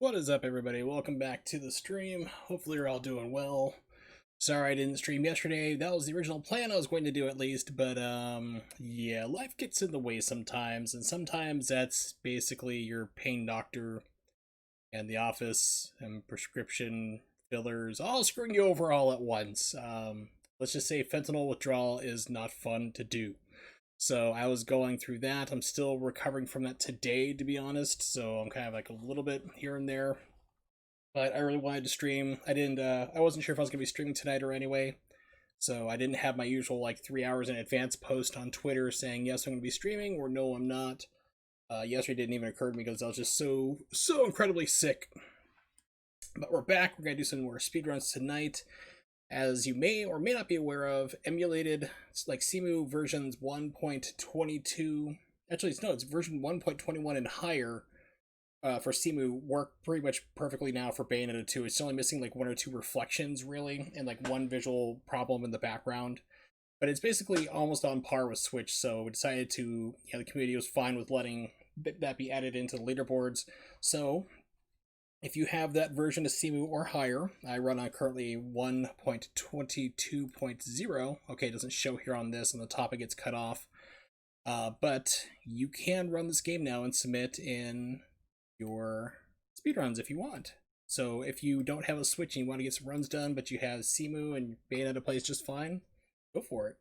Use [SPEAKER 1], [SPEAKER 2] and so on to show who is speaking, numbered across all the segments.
[SPEAKER 1] What is up, everybody? Welcome back to the stream. Hopefully you're all doing well. Sorry I didn't stream yesterday. That was the original plan I was going to do, at least, but yeah, life gets in the way sometimes, and sometimes that's basically your pain doctor and the office and prescription fillers all screwing you over all at once. Let's just say fentanyl withdrawal is not fun to do. So I was going through that. I'm still recovering from that today, to be honest. So I'm kind of like a little bit here and there. But I really wanted to stream. I didn't. I wasn't sure if I was gonna be streaming tonight or anyway. So I didn't have my usual like 3 hours in advance post on Twitter saying yes I'm gonna be streaming or no I'm not. Yesterday didn't even occur to me because I was just so incredibly sick. But we're back. We're gonna do some more speedruns tonight. As you may or may not be aware of, emulated like CMU versions 1.22. Actually, it's version 1.21 and higher for CMU work pretty much perfectly now for Bayonetta 2. It's only missing like one or two reflections, really, and like one visual problem in the background. But it's basically almost on par with Switch, so we decided to, the community was fine with letting that be added into the leaderboards. So if you have that version of CMU or higher, I run on currently 1.22.0. Okay, it doesn't show here on this, and the topic gets cut off. But you can run this game now and submit in your speedruns if you want. So if you don't have a Switch and you want to get some runs done, but you have CMU and Bayonetta plays just fine, go for it.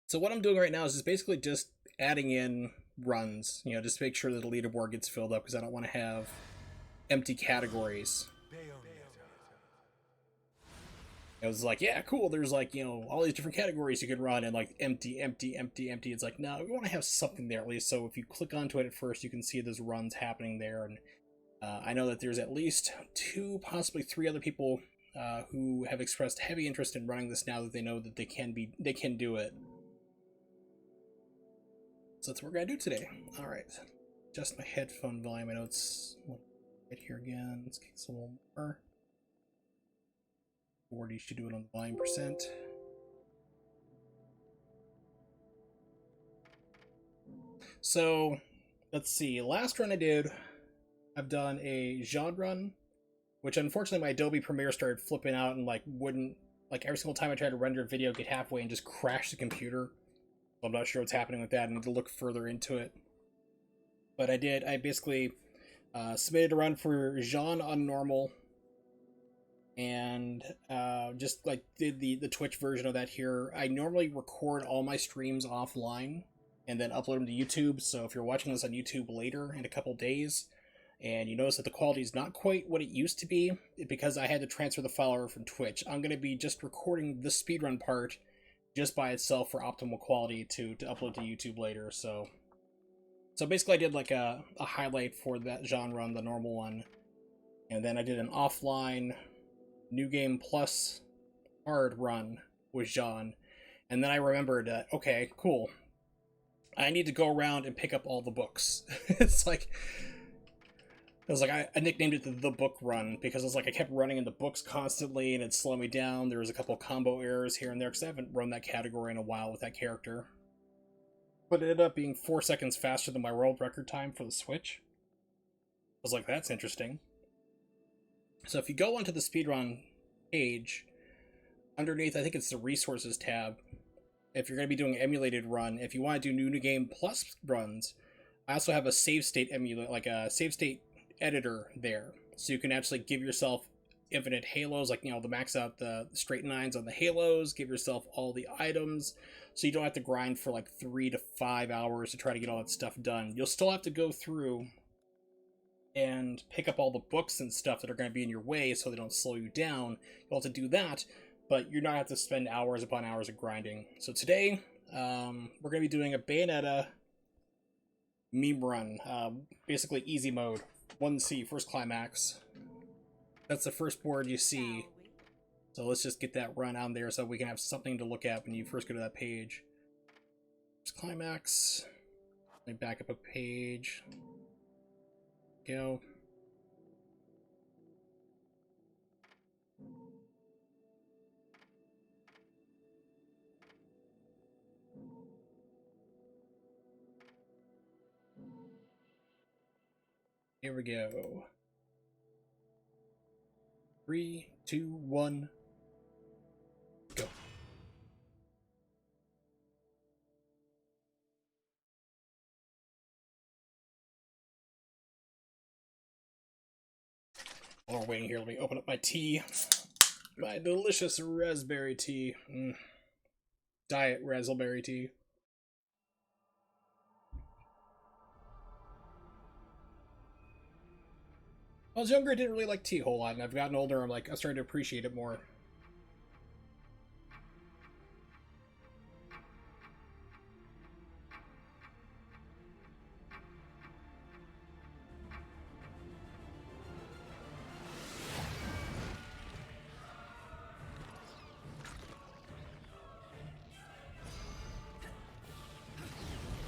[SPEAKER 1] So what I'm doing right now is just basically just adding in runs, just to make sure that the leaderboard gets filled up because I don't want to have empty categories. It was like, yeah, cool. There's like, all these different categories you can run and like empty, empty, empty, empty. It's like, no, we want to have something there at least. So if you click onto it at first, you can see there's runs happening there. And I know that there's at least two, possibly three other people who have expressed heavy interest in running this now that they know that they can do it. So that's what we're gonna do today. All right, adjust my headphone volume. I know it's right here again. Let's get some more. 40 should do it on the volume percent. So let's see. Last run I did, I've done a genre run, which unfortunately my Adobe Premiere started flipping out and like wouldn't, like every single time I tried to render a video, get halfway and just crash the computer. So I'm not sure what's happening with that. I need to look further into it. But I basically submitted a run for Jean on normal, and just like did the Twitch version of that here. I normally record all my streams offline and then upload them to YouTube. So if you're watching this on YouTube later in a couple days, and you notice that the quality is not quite what it used to be, because I had to transfer the file over from Twitch, I'm going to be just recording the speedrun part just by itself for optimal quality to upload to YouTube later. So basically I did like a highlight for that genre on the normal one, and then I did an offline New Game Plus hard run with Jean, and then I remembered that, okay, cool, I need to go around and pick up all the books. It's like, it was like I nicknamed it the book run because it's like I kept running into books constantly and it slowed me down. There was a couple combo errors here and there because I haven't run that category in a while with that character. But it ended up being 4 seconds faster than my world record time for the Switch. I was like, that's interesting. So if you go onto the speedrun page, underneath, I think it's the resources tab, if you're going to be doing an emulated run, if you want to do New Game Plus runs, I also have a save state like a save state editor there. So you can actually give yourself infinite halos, like, the max out the straight nines on the halos, give yourself all the items, so you don't have to grind for like 3 to 5 hours to try to get all that stuff done. You'll still have to go through and pick up all the books and stuff that are going to be in your way so they don't slow you down. You'll have to do that, but you're not have to spend hours upon hours of grinding. So today, we're going to be doing a Bayonetta meme run, basically easy mode, 1C, first climax. That's the first board you see. So let's just get that run on there so we can have something to look at when you first go to that page. First climax. Let me back up a page. Go. Here we go. 3, 2, 1, go. While we're waiting here, let me open up my tea. My delicious raspberry tea. Diet raspberry tea. When I was younger, I didn't really like tea a whole lot, and I've gotten older, I'm starting to appreciate it more.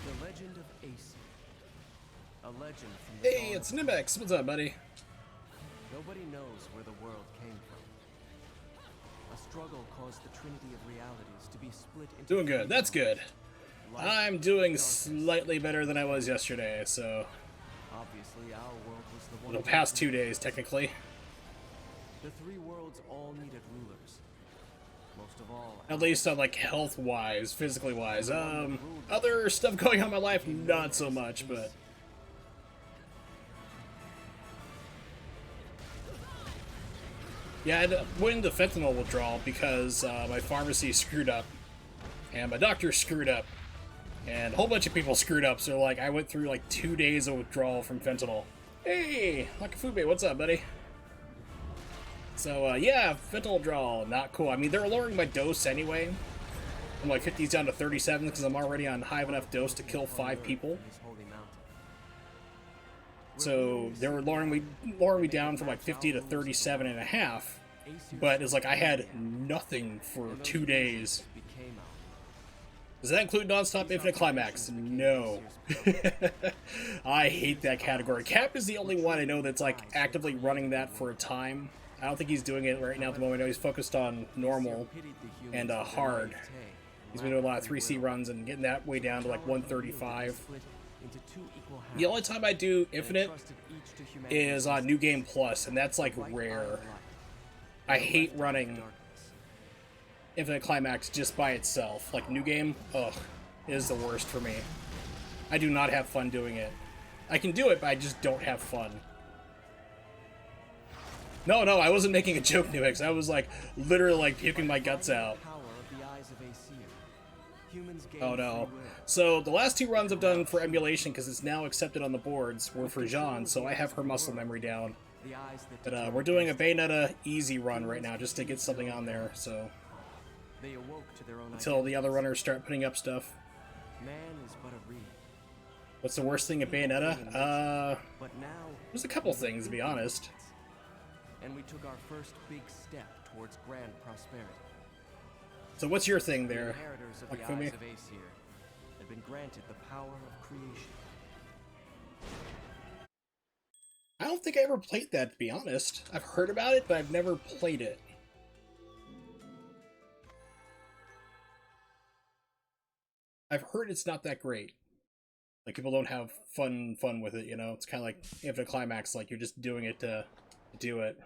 [SPEAKER 2] The Legend of Ace. A legend from the
[SPEAKER 1] Hey, it's Nimex. What's up, buddy?
[SPEAKER 2] Nobody knows where the world came from. A struggle caused the trinity of realities to be split into
[SPEAKER 1] Doing good. That's good.
[SPEAKER 2] light,
[SPEAKER 1] I'm doing
[SPEAKER 2] darkness.
[SPEAKER 1] slightly better than I was yesterday, so...
[SPEAKER 2] Obviously, our world was the one.
[SPEAKER 1] The past 2 days, technically.
[SPEAKER 2] The three worlds all needed rulers. Most of all,
[SPEAKER 1] At least on, like, health-wise, physically-wise. Other stuff going on in my life, not so much, but... Yeah, I had to win the fentanyl withdrawal because my pharmacy screwed up, and my doctor screwed up, and a whole bunch of people screwed up, so, like, I went through, like, 2 days of withdrawal from fentanyl. Hey, Lakafube, what's up, buddy? So, yeah, fentanyl withdrawal, not cool. I mean, they're lowering my dose anyway. I'm, like, 50s down to 37 because I'm already on high enough dose to kill 5 people. So they were lowering me down from like 50 to 37 and a half, but it's like I had nothing for 2 days. Does that include nonstop infinite climax? No. I hate that category. Cap is the only one I know that's like actively running that for a time. I don't think he's doing it right now at the moment. I know he's focused on normal and hard. He's been doing a lot of 3C runs and getting that way down to like 135. The only time I do Infinite is on New Game Plus, and that's like rare. I hate running Infinite Climax just by itself. Like New Game, ugh, is the worst for me. I do not have fun doing it. I can do it, but I just don't have fun. No, I wasn't making a joke, Nuix. I was like literally like puking my guts out. Oh no. So the last 2 runs I've done for emulation, because it's now accepted on the boards, were for Jean, so I have her muscle memory down. But we're doing a Bayonetta easy run right now, just to get something on there, so... Until the other runners start putting up stuff. What's the worst thing at Bayonetta? There's a couple things, to be honest.
[SPEAKER 2] And we took our first big step towards grand prosperity.
[SPEAKER 1] So what's your thing there,
[SPEAKER 2] Inheritors of the
[SPEAKER 1] Lakafumi?
[SPEAKER 2] eyes of Aesir had been granted the power of creation.
[SPEAKER 1] I don't think I ever played that, to be honest. I've heard about it, but I've never played it. I've heard it's not that great. Like, people don't have fun with it, you know? It's kind of like Infinite Climax, like you're just doing it to do it.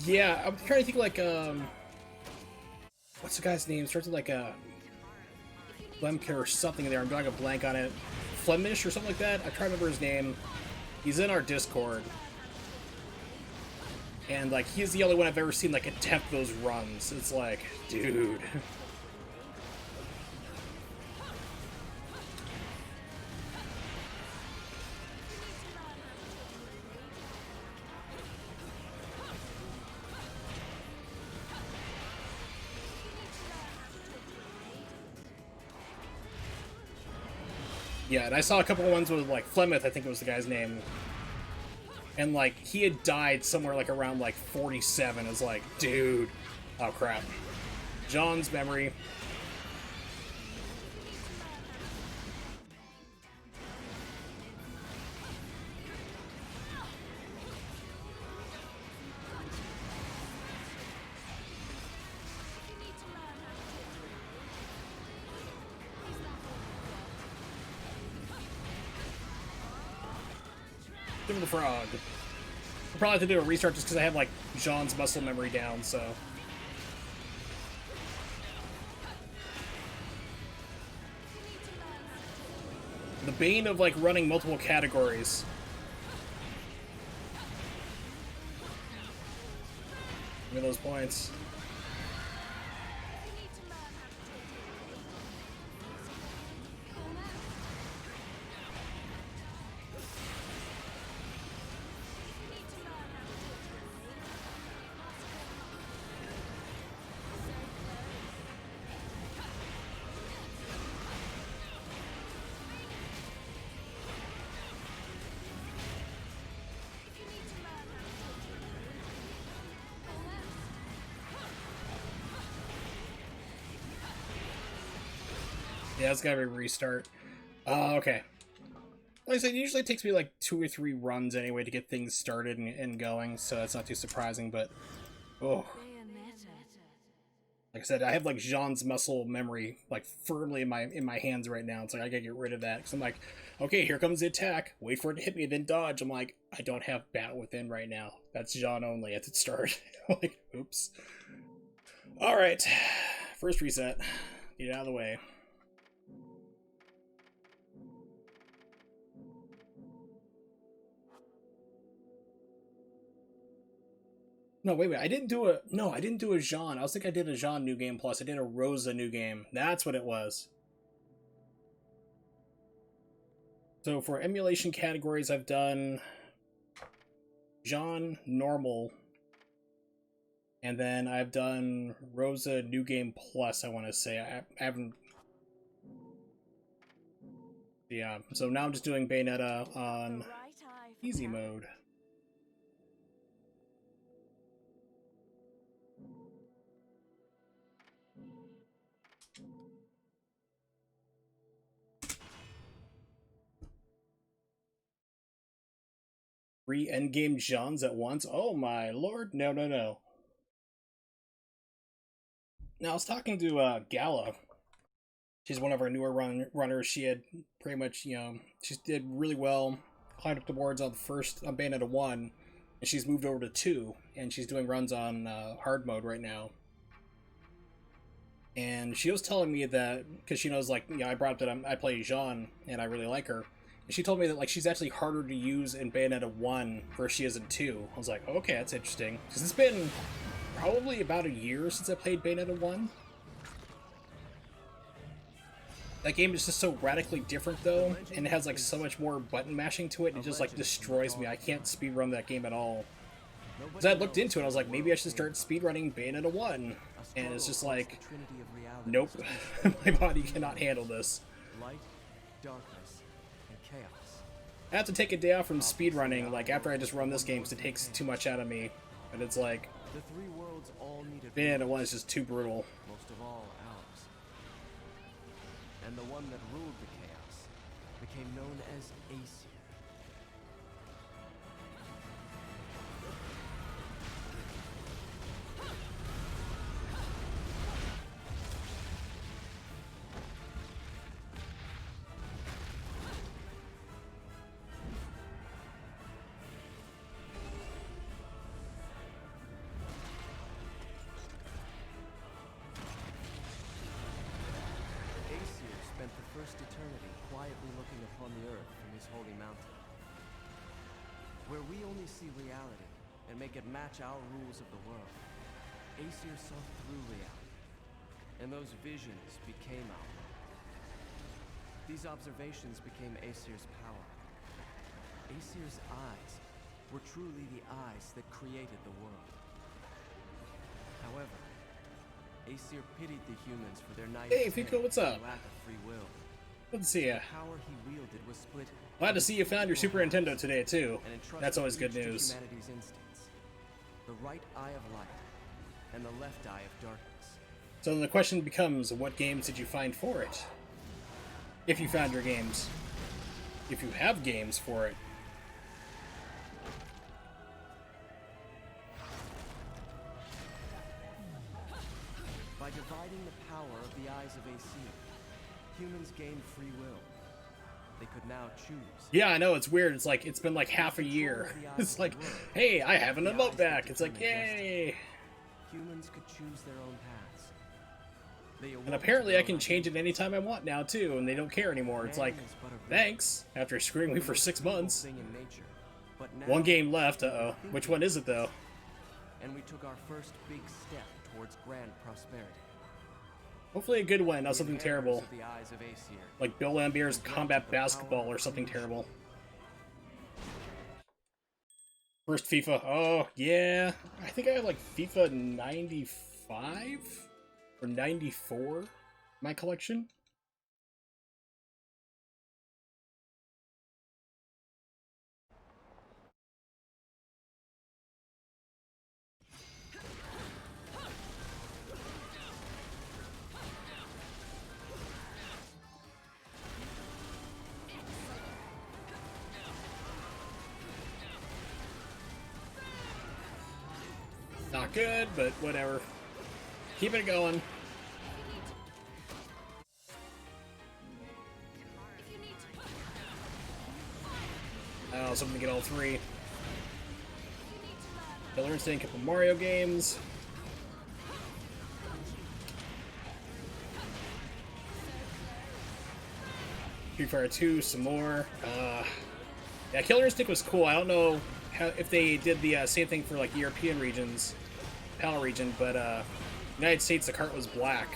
[SPEAKER 1] Yeah, I'm trying to think like, what's the guy's name? Starts with like a Lemke or something in there. I'm drawing a blank on it. Flemish or something like that? I try to remember his name. He's in our Discord. And like, he's the only one I've ever seen like attempt those runs. It's like, dude. Yeah, and I saw a couple of ones with, like, Flemeth, I think it was the guy's name. And, like, he had died somewhere, like, around, like, 47. It was like, dude. Oh, crap. John's memory. Give him the frog. I'll probably have to do a restart just because I have, like, Jean's muscle memory down, so... The bane of, like, running multiple categories. Look at those points. Yeah, it's gotta be a restart. Okay. Like I said, it usually takes me like 2 or 3 runs anyway to get things started and going, so that's not too surprising, but... Oh. Like I said, I have like Jean's muscle memory like firmly in my hands right now. It's like I gotta get rid of that, because I'm like, okay, here comes the attack. Wait for it to hit me, then dodge. I'm like, I don't have Bat Within right now. That's Jean only at the start. Like, oops. Alright. First reset. Get it out of the way. No, wait. I didn't do a... No, I didn't do a Jean. I was thinking I did a Jean New Game Plus. I did a Rosa New Game. That's what it was. So for emulation categories, I've done... Jean Normal. And then I've done Rosa New Game Plus, I want to say. I haven't... Yeah, so now I'm just doing Bayonetta on easy mode. Three endgame Jeans at once? Oh my lord, no. Now, I was talking to Gala. She's one of our newer runners. She had pretty much, she did really well, climbed up the boards on Bayonetta 1, and she's moved over to 2, and she's doing runs on hard mode right now. And she was telling me that, because she knows, like, I brought up that I play Jean, and I really like her. And she told me that, like, she's actually harder to use in Bayonetta 1 versus she is in 2. I was like, okay, that's interesting. Because it's been probably about a year since I played Bayonetta 1. That game is just so radically different, though, and it has, like, so much more button mashing to it, and it just, like, destroys me. I can't speedrun that game at all. Because I looked into it, I was like, maybe I should start speedrunning Bayonetta 1. And it's just like, nope, my body cannot handle this.
[SPEAKER 2] Light, darkness, and chaos.
[SPEAKER 1] I have to take a day off from speedrunning, like, after I just run this game, because it takes too much out of me. And it's like,
[SPEAKER 2] The three worlds all needed
[SPEAKER 1] Bayonetta 1 is just too brutal.
[SPEAKER 2] most of all ours. And the one that ruled the chaos became known as Aesir. Spent the first eternity quietly looking upon the earth from his holy mountain. Where we only see reality and make it match our rules of the world, Aesir saw through reality, and those visions became our world. These observations became Aesir's power. Aesir's eyes were truly the eyes that created the world. However, Aesir pitied the humans for their naivete.
[SPEAKER 1] Hey, Fico, what's up?
[SPEAKER 2] Lack of free will.
[SPEAKER 1] Good to see ya.
[SPEAKER 2] The power he wielded was split.
[SPEAKER 1] Glad to see you found your Super Nintendo today, too.
[SPEAKER 2] and entrusted
[SPEAKER 1] That's always good
[SPEAKER 2] each to
[SPEAKER 1] news.
[SPEAKER 2] humanity's instincts. The right eye of light and the left eye of darkness.
[SPEAKER 1] So then the question becomes, what games did you find for it? If you found your games. If you have games for it.
[SPEAKER 2] By dividing the power of the eyes of Aesir, humans gained free will. they could now choose.
[SPEAKER 1] Yeah, I know, it's weird. It's like, it's been like half a year. It's like, hey, I have an emote back. It's like, yay.
[SPEAKER 2] Humans could choose their own paths. They
[SPEAKER 1] And apparently I can change it anytime I want now, too, and they don't care anymore. It's like, thanks, after screwing me for 6 months. One game left, uh-oh. Which one is it, though?
[SPEAKER 2] And we took our first big step towards grand prosperity.
[SPEAKER 1] Hopefully a good one, not something terrible. Like Bill Lambier's Combat Basketball or something terrible. First FIFA. Oh, yeah. I think I have like FIFA 95 or 94 in my collection. Not good, but whatever. Keep it going. Oh, something to get all 3. Killer Instinct, a couple Mario games. Street Fighter 2, some more. Yeah, Killer Instinct was cool. I don't know if they did the same thing for like European regions, PAL region, but United States, the cart was black.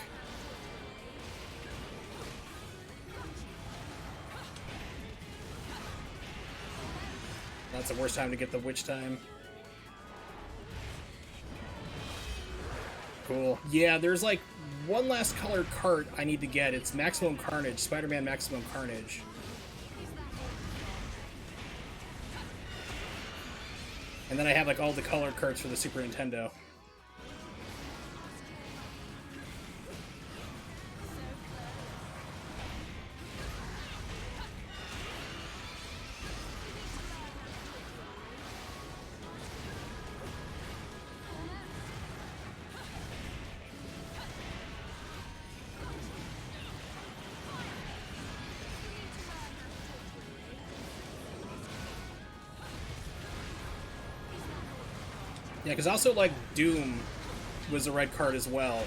[SPEAKER 1] That's the worst time to get the witch time. Cool. Yeah, there's like one last colored cart I need to get. It's Maximum Carnage, Spider-Man Maximum Carnage. And then I have like all the colored carts for the Super Nintendo. Yeah, because also, like, Doom was the red card as well.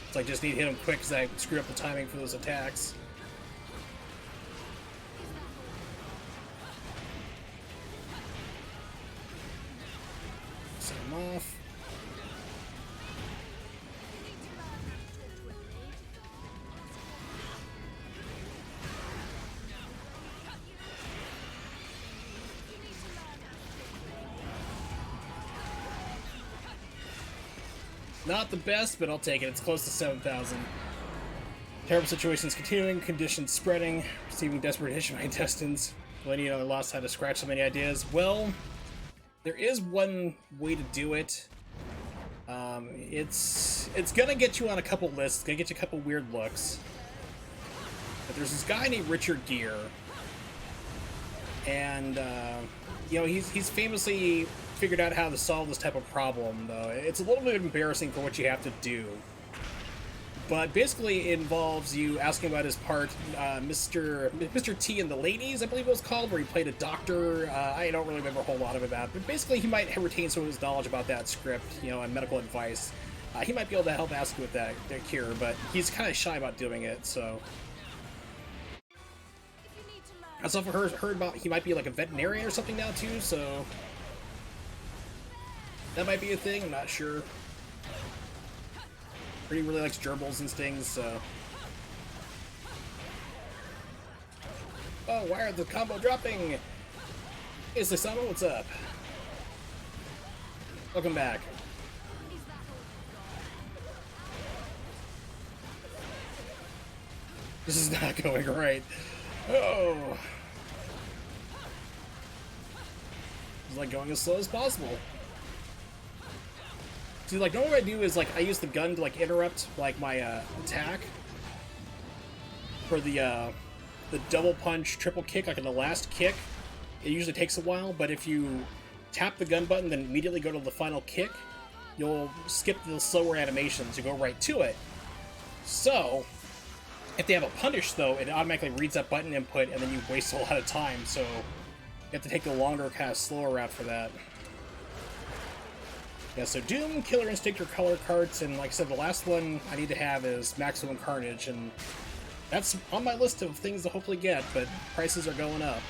[SPEAKER 1] It's like, just need to hit him quick because I screw up the timing for those attacks. Off. Not the best, but I'll take it. It's close to 7,000. Terrible situations continuing, conditions spreading, receiving desperate hits in my intestines. Lenny, I lost how to scratch so many ideas. Well, there is one way to do it. It's gonna get you on a couple lists. It's gonna get you a couple weird looks. But there's this guy named Richard Gere, and you know, he's famously figured out how to solve this type of problem. Though it's a little bit embarrassing for what you have to do. But basically, it involves you asking about his part, Mr. T and the Ladies, I believe it was called, where he played a doctor. I don't really remember a whole lot of it, but basically he might retain some of his knowledge about that script, you know, and medical advice. He might be able to help ask you with that cure, but he's kind of shy about doing it, so. I also heard about he might be like a veterinarian or something now too, so that might be a thing. I'm not sure. He really likes gerbils and stings, so. Oh, why are the combo dropping? Hey, Sasama, what's up? Welcome back. This is not going right. Oh. It's like going as slow as possible. See, like, normally what I do is, like, I use the gun to, like, interrupt, like, my, attack. for the double punch, triple kick, like in the last kick, it usually takes a while, but if you tap the gun button, then immediately go to the final kick, you'll skip the slower animations, you go right to it. So, if they have a punish, though, it automatically reads that button input, and then you waste a lot of time, so you have to take the longer, kind of slower route for that. Yeah, so Doom, Killer Instinct, or Color Carts, and like I said, the last one I need to have is Maximum Carnage, and that's on my list of things to hopefully get, but prices are going up.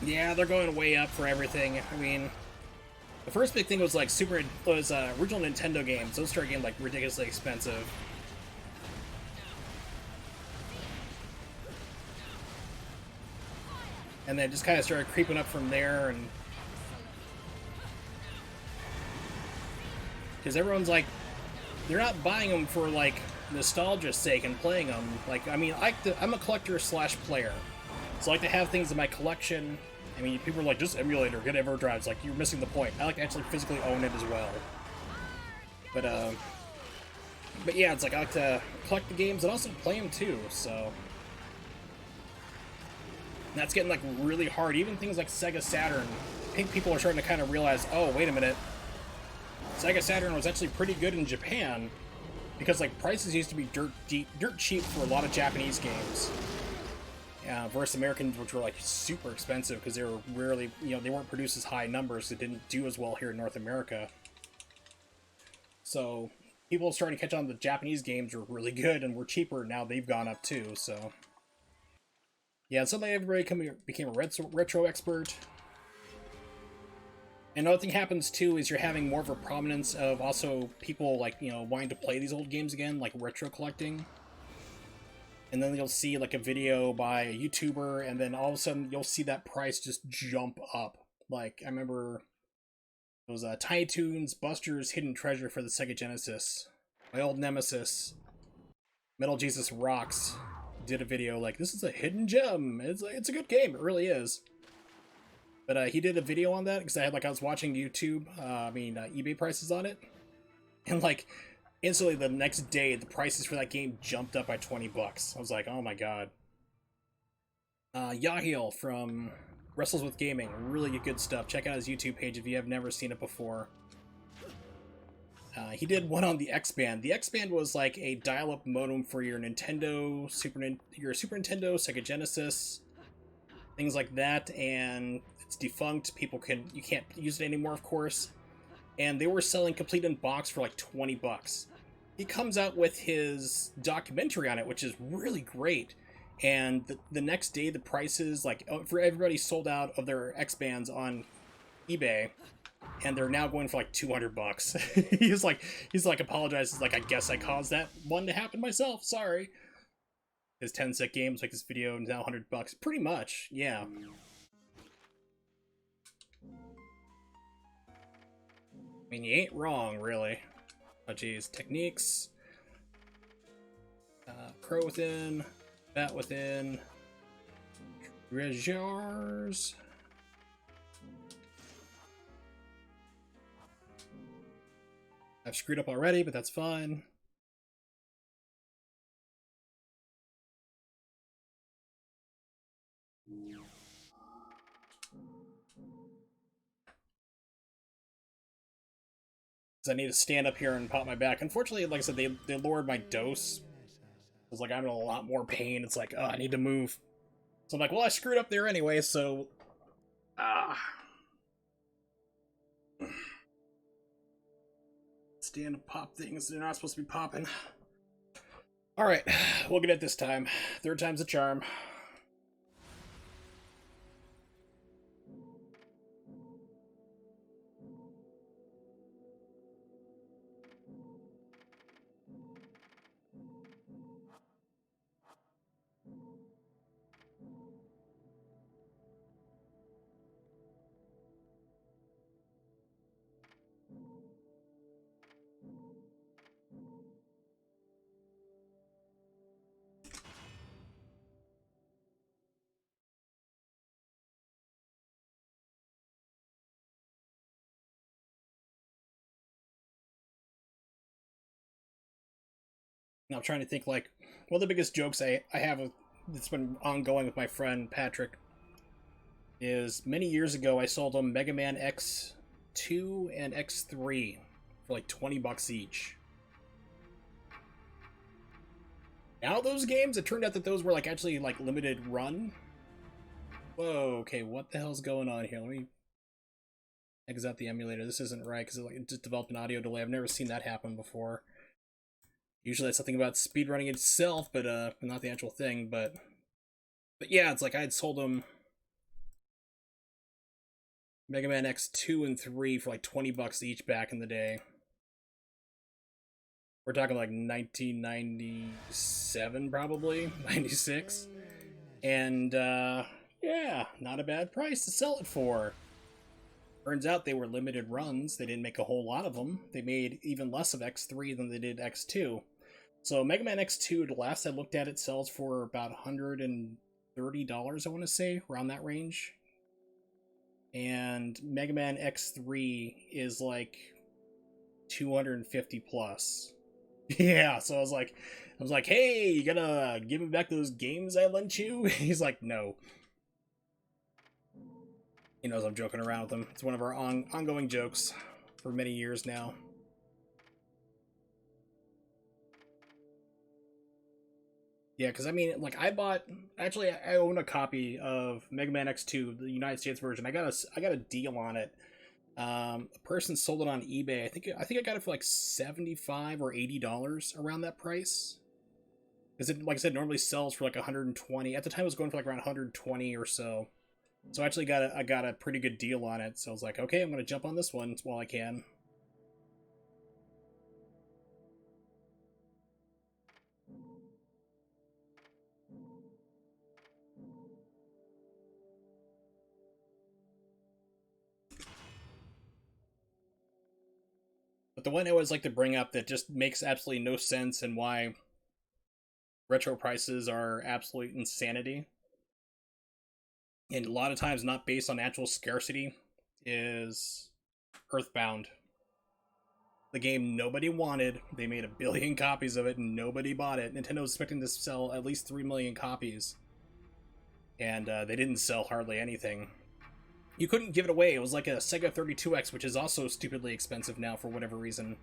[SPEAKER 1] Yeah, they're going way up for everything. I mean, the first big thing was like original Nintendo games. Those started getting like ridiculously expensive. And then just kind of started creeping up from there, and because everyone's like, they're not buying them for like nostalgia's sake and playing them. Like, I mean, I'm a collector slash player, so I like to have things in my collection. I mean, people are like, just emulate or get EverDrive. It's like, you're missing the point. I like to actually physically own it as well. But yeah, it's like I like to collect the games and also play them too, so. And that's getting like really hard. Even things like Sega Saturn, I think people are starting to kind of realize, oh, wait a minute. Sega Saturn was actually pretty good in Japan because like prices used to be dirt cheap for a lot of Japanese games. Versus Americans, which were like super expensive because they were rarely, they weren't produced as high numbers. It didn't do as well here in North America. So people starting to catch on. The Japanese games were really good and were cheaper. Now they've gone up too. So yeah, suddenly everybody became a retro expert. Another thing happens too is you're having more of a prominence of also people like wanting to play these old games again, like retro collecting. And then you'll see like a video by a YouTuber, and then all of a sudden you'll see that price just jump up. Like, I remember it was Tiny Toons Buster's Hidden Treasure for the Sega Genesis. My old nemesis, Metal Jesus Rocks, did a video like, this is a hidden gem. It's a good game, it really is. But he did a video on that because I was watching YouTube, eBay prices on it, and like, instantly, the next day, the prices for that game jumped up by 20 bucks. I was like, oh my god. Yahil from Wrestles with Gaming, really good stuff. Check out his YouTube page if you have never seen it before. He did one on the X-Band. The X-Band was like a dial-up modem for your Nintendo, Super Nintendo, Sega Genesis, things like that, and it's defunct. You can't use it anymore, of course. And they were selling complete in box for like 20 bucks. He comes out with his documentary on it, which is really great. And the next day, the prices, like, for everybody sold out of their X-Bands on eBay, and they're now going for like 200 bucks. he's like apologizes, like, I guess I caused that one to happen myself, sorry. His 10 Sec Games, like, this video is now 100 bucks. Pretty much, yeah. I mean, you ain't wrong, really. Oh, geez. Techniques. Crow within. Bat within. Treasures. I've screwed up already, but that's fine. I need to stand up here and pop my back. Unfortunately, like I said, they lowered my dose. I was like, I'm in a lot more pain. It's like, oh, I need to move. So I'm like, well, I screwed up there anyway, so... Stand and pop things they're not supposed to be popping. Alright, we'll get it this time. Third time's a charm. And I'm trying to think, like, one of the biggest jokes I have that's been ongoing with my friend Patrick is many years ago I sold him Mega Man X2 and X3 for like $20 each. Now those games, it turned out that those were like actually like limited run. Whoa, okay, what the hell's going on here? Let me exit out the emulator. This isn't right because it just developed an audio delay. I've never seen that happen before. Usually it's something about speedrunning itself, but not the actual thing. But yeah, it's like I had sold them Mega Man X2 and 3 for like $20 each back in the day. We're talking like 1997, probably 96, and yeah, not a bad price to sell it for. Turns out they were limited runs. They didn't make a whole lot of them. They made even less of X3 than they did X2. So Mega Man X2, the last I looked at, it sells for about $130, I want to say, around that range. And Mega Man X3 is like 250 plus. Yeah, so I was like, hey, you gotta give me back those games I lent you? He's like, no. He knows I'm joking around with him. It's one of our ongoing jokes for many years now. Yeah, because I mean, like, I own a copy of Mega Man X2, the United States version. I got a deal on it. A person sold it on eBay. I think I got it for like $75 or $80 around that price. Because it, like I said, normally sells for like 120. At the time, it was going for like around 120 or so. So I actually I got a pretty good deal on it. So I was like, okay, I'm gonna jump on this one while I can. But the one I always like to bring up that just makes absolutely no sense and why retro prices are absolute insanity, and a lot of times not based on actual scarcity, is Earthbound. The game nobody wanted. They made 1 billion copies of it and nobody bought it. Nintendo was expecting to sell at least 3 million copies. And they didn't sell hardly anything. You couldn't give it away. It was like a Sega 32X, which is also stupidly expensive now for whatever reason.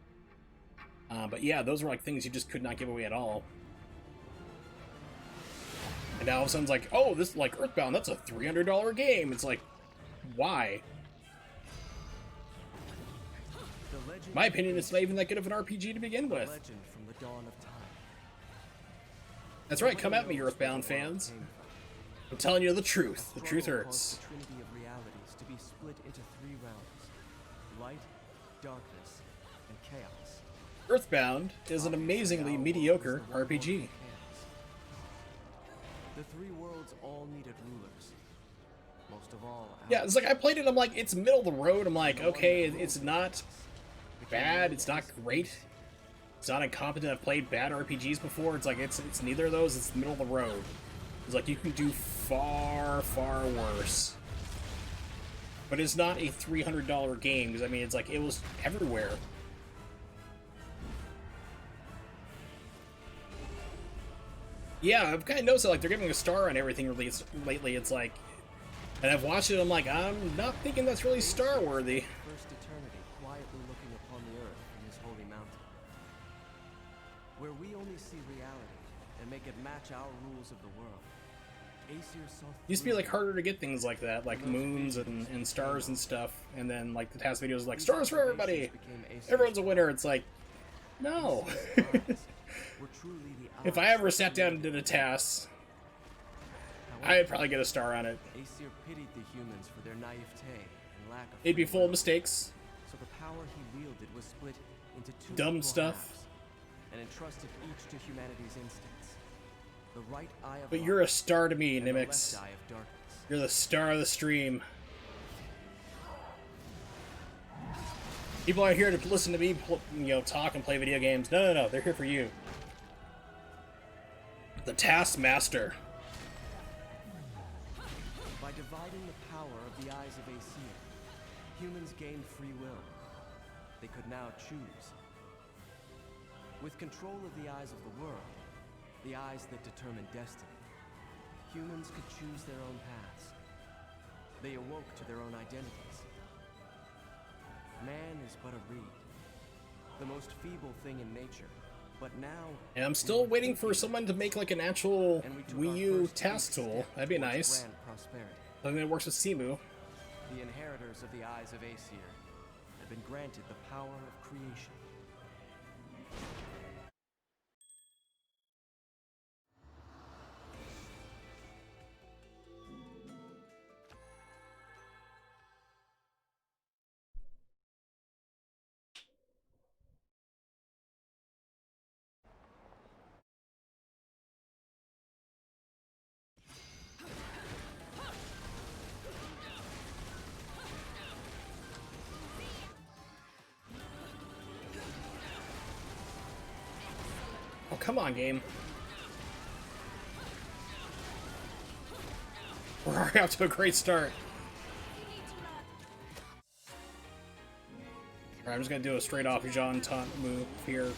[SPEAKER 1] But yeah, those were like things you just could not give away at all. And now all of a sudden it's like, oh, this, like, Earthbound, that's a $300 game. It's like, why? In my opinion, it's not even that good of an RPG to begin with. That's right, come at me, Earthbound fans. I'm telling you the truth. The truth hurts.
[SPEAKER 2] The trinity of realities to be split into 3 realms: light, darkness, and chaos.
[SPEAKER 1] Earthbound is an amazingly mediocre RPG.
[SPEAKER 2] The 3 worlds all needed rulers. Most of all,
[SPEAKER 1] yeah, it's like I played it, I'm like, it's middle of the road. I'm like, okay, it's not bad, it's not great, it's not incompetent. I've played bad RPGs before. It's like it's neither of those. It's the middle of the road. It's like you can do far, far worse. But it's not a $300 game, because I mean, it's like, it was everywhere. Yeah, I've kind of noticed that, like, they're giving a star on everything released lately. It's like, and I've watched it, I'm like, I'm not thinking that's really star-worthy.
[SPEAKER 2] First eternity quietly looking upon the earth from his holy mountain, where we only see reality and make it match our rules of the world.
[SPEAKER 1] Used to be like harder to get things like that, like moons and stars and stuff, and then like the task videos like stars for everybody, everyone's a winner. It's like, no. If I ever sat down and did a task, I'd probably get a star on it.
[SPEAKER 2] Aesir pitied the humans for their naivete and lack of
[SPEAKER 1] it'd be full of mistakes,
[SPEAKER 2] so the power he wielded was split into 2
[SPEAKER 1] dumb stuff,
[SPEAKER 2] halves, and entrusted each to humanity's instincts. The right eye of
[SPEAKER 1] but you're a star to me, Nimix. You're the star of the stream. People aren't here to listen to me, talk and play video games. No, they're here for you. The Taskmaster.
[SPEAKER 2] By dividing the power of the eyes of Aesir, humans gained free will. They could now choose. With control of the eyes of the world, the eyes that determine destiny, humans could choose their own paths. They awoke to their own identities. Man is but a reed, the most feeble thing in nature. But now,
[SPEAKER 1] and I'm still waiting for someone to make like an actual Wii U task tool. That'd be nice. Something that works with Simu.
[SPEAKER 2] The inheritors of the eyes of Aesir have been granted the power of creation.
[SPEAKER 1] Oh, come on, game. We're already off to a great start. Alright, I'm just gonna do a straight off Jean taunt move here.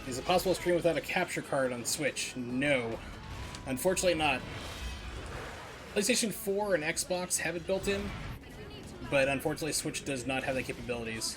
[SPEAKER 1] Is it possible to stream without a capture card on Switch? No. Unfortunately not. PlayStation 4 and Xbox have it built in, but unfortunately Switch does not have the capabilities.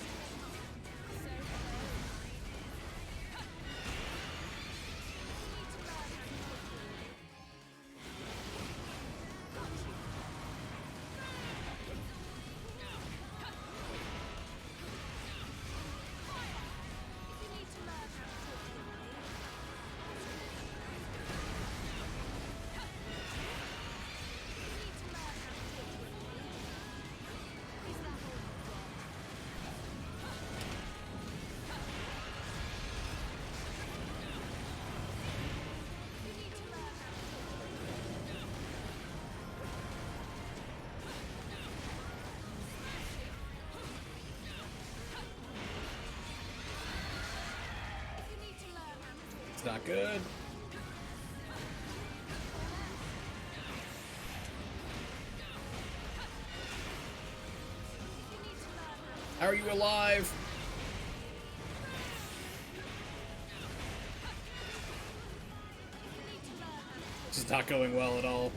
[SPEAKER 1] It's not good. How are you alive? This is not going well at all.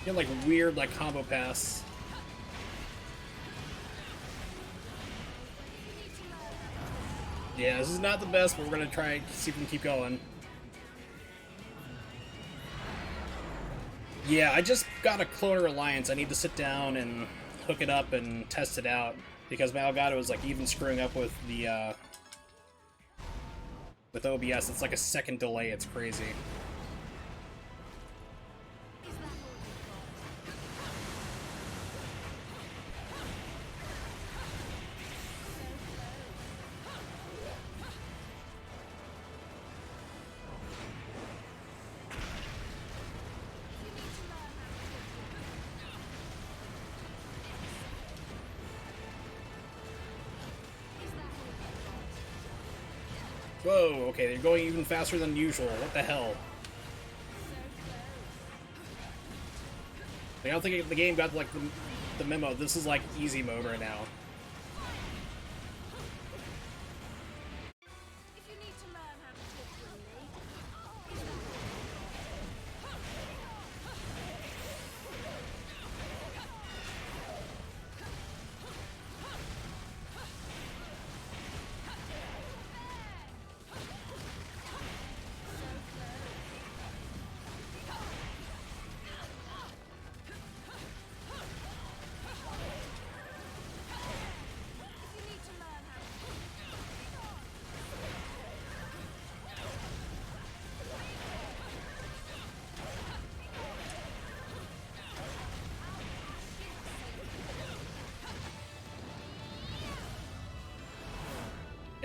[SPEAKER 1] You have like weird like combo pass. Yeah, this is not the best, but we're gonna try and see if we can keep going. Yeah, I just got a Cloner Alliance. I need to sit down and hook it up and test it out, because my Elgato is like even screwing up with the with OBS. It's like a second delay. It's crazy. Whoa, okay, they're going even faster than usual. What the hell? I don't think the game got like the memo. This is like easy mode right now.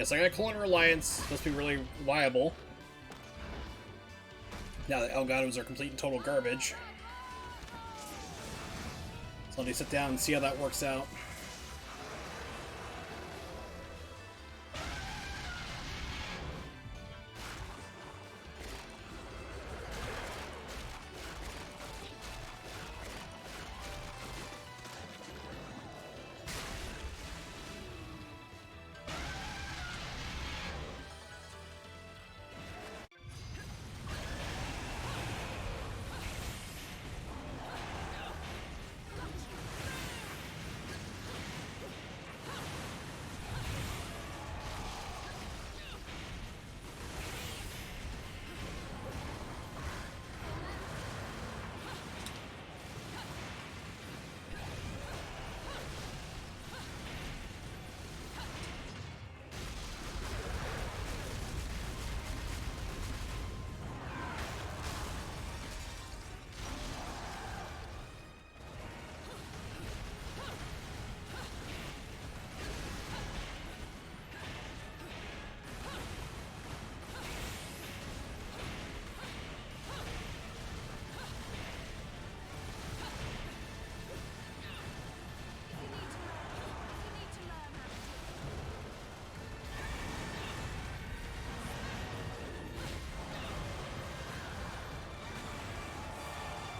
[SPEAKER 1] Yes, I got Clone Alliance. Supposed to be really viable. Now that Elgatos are complete and total garbage. So let me sit down and see how that works out.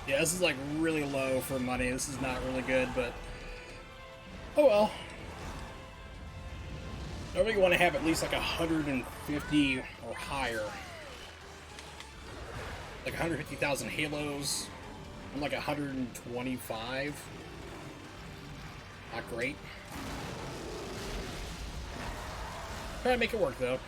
[SPEAKER 1] Yeah, this is like really low for money. This is not really good, but oh well. I really want to have at least like 150 or higher. Like 150,000 Halos. I'm like 125. Not great. Try to make it work though.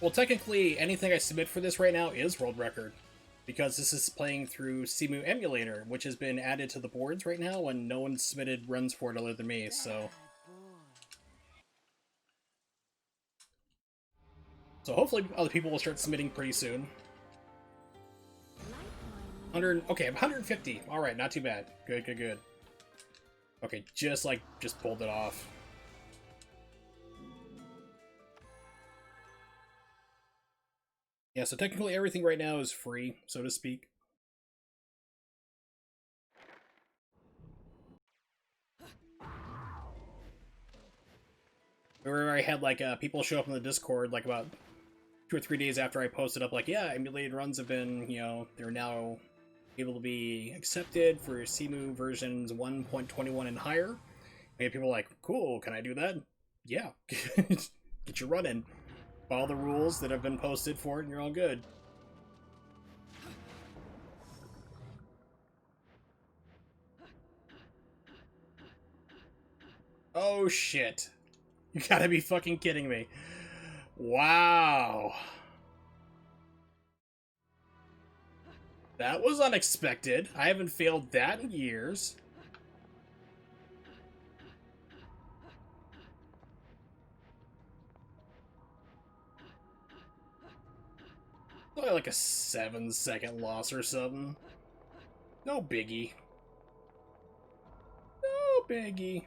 [SPEAKER 1] Well, technically, anything I submit for this right now is world record, because this is playing through Cemu Emulator, which has been added to the boards right now, and no one submitted runs for it other than me, so... So hopefully other people will start submitting pretty soon. 100, okay, 150. Alright, not too bad. Good, good, good. Okay, just pulled it off. Yeah, so technically everything right now is free, so to speak. Where I had like people show up in the Discord like about 2 or 3 days after I posted up, like, yeah, emulated runs have been, you know, they're now able to be accepted for Cemu versions 1.21 and higher. And people are like, cool, can I do that? Yeah, get your run in. Follow the rules that have been posted for it, and you're all good. Oh shit. You gotta be fucking kidding me. Wow. That was unexpected. I haven't failed that in years. Probably like a 7-second loss or something. No biggie. No biggie.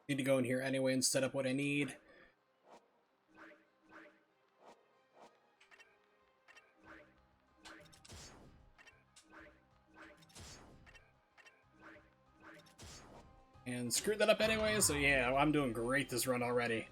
[SPEAKER 1] Need to go in here anyway and set up what I need. And screwed that up anyway, so yeah, I'm doing great this run already.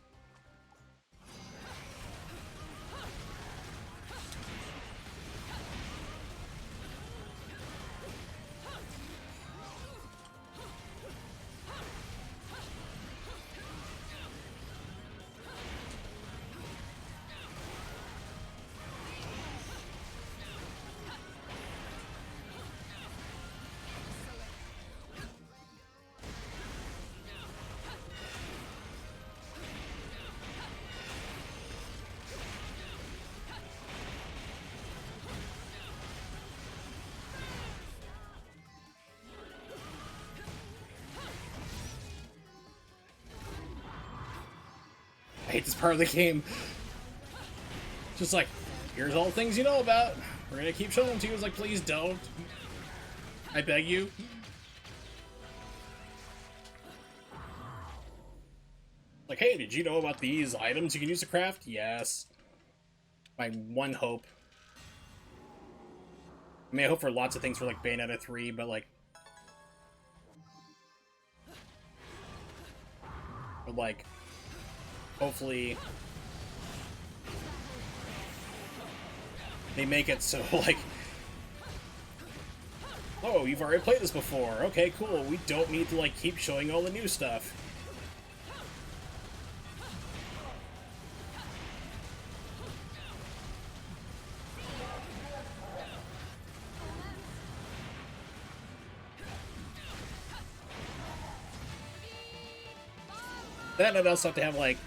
[SPEAKER 1] I hate this part of the game. Just like, here's all the things you know about. We're gonna keep showing them to you. It's like, please don't. I beg you. Like, hey, did you know about these items you can use to craft? Yes. My one hope. I mean, I hope for lots of things for, like, Bayonetta 3, but, like... But, like... Hopefully... They make it so, like... Oh, you've already played this before. Okay, cool. We don't need to, like, keep showing all the new stuff. Then I'd also have to have, like,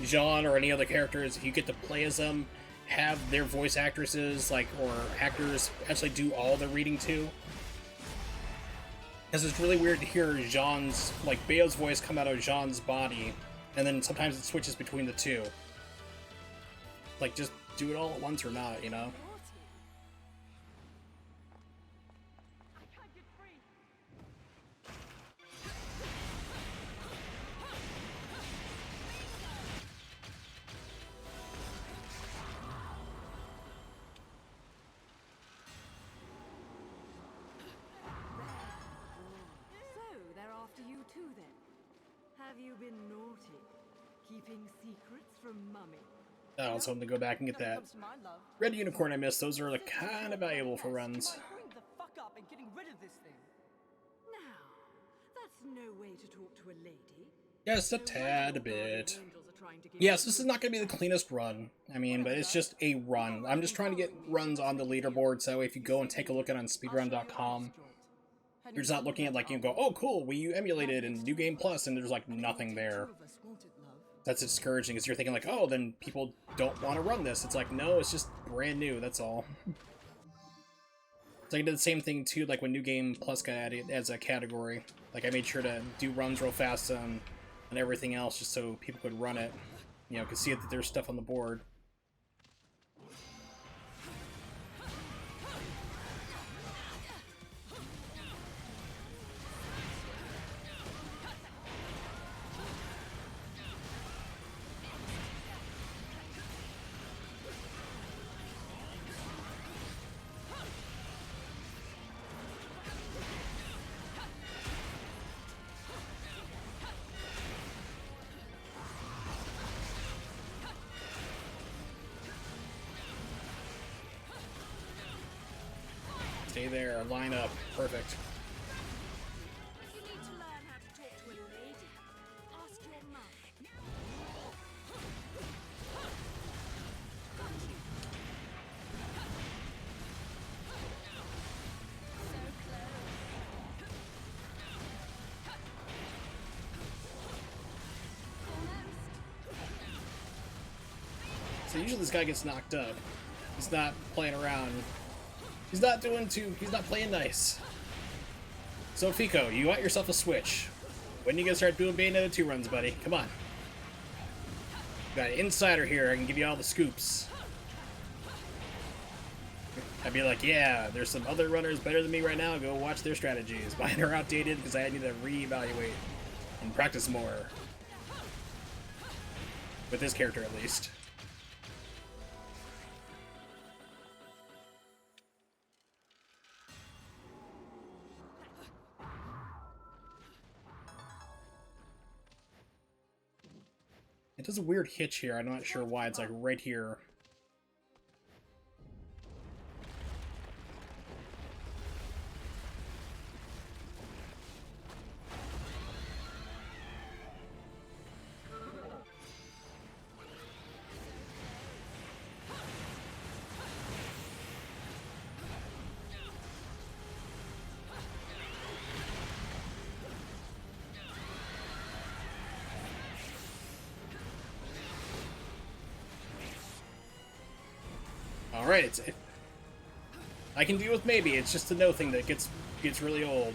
[SPEAKER 1] Jean or any other characters, if you get to play as them, have their voice actresses, like, or actors actually do all the reading too. Because it's really weird to hear Jean's, like, Bayo's voice come out of Jean's body, and then sometimes it switches between the two. Like, just do it all at once or not, you know?
[SPEAKER 3] Have you been naughty? Keeping secrets from Mummy?
[SPEAKER 1] I also want to go back and get that red unicorn I missed. Those are like kind of valuable for runs.
[SPEAKER 3] the fuck up and getting rid of this thing. Now, that's no way to talk to a lady.
[SPEAKER 1] Just a tad bit. Yes, this is not going to be the cleanest run. I mean, but it's just a run. I'm just trying to get runs on the leaderboard, so if you go and take a look at it on speedrun.com, you're just not looking at, like, you go, oh, cool, Wii-U emulated and New Game Plus, and there's, like, nothing there. That's discouraging, because you're thinking, like, oh, then people don't want to run this. It's like, no, it's just brand new, that's all. So I did the same thing, too, like, when New Game Plus got added as a category. Like, I made sure to do runs real fast and everything else, just so people could run it. You know, could see that there's stuff on the board. Stay there, line up, perfect.
[SPEAKER 3] If you need to learn how to talk to a lady, ask your mum.
[SPEAKER 1] So usually this guy gets knocked up. He's not playing around. He's not playing nice. So Fico, you got yourself a Switch. When are you gonna start doing Bayonetta 2 runs, buddy? Come on. Got an insider here, I can give you all the scoops. I'd be like, yeah, there's some other runners better than me right now, go watch their strategies. Mine are outdated because I need to reevaluate. And practice more. With this character, at least. It does a weird hitch here. I'm not sure why. It's like right here. Alright, I can deal with maybe. It's just the no thing that gets really old.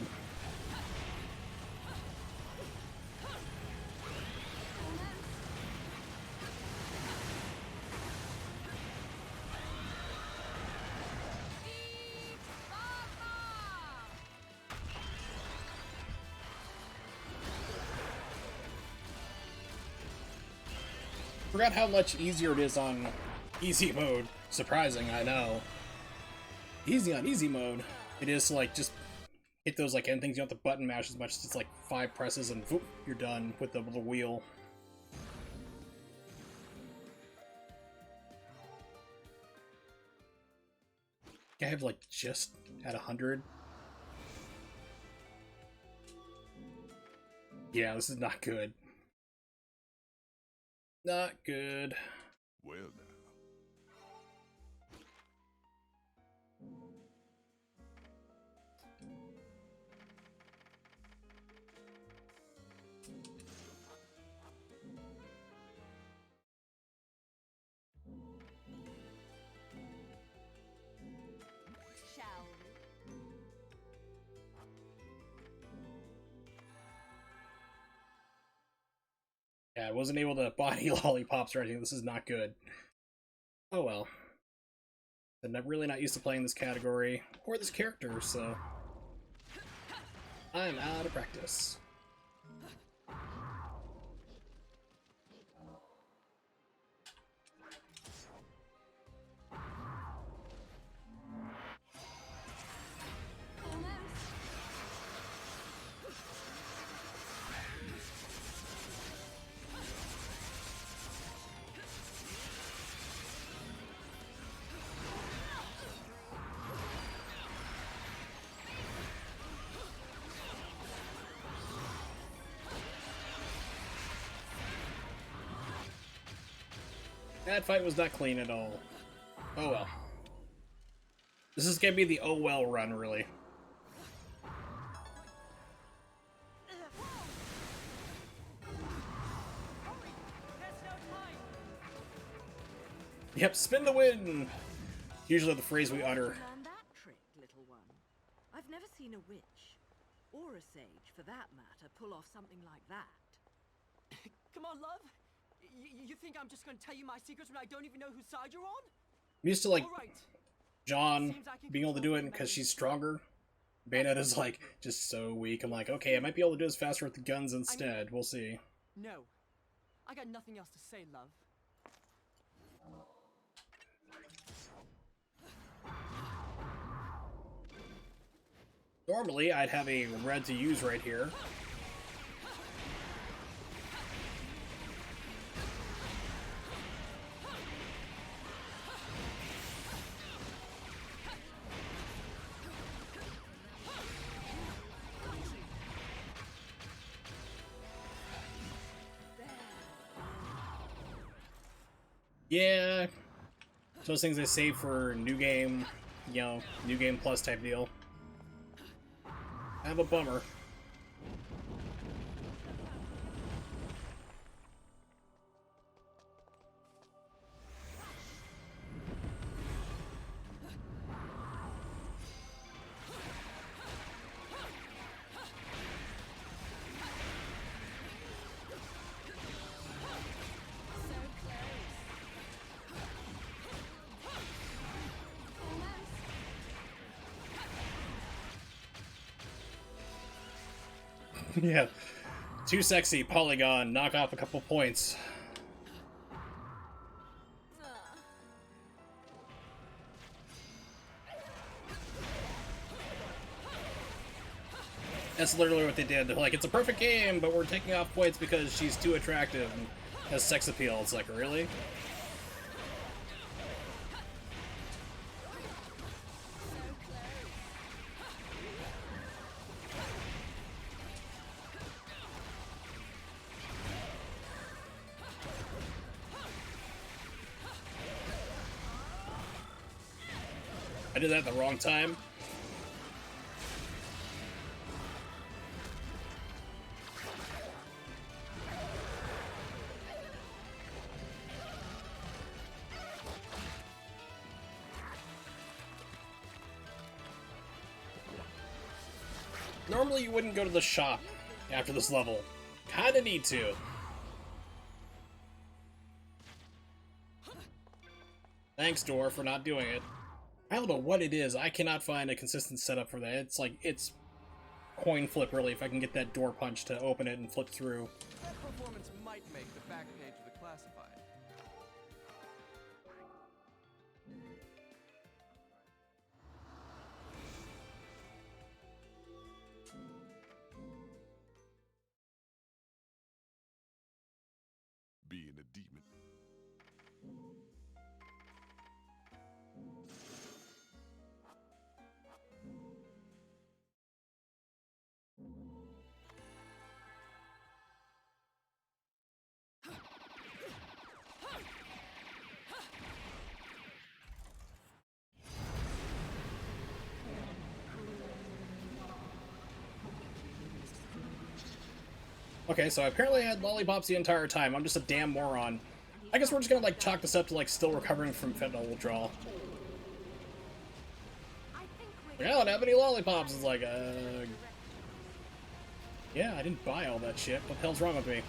[SPEAKER 1] Forgot how much easier it is on easy mode. Surprising, I know. Easy on easy mode. It is like just hit those like end things. You don't have to button mash as much. It's like 5 presses and whoop, you're done with the little wheel. I have like just at 100. Yeah, this is not good. Not good.
[SPEAKER 4] Well now.
[SPEAKER 3] Shall we?
[SPEAKER 1] Yeah, I wasn't able to buy any lollipops or anything. This is not good. Oh well. I'm really not used to playing this category or this character, so I'm out of practice. That fight was not clean at all. Oh well. This is gonna be the oh well run, really. Yep, spin the win! Usually the phrase we utter.
[SPEAKER 3] Learn that trick, little one. I've never seen a witch, or a sage for that matter, pull off something like that.
[SPEAKER 5] Come on, love. You think I'm just gonna tell you my secrets when I don't even know whose side you're on?
[SPEAKER 1] I'm used to like
[SPEAKER 5] All right.
[SPEAKER 1] John being able to do it because she's stronger. Bayonetta's like just so weak. I'm like, okay, I might be able to do this faster with the guns instead. We'll see.
[SPEAKER 5] No. I got nothing else to say, love.
[SPEAKER 1] Normally, I'd have a red to use right here. Yeah, those things I save for new game, you know, new game plus type deal. Kind of a bummer. Yeah, Too sexy, Polygon, knock off a couple points. That's literally what they did. They're like, it's a perfect game, but we're taking off points because she's too attractive and has sex appeal. It's like, really? I did that at the wrong time. Normally you wouldn't go to the shop after this level. Kinda need to. Thanks, door, for not doing it. I don't know what it is. I cannot find a consistent setup for that. It's like, it's coin flip, really, if I can get that door punch to open it and flip through.
[SPEAKER 2] That performance might make the back page of the classified.
[SPEAKER 4] Being a demon.
[SPEAKER 1] Okay, so apparently I had lollipops the entire time. I'm just a damn moron. I guess we're just gonna, like, chalk this up to, like, still recovering from fentanyl withdrawal. Like, I don't have any lollipops. It's like, yeah, I didn't buy all that shit. What the hell's wrong with me?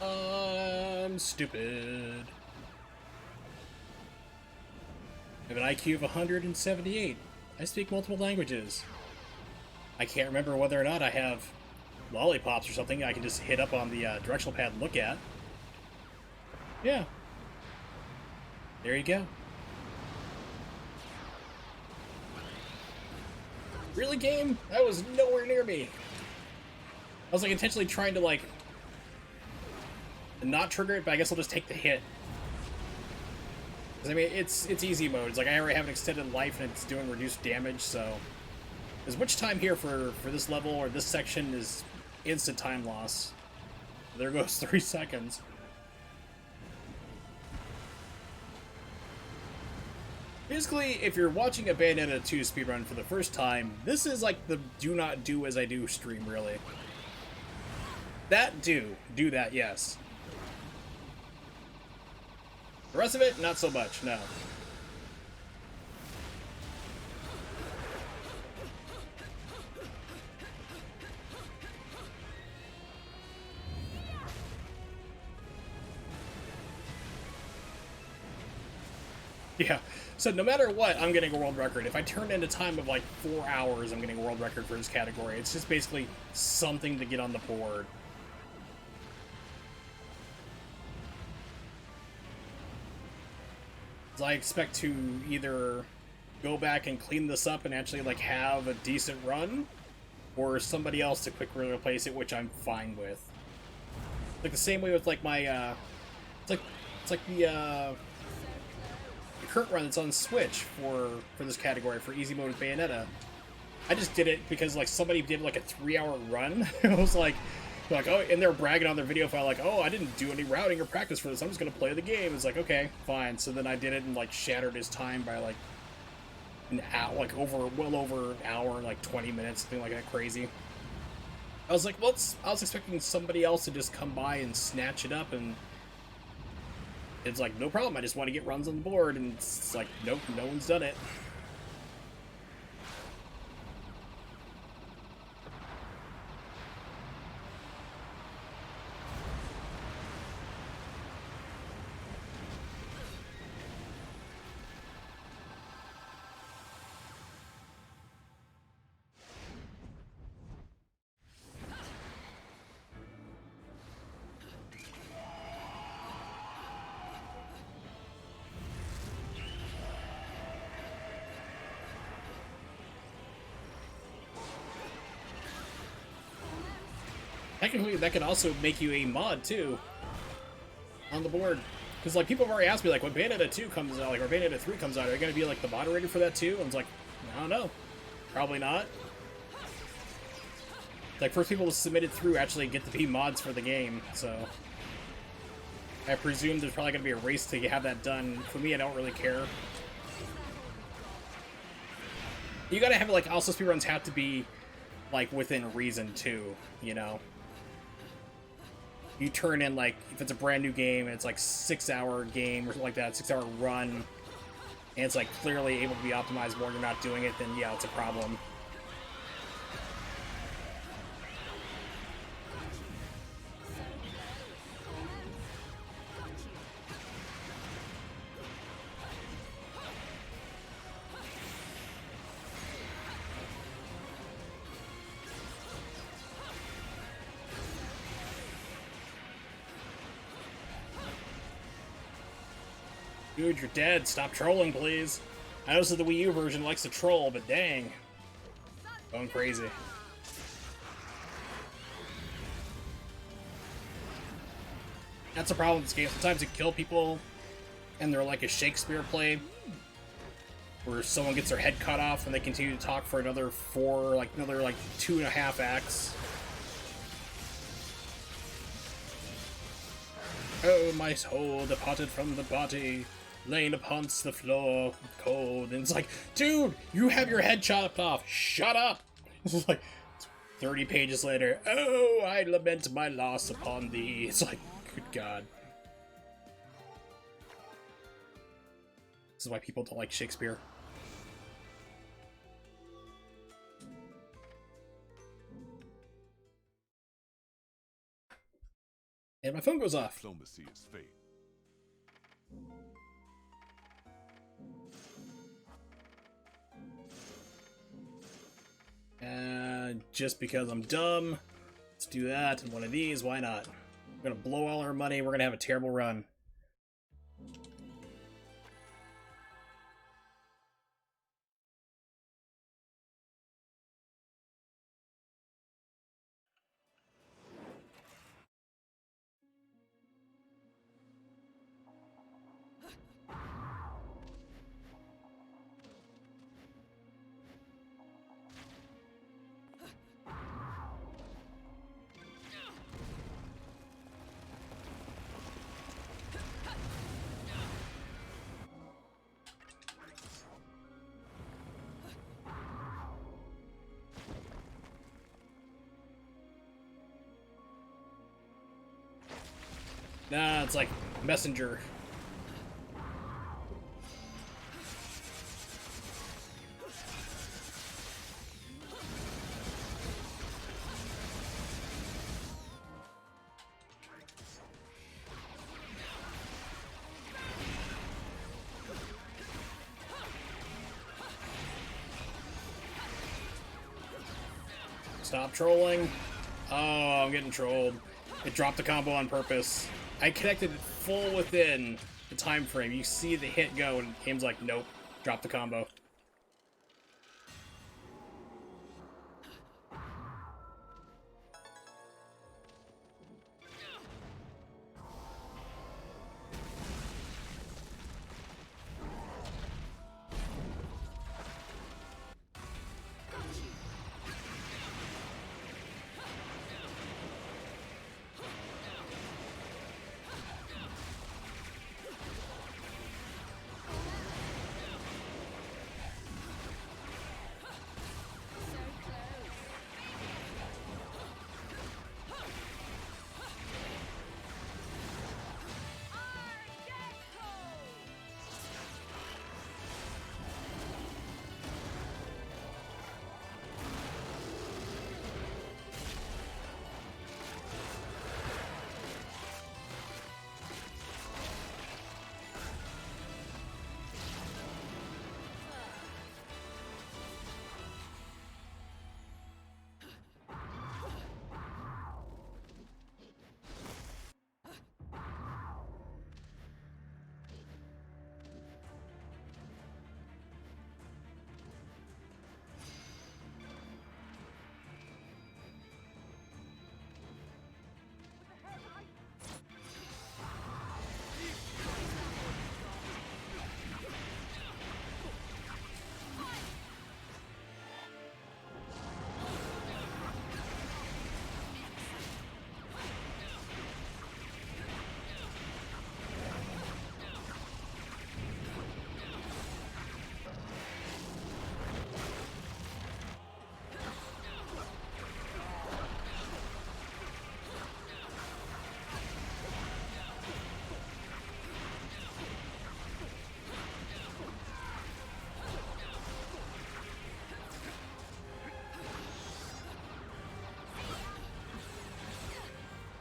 [SPEAKER 1] I'm stupid. I have an IQ of 178. I speak multiple languages. I can't remember whether or not I have lollipops or something I can just hit up on the directional pad and look at. Yeah. There you go. Really, game? That was nowhere near me. I was like intentionally trying to like not trigger it, but I guess I'll just take the hit. 'Cause, I mean, it's easy mode. It's like I already have an extended life and it's doing reduced damage, so as much time here for this level or this section is instant time loss. There goes 3 seconds. Basically, if you're watching a Bayonetta 2 speedrun for the first time, this is like the do not do as I do stream, really. That do that, yes. The rest of it, not so much, no. Yeah, so no matter what, I'm getting a world record. If I turn in a time of like 4 hours, I'm getting a world record for this category. It's just basically something to get on the board. So I expect to either go back and clean this up and actually like have a decent run, or somebody else to quickly replace it, which I'm fine with. Like the same way with like my, it's like the current run that's on Switch for this category for easy mode with Bayonetta. I just did it because like somebody did like a 3-hour run. It was like oh, and they're bragging on their video file like, oh, I didn't do any routing or practice for this. I'm just gonna play the game. It's like, okay, fine. So then I did it and like shattered his time by like an hour, like well over an hour, like 20 minutes, something like that crazy. I was like, I was expecting somebody else to just come by and snatch it up, and it's like, no problem, I just want to get runs on the board, and it's like, nope, no one's done it. technically that could also make you a mod too on the board. Because like people have already asked me like when Bayonetta 2 comes out, like or Bayonetta 3 comes out, are you gonna be like the moderator for that too? And it's like, I don't know. Probably not. Like first people submitted through actually get to be mods for the game, so I presume there's probably gonna be a race to have that done. For me, I don't really care. You gotta have like also speedruns have to be like within reason too, you know. You turn in like if it's a brand new game and it's like 6-hour game or something like that, 6-hour run, and it's like clearly able to be optimized more, you're not doing it, then yeah, it's a problem. Dude, you're dead. Stop trolling, please. I know this is the Wii U version likes to troll, but dang. Going crazy. That's the problem with this game. Sometimes you kill people, and they're like a Shakespeare play, where someone gets their head cut off, and they continue to talk for another 2.5 acts. Oh, my soul departed from the body, laying upon the floor, cold. And it's like, dude, you have your head chopped off. Shut up. It's like 30 pages later. Oh, I lament my loss upon thee. It's like, good God. This is why people don't like Shakespeare. And my phone goes off.
[SPEAKER 4] Diplomacy is fate.
[SPEAKER 1] Just because I'm dumb, let's do that. And one of these, why not? We're gonna blow all our money. We're gonna have a terrible run. Nah, it's like Messenger. Stop trolling. Oh, I'm getting trolled. It dropped the combo on purpose. I connected it full within the time frame. You see the hit go, and game's like, nope, drop the combo.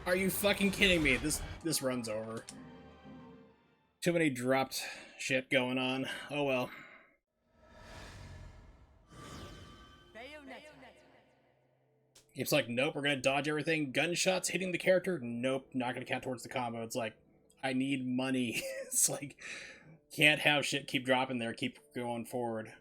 [SPEAKER 1] Are you fucking kidding me? This run's over. Too many dropped shit going on. Oh well.
[SPEAKER 5] Bayonetta.
[SPEAKER 1] It's like, nope, we're gonna dodge everything. Gunshots hitting the character? Nope, not gonna count towards the combo. It's like, I need money. It's like, can't have shit keep dropping there, keep going forward.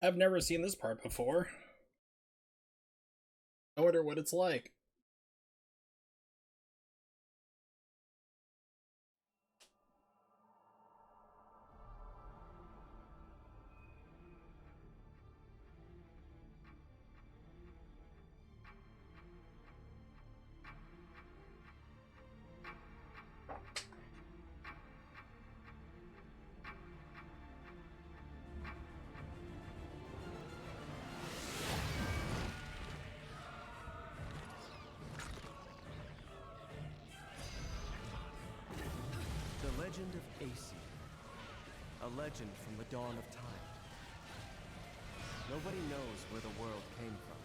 [SPEAKER 1] I've never seen this part before. I wonder what it's like.
[SPEAKER 2] The legend of Aesir. A legend from the dawn of time. Nobody knows where the world came from.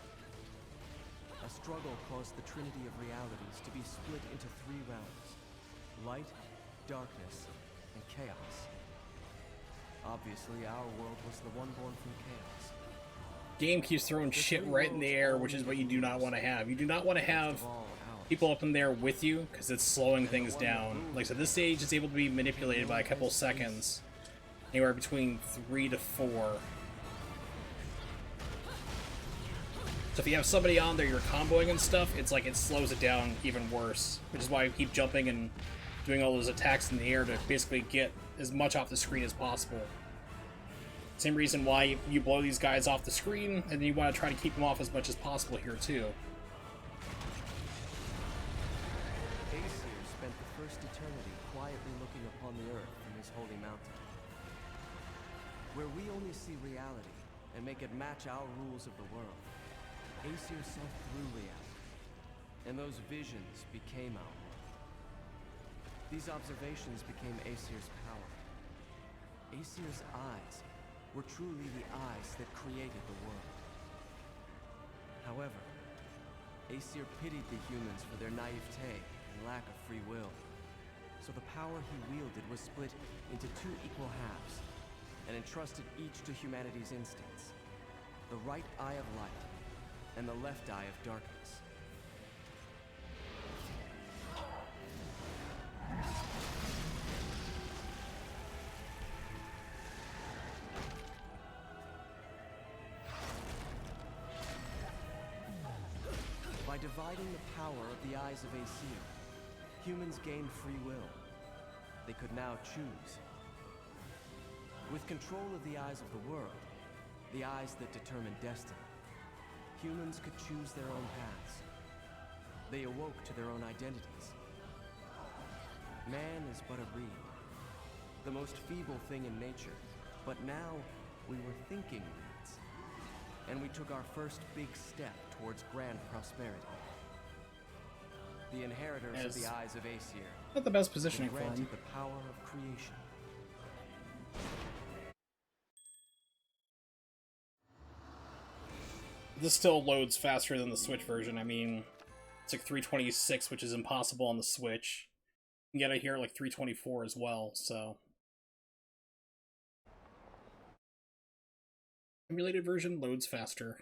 [SPEAKER 2] A struggle caused the trinity of realities to be split into three realms: light, darkness, and chaos. Obviously, our world was the one born from chaos.
[SPEAKER 1] Game keeps throwing shit right in the air, which is what you do not want to have. You do not want to have people up in there with you, because it's slowing things down. Like, so this stage is able to be manipulated by a couple seconds. Anywhere between 3 to 4. So if you have somebody on there, you're comboing and stuff, it's like it slows it down even worse. Which is why you keep jumping and doing all those attacks in the air to basically get as much off the screen as possible. Same reason why you blow these guys off the screen, and then you want to try to keep them off as much as possible here too.
[SPEAKER 2] Aesir spent the first eternity quietly looking upon the earth from his holy mountain. Where we only see reality and make it match our rules of the world, Aesir saw through reality, and those visions became our world. These observations became Aesir's power. Aesir's eyes were truly the eyes that created the world. However, Aesir pitied the humans for their naivete and lack of free will. So the power he wielded was split into two equal halves, and entrusted each to humanity's instincts: the right eye of light and the left eye of darkness. By dividing the power of the eyes of Aesir, humans gained free will. They could now choose. With control of the eyes of the world, the eyes that determine destiny, humans could choose their own paths. They awoke to their own identities. Man is but a reed, the most feeble thing in nature, but now we were thinking reeds, and we took our first big step towards grand prosperity. The inheritors of the eyes of Aesir
[SPEAKER 1] Not the best positioning for
[SPEAKER 2] granted
[SPEAKER 1] him.
[SPEAKER 2] the power of creation.
[SPEAKER 1] This still loads faster than the Switch version. I mean, it's like 326, which is impossible on the Switch. You can get it here at like 324 as well, so. Emulated version loads faster.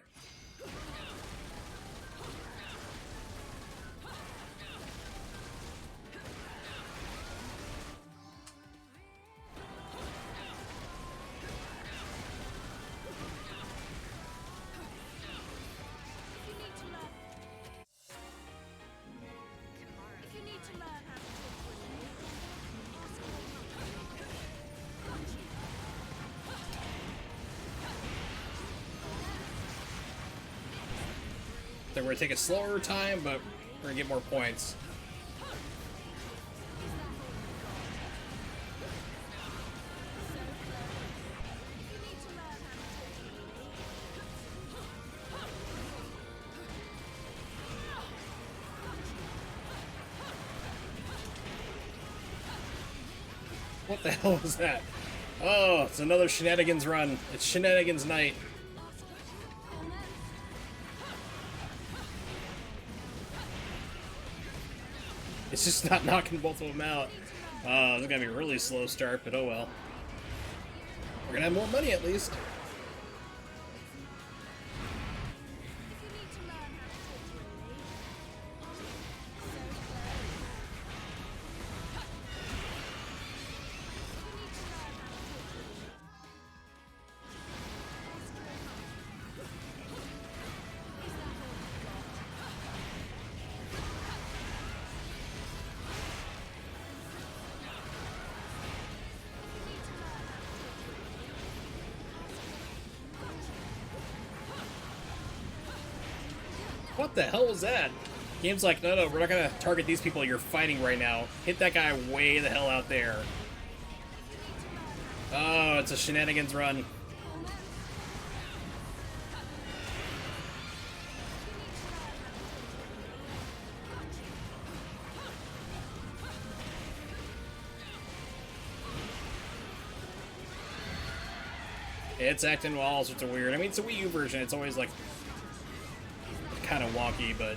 [SPEAKER 1] that we're gonna take a slower time, but we're gonna get more points. What the hell was that? Oh, it's another shenanigans run. It's shenanigans night. It's just not knocking both of them out. Oh, this is gonna be a really slow start, but oh well. We're gonna have more money at least. What the hell was that? Game's like, no, we're not gonna target these people you're fighting right now. Hit that guy way the hell out there. Oh, it's a shenanigans run. It's acting all sorts of weird. I mean, it's a Wii U version. It's always like kind of wonky, but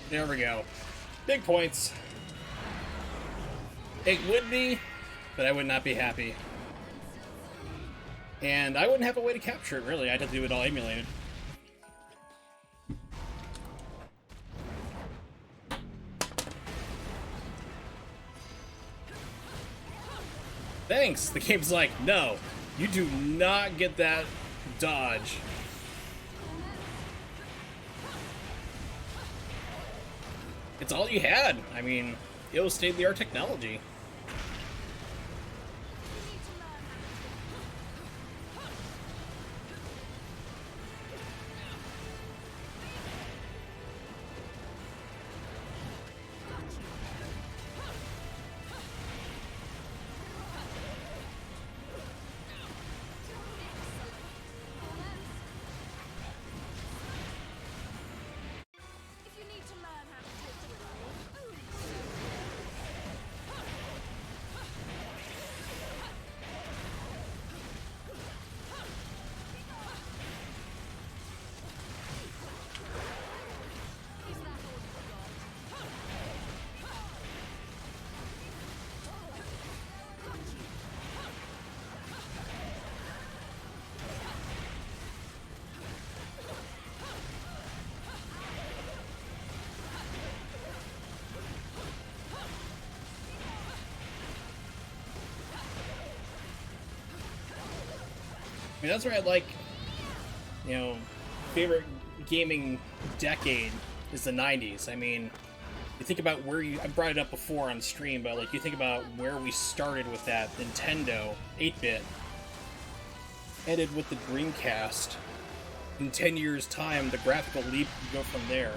[SPEAKER 1] there we go. Big points. It would be, but I would not be happy. And I wouldn't have a way to capture it, really. I'd have to do it all emulated. Thanks! The game's like, no, you do not get that dodge. It's all you had. I mean, it was state-of-the-art technology. I mean, that's where I like, you know, favorite gaming decade is the 90s. I mean, you think about where I brought it up before on stream, but like you think about where we started with that Nintendo 8-bit, ended with the Dreamcast. In 10 years' time, the graphical leap would go from there.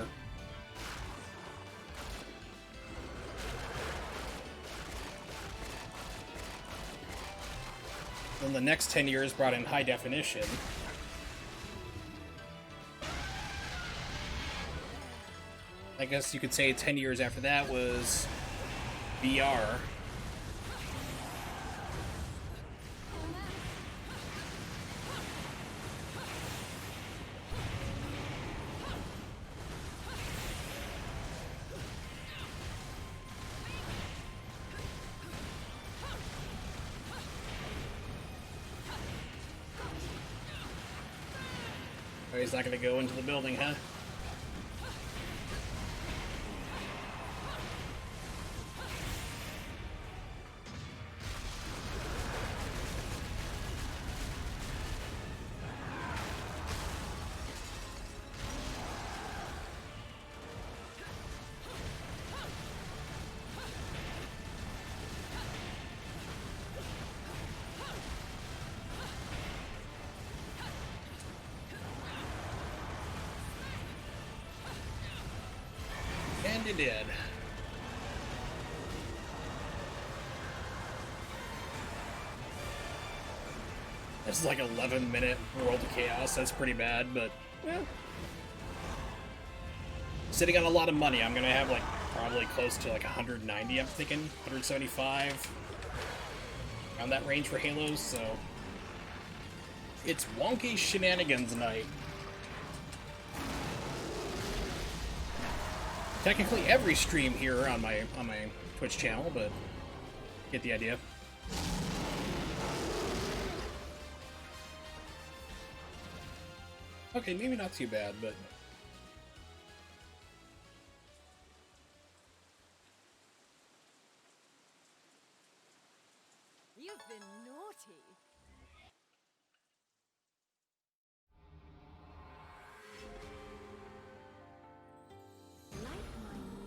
[SPEAKER 1] Then the next 10 years brought in high definition. I guess you could say 10 years after that was VR. Oh, he's not gonna go into the building, huh? And it did. This is like 11-minute World of Chaos. That's pretty bad, but yeah. Sitting on a lot of money. I'm gonna have like probably close to like 190. I'm thinking 175 around that range for Halos. So it's wonky shenanigans night. Technically every stream here on my Twitch channel, but get the idea. Okay, maybe not too bad, but
[SPEAKER 3] You've been naughty.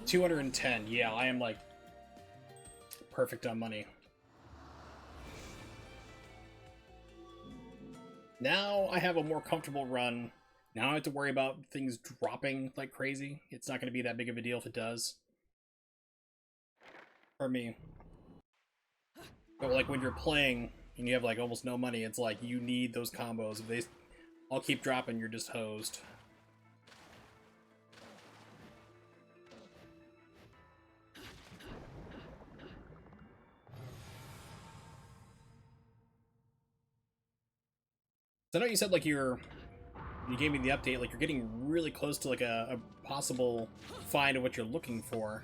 [SPEAKER 1] 210. Yeah, I am like perfect on money. Now I have a more comfortable run. Now I don't have to worry about things dropping like crazy. It's not going to be that big of a deal if it does. For me. But like when you're playing and you have like almost no money, it's like you need those combos. If they all keep dropping, you're just hosed. So I know you said like you gave me the update, like you're getting really close to like a possible find of what you're looking for.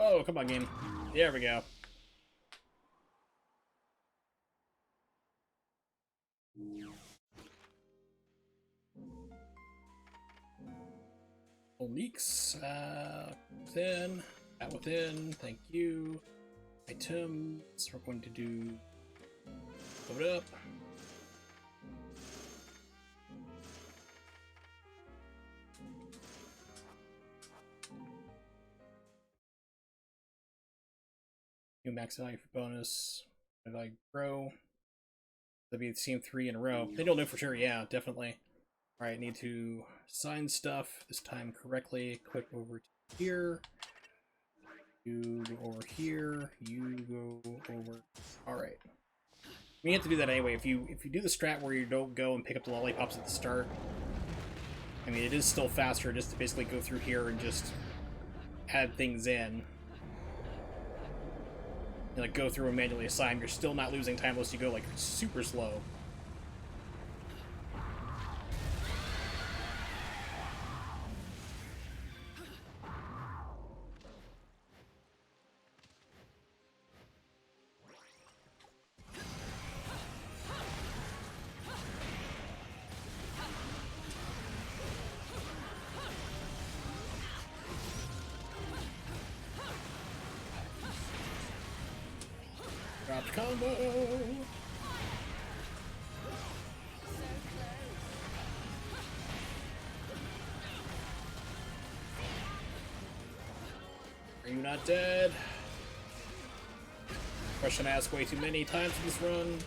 [SPEAKER 1] Oh, come on, game. There we go. Leaks, within, out within, thank you. Items, we're going to do, load up. New max value for bonus. If I grow, that'll be the same 3 in a row. Then you'll know for sure, yeah, definitely. Alright, need to sign stuff, this time correctly. Click over to here. You go over here. You go over. Alright. You have to do that anyway. If you do the strat where you don't go and pick up the lollipops at the start, I mean, it is still faster just to basically go through here and just add things in. And, like, go through and manually assign. You're still not losing time unless you go, like, super slow. Dropped combo! Are you not dead? Question asked way too many times in this run.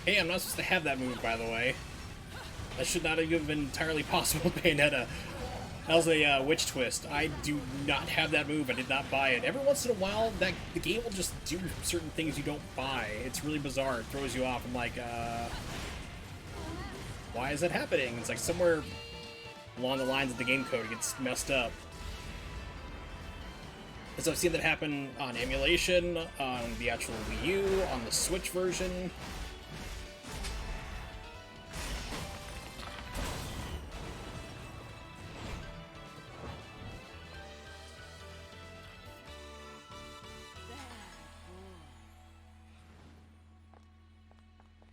[SPEAKER 1] Hey, I'm not supposed to have that move, by the way. That should not have even been entirely possible with Bayonetta. That was a witch twist. I do not have that move. I did not buy it. Every once in a while, the game will just do certain things you don't buy. It's really bizarre. It throws you off. I'm like, why is that happening? It's like somewhere along the lines of the game code it gets messed up. So I've seen that happen on emulation, on the actual Wii U, on the Switch version.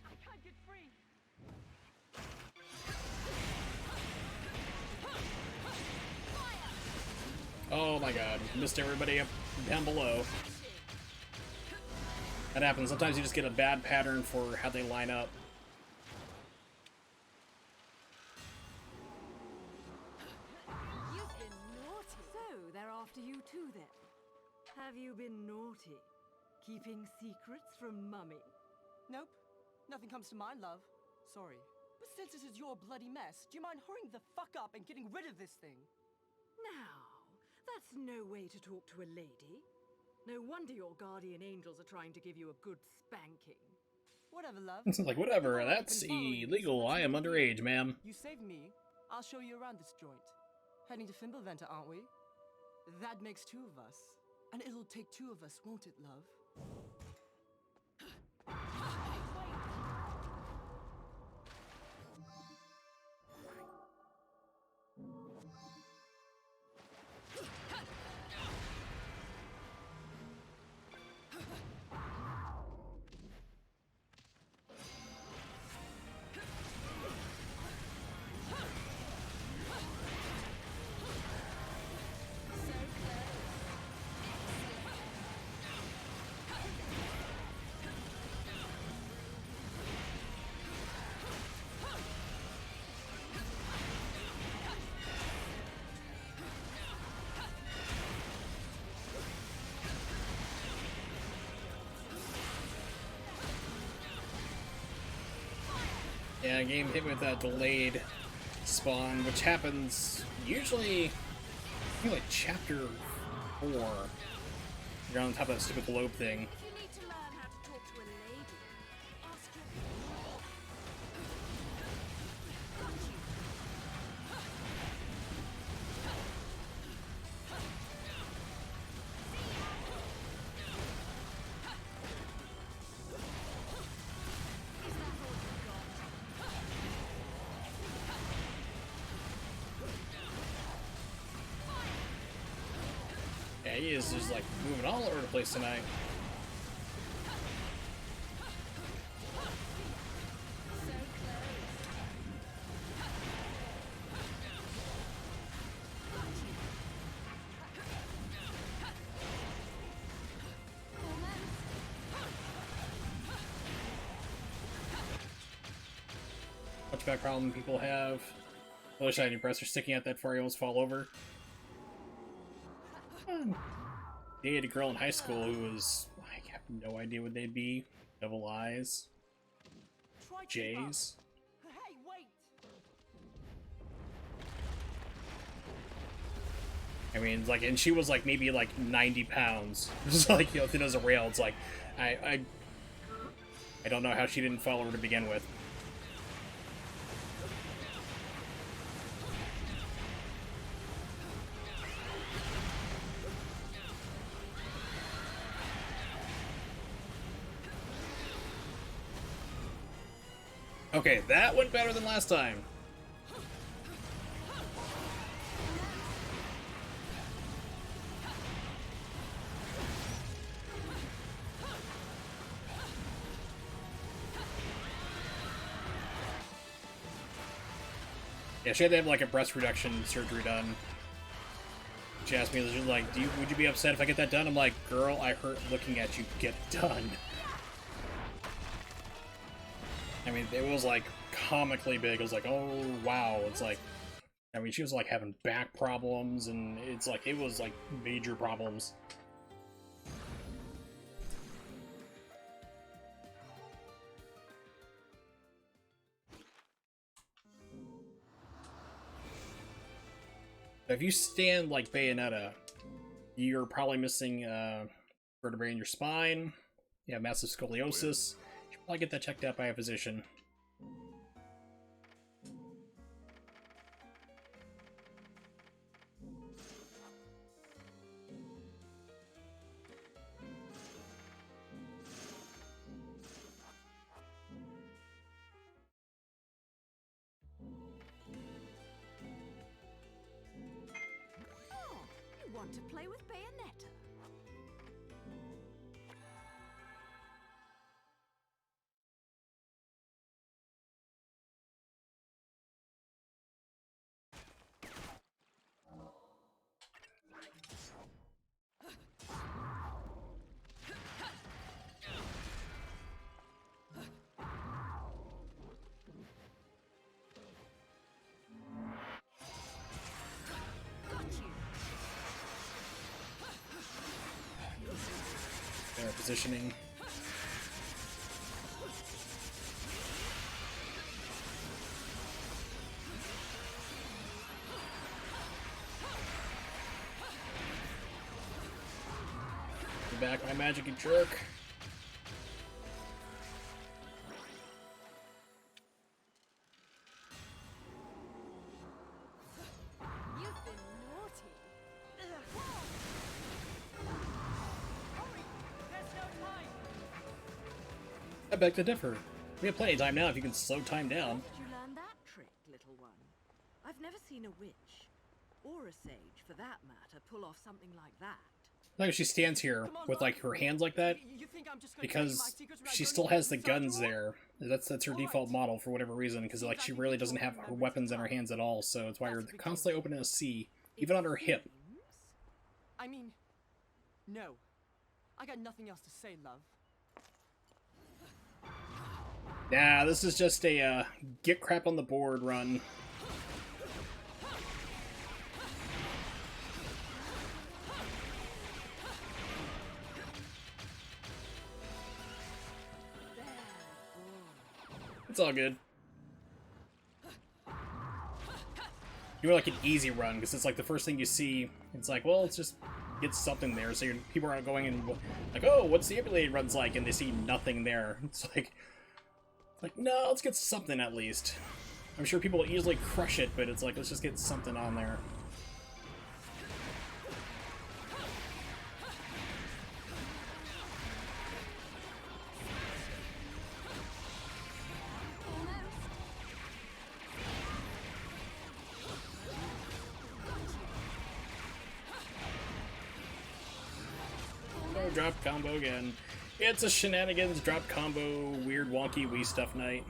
[SPEAKER 5] I can't get free.
[SPEAKER 1] Oh my god, missed everybody up down below. That happens. Sometimes you just get a bad pattern for how they line up.
[SPEAKER 3] You've been naughty. So, they're after you too then? Have you been naughty? Keeping secrets from Mummy?
[SPEAKER 5] Nope. Nothing comes to mind, love. Sorry. But since this is your bloody mess, do you mind hurrying the fuck up and getting rid of this thing?
[SPEAKER 3] Now, that's no way to talk to a lady. No wonder your guardian angels are trying to give you a good spanking.
[SPEAKER 5] Whatever, love.
[SPEAKER 1] It's like, whatever,
[SPEAKER 5] You've
[SPEAKER 1] that's
[SPEAKER 5] been following me,
[SPEAKER 1] illegal.
[SPEAKER 5] so
[SPEAKER 1] I am
[SPEAKER 5] let's
[SPEAKER 1] underage, ma'am.
[SPEAKER 5] You saved me. I'll show you around this joint. Heading to Fimbulventa, aren't we? That makes two of us. And it'll take two of us, won't it, love?
[SPEAKER 1] Yeah, game hit me with that delayed spawn, which happens usually, I think like chapter 4. You're on top of that stupid globe thing.
[SPEAKER 3] If you need to learn how to talk to a lady, ask your... Got you. Is that all you got?
[SPEAKER 1] Yeah, he is just like moving all over the place tonight. Touchback problem people have. I wish I had any pressure sticking out that far, you almost fall over. Dated a girl in high school who was, I have no idea what they'd be. Double I's.
[SPEAKER 5] Try to keep up.
[SPEAKER 1] J's.
[SPEAKER 5] Hey, wait!
[SPEAKER 1] I mean, like, and she was like maybe like 90 pounds. Just like, you know, thin as a rail. It's like, I don't know how she didn't follow her to begin with. Okay, that went better than last time. Yeah, she had to have like a breast reduction surgery done. She asked me, she was like, would you be upset if I get that done? I'm like, girl, I hurt looking at you get it done. I mean, it was like comically big. It was like, oh wow. It's like, I mean, she was like having back problems, and it's like, it was like major problems. If you stand like Bayonetta, you're probably missing vertebrae in your spine. You have massive scoliosis. You should probably get that checked out by a physician.
[SPEAKER 3] Oh, you want to play with Bayonetta? Got you.
[SPEAKER 1] Their positioning. Get back my magic, you jerk.
[SPEAKER 3] You've been naughty.
[SPEAKER 1] I beg to differ. We have plenty of time now if you can slow time down.
[SPEAKER 3] Did you learn that trick, little one? I've never seen a witch, or a sage for that matter, pull off something like that.
[SPEAKER 1] Like she stands here with like her hands like that
[SPEAKER 5] You think I'm just gonna tell you my
[SPEAKER 1] because
[SPEAKER 5] secrets without
[SPEAKER 1] she
[SPEAKER 5] going
[SPEAKER 1] still
[SPEAKER 5] into
[SPEAKER 1] has the
[SPEAKER 5] inside
[SPEAKER 1] guns
[SPEAKER 5] drawer?
[SPEAKER 1] there. That's her default model for whatever reason, because like she really doesn't have her weapons in her hands at all, so it's why you're constantly opening a C, even on her hip.
[SPEAKER 3] Seems.
[SPEAKER 5] I mean, no. I got nothing else to say, love.
[SPEAKER 1] Nah, this is just a get crap on the board run. It's all good. You want like an easy run, because it's like the first thing you see. It's like, well, let's just get something there, so people aren't going and like, oh, what's the emulated runs like? And they see nothing there. It's like, no, let's get something at least. I'm sure people will easily crush it, but it's like, let's just get something on there. Oh, drop combo again. It's a shenanigans drop combo, weird wonky Wii stuff night.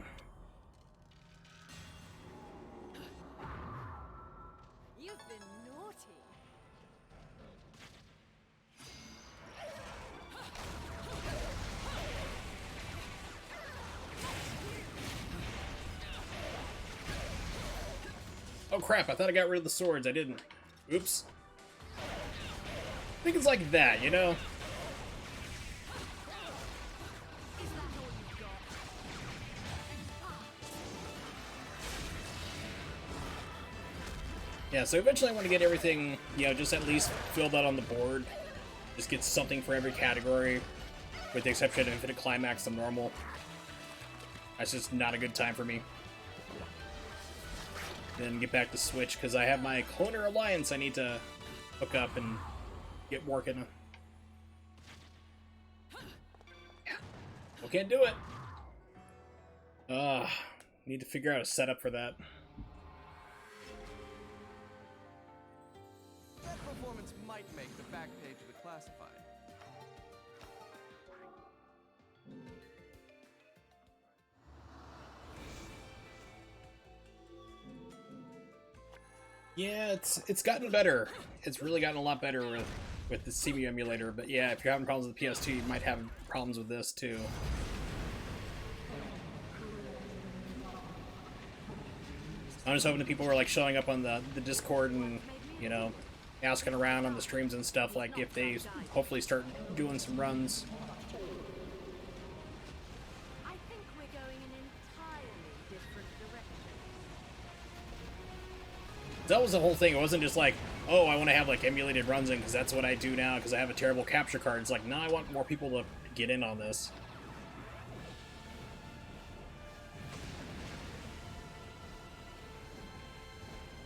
[SPEAKER 3] You've been naughty.
[SPEAKER 1] Oh crap, I thought I got rid of the swords, I didn't. Oops. I think it's like that, you know?
[SPEAKER 3] Is that all you've got?
[SPEAKER 1] Yeah, so eventually I want to get everything, you know, just at least filled out on the board. Just get something for every category, with the exception of Infinite Climax and Normal. That's just not a good time for me. Then get back to Switch, because I have my Cloner Alliance I need to hook up and get working. Yeah. Well, can't do it. Need to figure out a setup for that.
[SPEAKER 2] That performance might make the back page of the classified.
[SPEAKER 1] Yeah, it's gotten better. It's really gotten a lot better with the CMU emulator, but yeah, if you're having problems with the PS2, you might have problems with this too. I'm just hoping that people are like showing up on the Discord and, you know, asking around on the streams and stuff, like if they hopefully start doing some runs.
[SPEAKER 3] I think we're going in an entirely different direction.
[SPEAKER 1] That was the whole thing. It wasn't just like, oh, I want to have like emulated runs in because that's what I do now because I have a terrible capture card. It's like, no, I want more people to get in on this.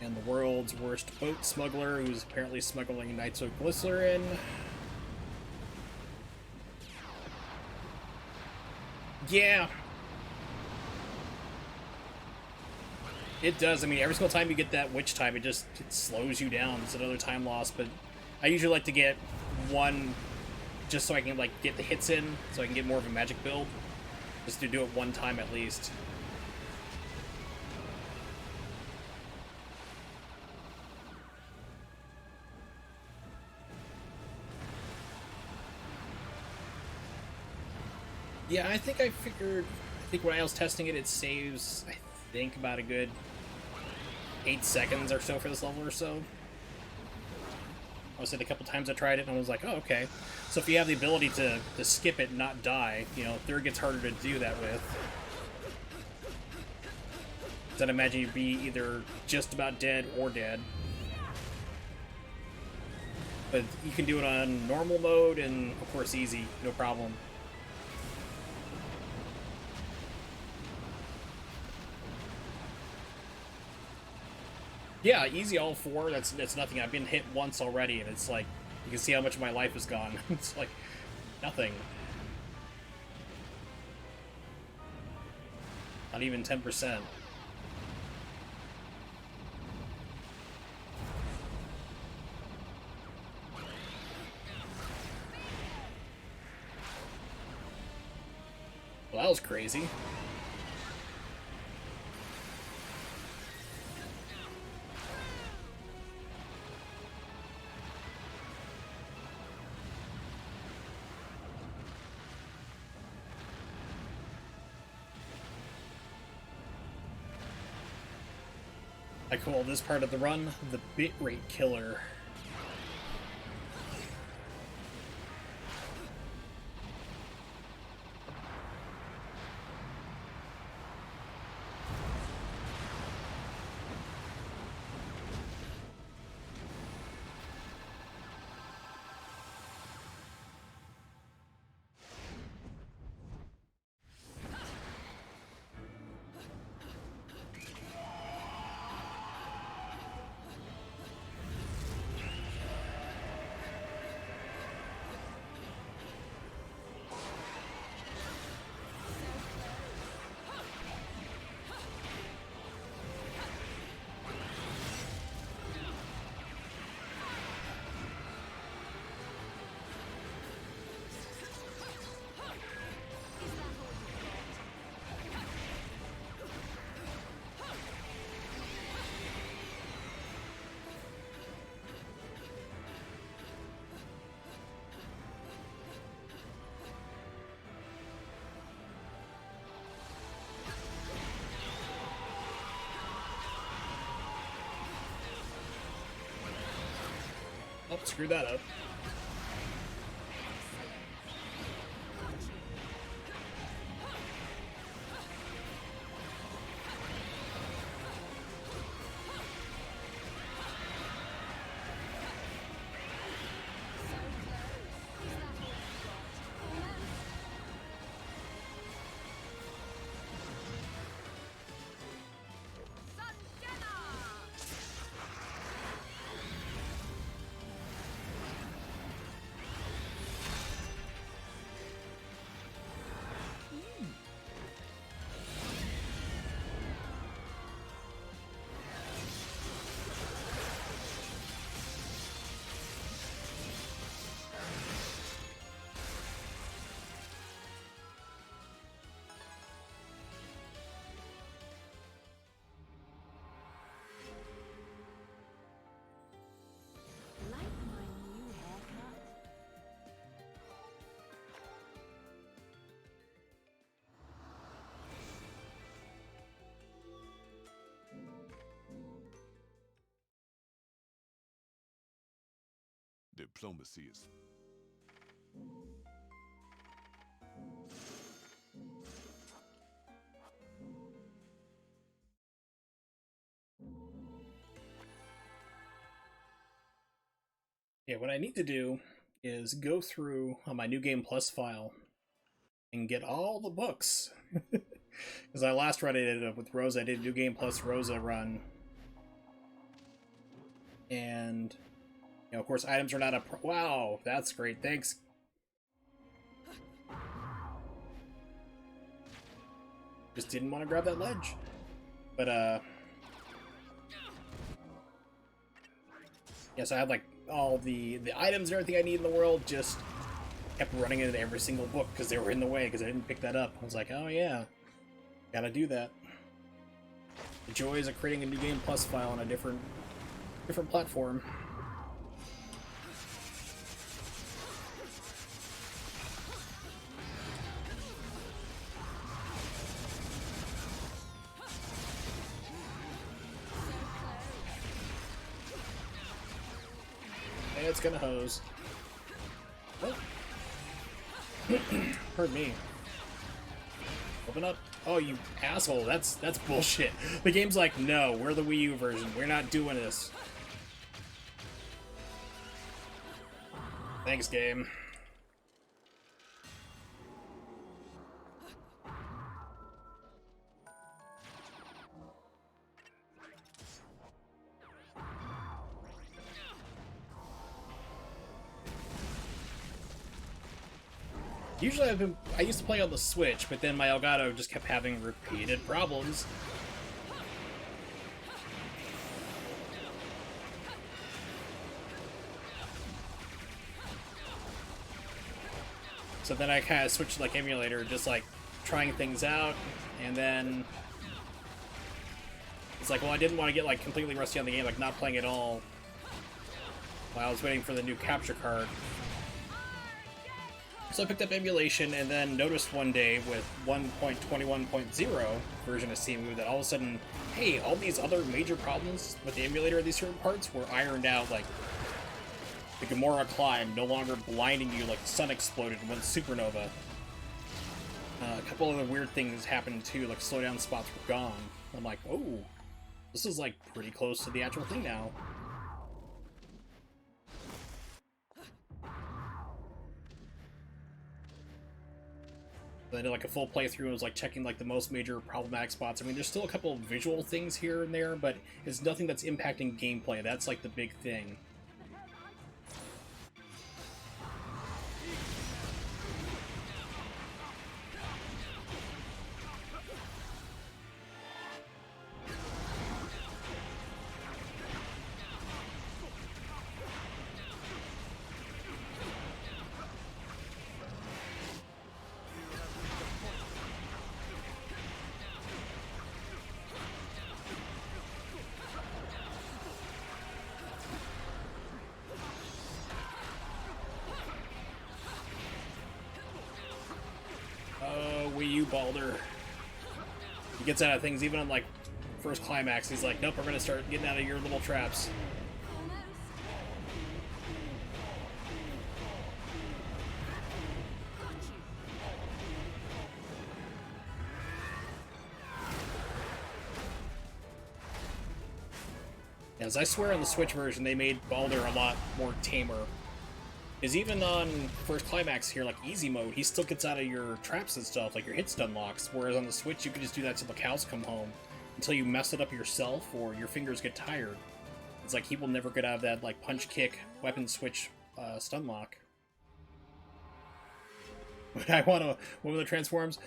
[SPEAKER 1] And the world's worst boat smuggler, who's apparently smuggling nitroglycerin. Yeah. It does. I mean, every single time you get that witch time, it slows you down. It's another time loss, but I usually like to get one just so I can, like, get the hits in, so I can get more of a magic build. Just to do it one time at least. Yeah, I think when I was testing it, it saves, I think, about a good 8 seconds or so for this level or so. I said a couple times I tried it and I was like, oh, okay. So if you have the ability to skip it and not die, you know, third gets harder to do that with. Because I'd imagine you'd be either just about dead or dead. But you can do it on normal mode and, of course, easy, no problem. Yeah, easy all four. That's nothing. I've been hit once already, and it's like you can see how much of my life is gone. It's like nothing. Not even 10%. Well, that was crazy. I call this part of the run the bitrate killer. Oh, screw that up.
[SPEAKER 3] Like my new haircut?
[SPEAKER 4] Diplomacy is
[SPEAKER 1] Yeah, what I need to do is go through on my New Game Plus file and get all the books. Because I last run it with Rosa. I did New Game Plus Rosa run. And, you know, of course, items are not a... Wow, that's great. Thanks. Just didn't want to grab that ledge. But, yes, I had, like, all the items and everything I need in the world, just kept running into every single book because they were in the way because I didn't pick that up. I was like, oh yeah, gotta do that. The joys of creating a New Game Plus file on a different platform. Hey, it's gonna hose. Oh. Heard me. Open up. Oh, you asshole. That's bullshit. The game's like, no, we're the Wii U version. We're not doing this. Thanks, game. Usually I used to play on the Switch, but then my Elgato just kept having repeated problems. So then I kind of switched to like emulator, just like trying things out, and then it's like, well, I didn't want to get like completely rusty on the game, like not playing at all while I was waiting for the new capture card. So I picked up emulation and then noticed one day with 1.21.0 version of CMU that all of a sudden, hey, all these other major problems with the emulator of these certain parts were ironed out, like the Gamora climb no longer blinding you like the sun exploded and went supernova. A couple other weird things happened too, like slowdown spots were gone. I'm like, oh, this is like pretty close to the actual thing now. I did like a full playthrough and was like checking like the most major problematic spots. I mean, there's still a couple of visual things here and there, but it's nothing that's impacting gameplay. That's like the big thing. Wii U Balder. He gets out of things even on like first climax. He's like, nope, we're gonna start getting out of your little traps. As I swear on the Switch version, they made Balder a lot more tamer. Because even on first climax here, like easy mode, he still gets out of your traps and stuff, like your hit stun locks, whereas on the Switch you can just do that till the cows come home, until you mess it up yourself or your fingers get tired. It's like he will never get out of that like punch kick, weapon switch, stun lock. But I want a woman that transforms,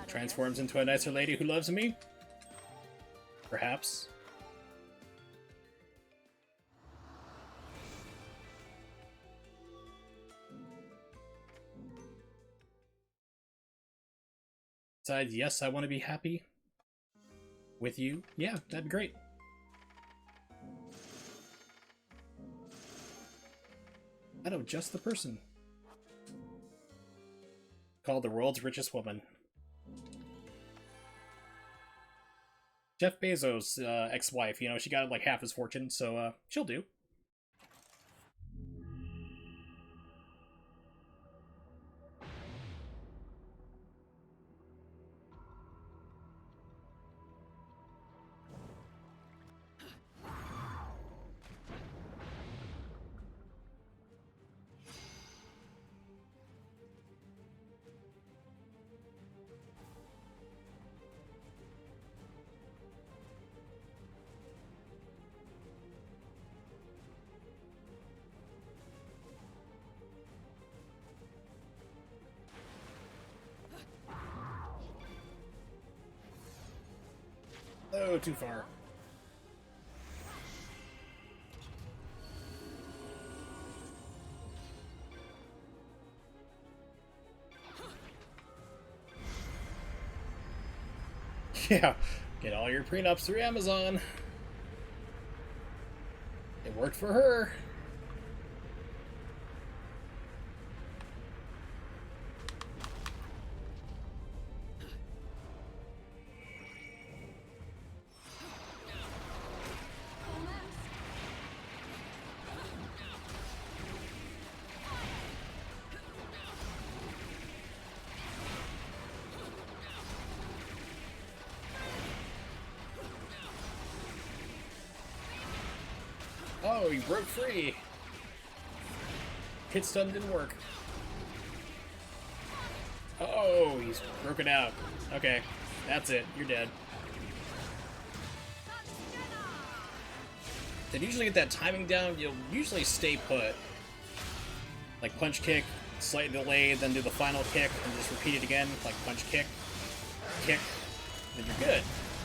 [SPEAKER 1] transforms into a nicer lady who loves me? Perhaps. Besides, yes, I want to be happy with you. Yeah, that'd be great. I know just the person. Called the world's richest woman. Jeff Bezos' ex-wife, you know, she got like half his fortune, so she'll do. Oh, too far. Yeah, get all your prenups through Amazon. It worked for her. Oh, he broke free. Hit stun didn't work. Oh, he's broken out. Okay, that's it. You're dead. To usually get that timing down, you'll usually stay put. Like punch kick, slight delay, then do the final kick, and just repeat it again. Like punch kick, kick, then you're good.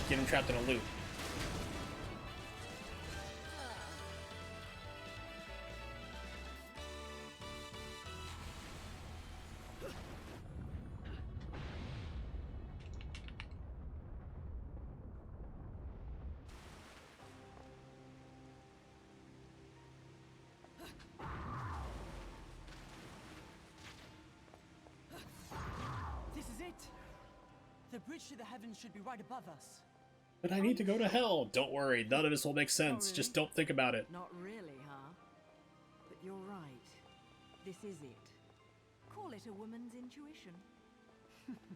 [SPEAKER 1] Get him trapped in a loop.
[SPEAKER 5] This is it! The bridge to the heavens should be right above us.
[SPEAKER 1] But I need to go to hell. Don't worry, none of this will make sense. Just don't think about it.
[SPEAKER 3] Not really, huh? But you're right. This is it. Call it a woman's intuition.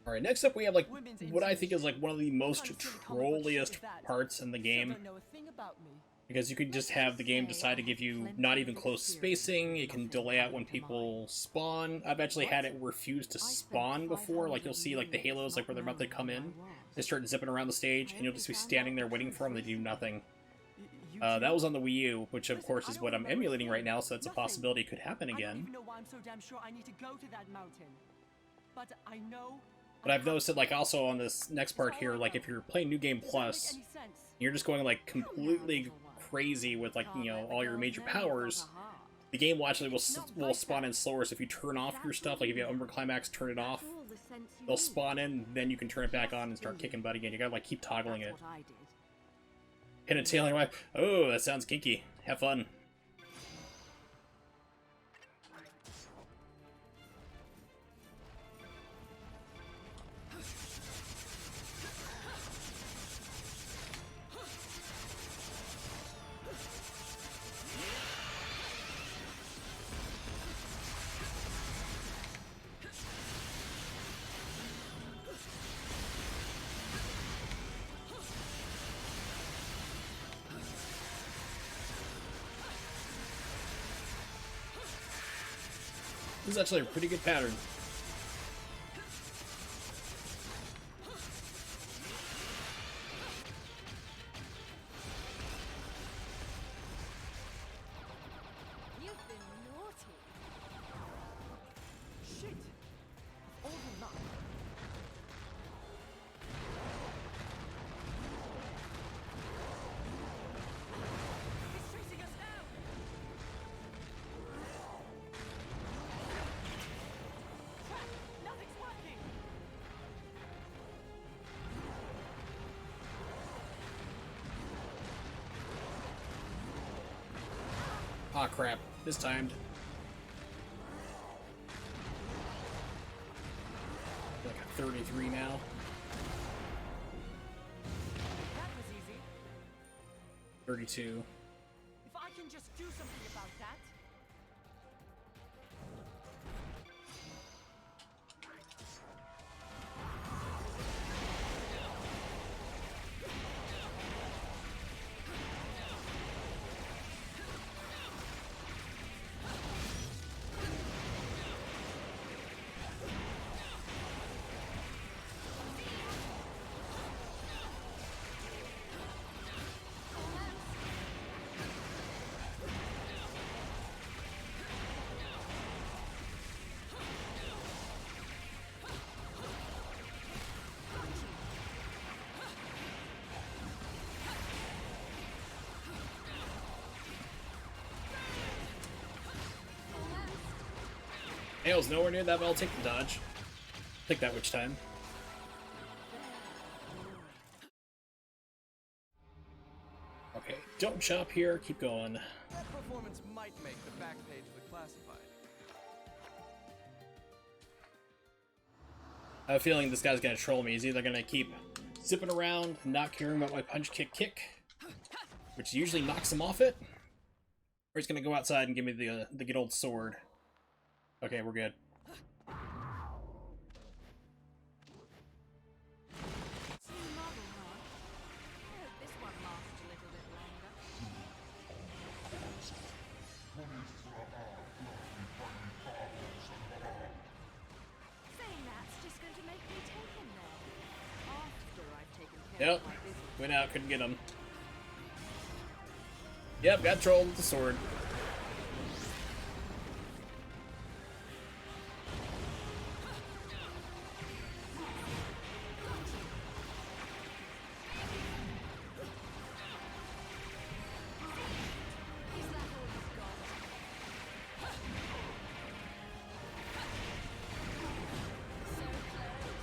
[SPEAKER 1] Alright, next up we have, like, what I think is, like, one of the most trolliest parts in the game.
[SPEAKER 5] Don't know a thing about me.
[SPEAKER 1] Because you can just have the game decide to give you not even close spacing, it can delay out when people spawn. I've actually had it refuse to spawn before, like you'll see like the halos, like where they're about to come in, they start zipping around the stage, and you'll just be standing there waiting for them, they do nothing. That was on the Wii U, which of course is what I'm emulating right now, so that's a possibility it could happen
[SPEAKER 5] I don't
[SPEAKER 1] again.
[SPEAKER 5] even know why I'm so damn sure I need to go to that mountain. But I know.
[SPEAKER 1] But I've noticed that, like, also on this next part here, like if you're playing New Game Plus, you're just going like completely crazy with, like, you know, all your major powers, the game actually will spawn in slower, so if you turn off your stuff, like if you have Umber Climax, turn it off, they'll spawn in, then you can turn it back on and start kicking butt again. You gotta, like, keep toggling it. Hit a tail on your wife. Oh, that sounds kinky. Have fun. This is actually a pretty good pattern.
[SPEAKER 3] You've been naughty.
[SPEAKER 5] Shit! All the luck. He's chasing us now! Crap! Nothing's working!
[SPEAKER 1] Ah, crap. This timed. Like a 33 now.
[SPEAKER 5] That was easy.
[SPEAKER 1] 32.
[SPEAKER 5] If I can just do something about that.
[SPEAKER 1] Tails nowhere near that, but I'll take the dodge. Take that witch time. Okay, don't chop here, keep going.
[SPEAKER 2] That performance might make the back page of the classified.
[SPEAKER 1] I have a feeling this guy's gonna troll me. He's either gonna keep zipping around, not caring about my punch kick, which usually knocks him off it, or he's gonna go outside and give me the good old sword. Okay, we're good.
[SPEAKER 3] New model, huh? I hope this one lasts a little bit longer. Saying that's just going to make me take him there. After I've taken care
[SPEAKER 1] Yep,
[SPEAKER 3] of my business.
[SPEAKER 1] went out, couldn't get him. Yep, got trolled with the sword.
[SPEAKER 3] Is that all you've got? So close.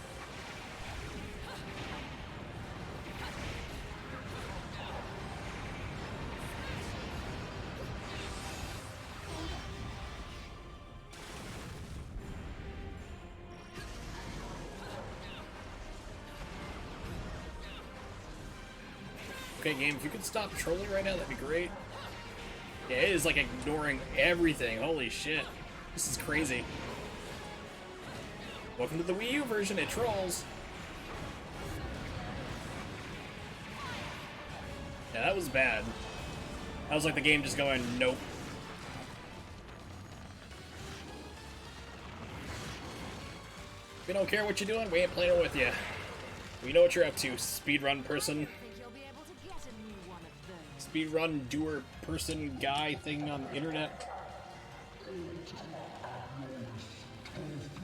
[SPEAKER 1] Okay, game, if you could stop trolling right now, that'd be great. Yeah, it is like ignoring everything. Holy shit. This is crazy. Welcome to the Wii U version, it trolls. Yeah, that was bad. That was like the game just going, nope. We don't care what you're doing, we ain't playing with you. We know what you're up to, speedrun person.
[SPEAKER 3] Think you'll be able to get a new one of those.
[SPEAKER 1] Speedrun doer person guy thing on the internet.
[SPEAKER 3] Like my new haircut?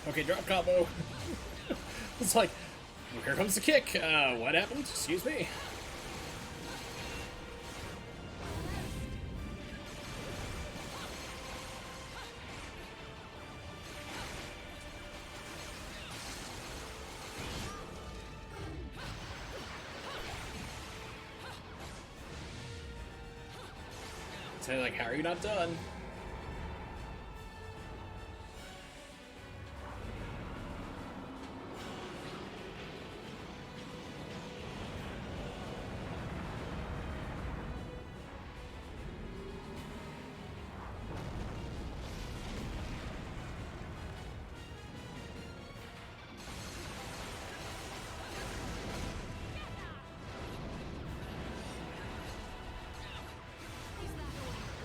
[SPEAKER 1] Okay, drop combo. It's like, here comes the kick. What happened? Excuse me. Say like, how are you not done?
[SPEAKER 3] Is that all you've got?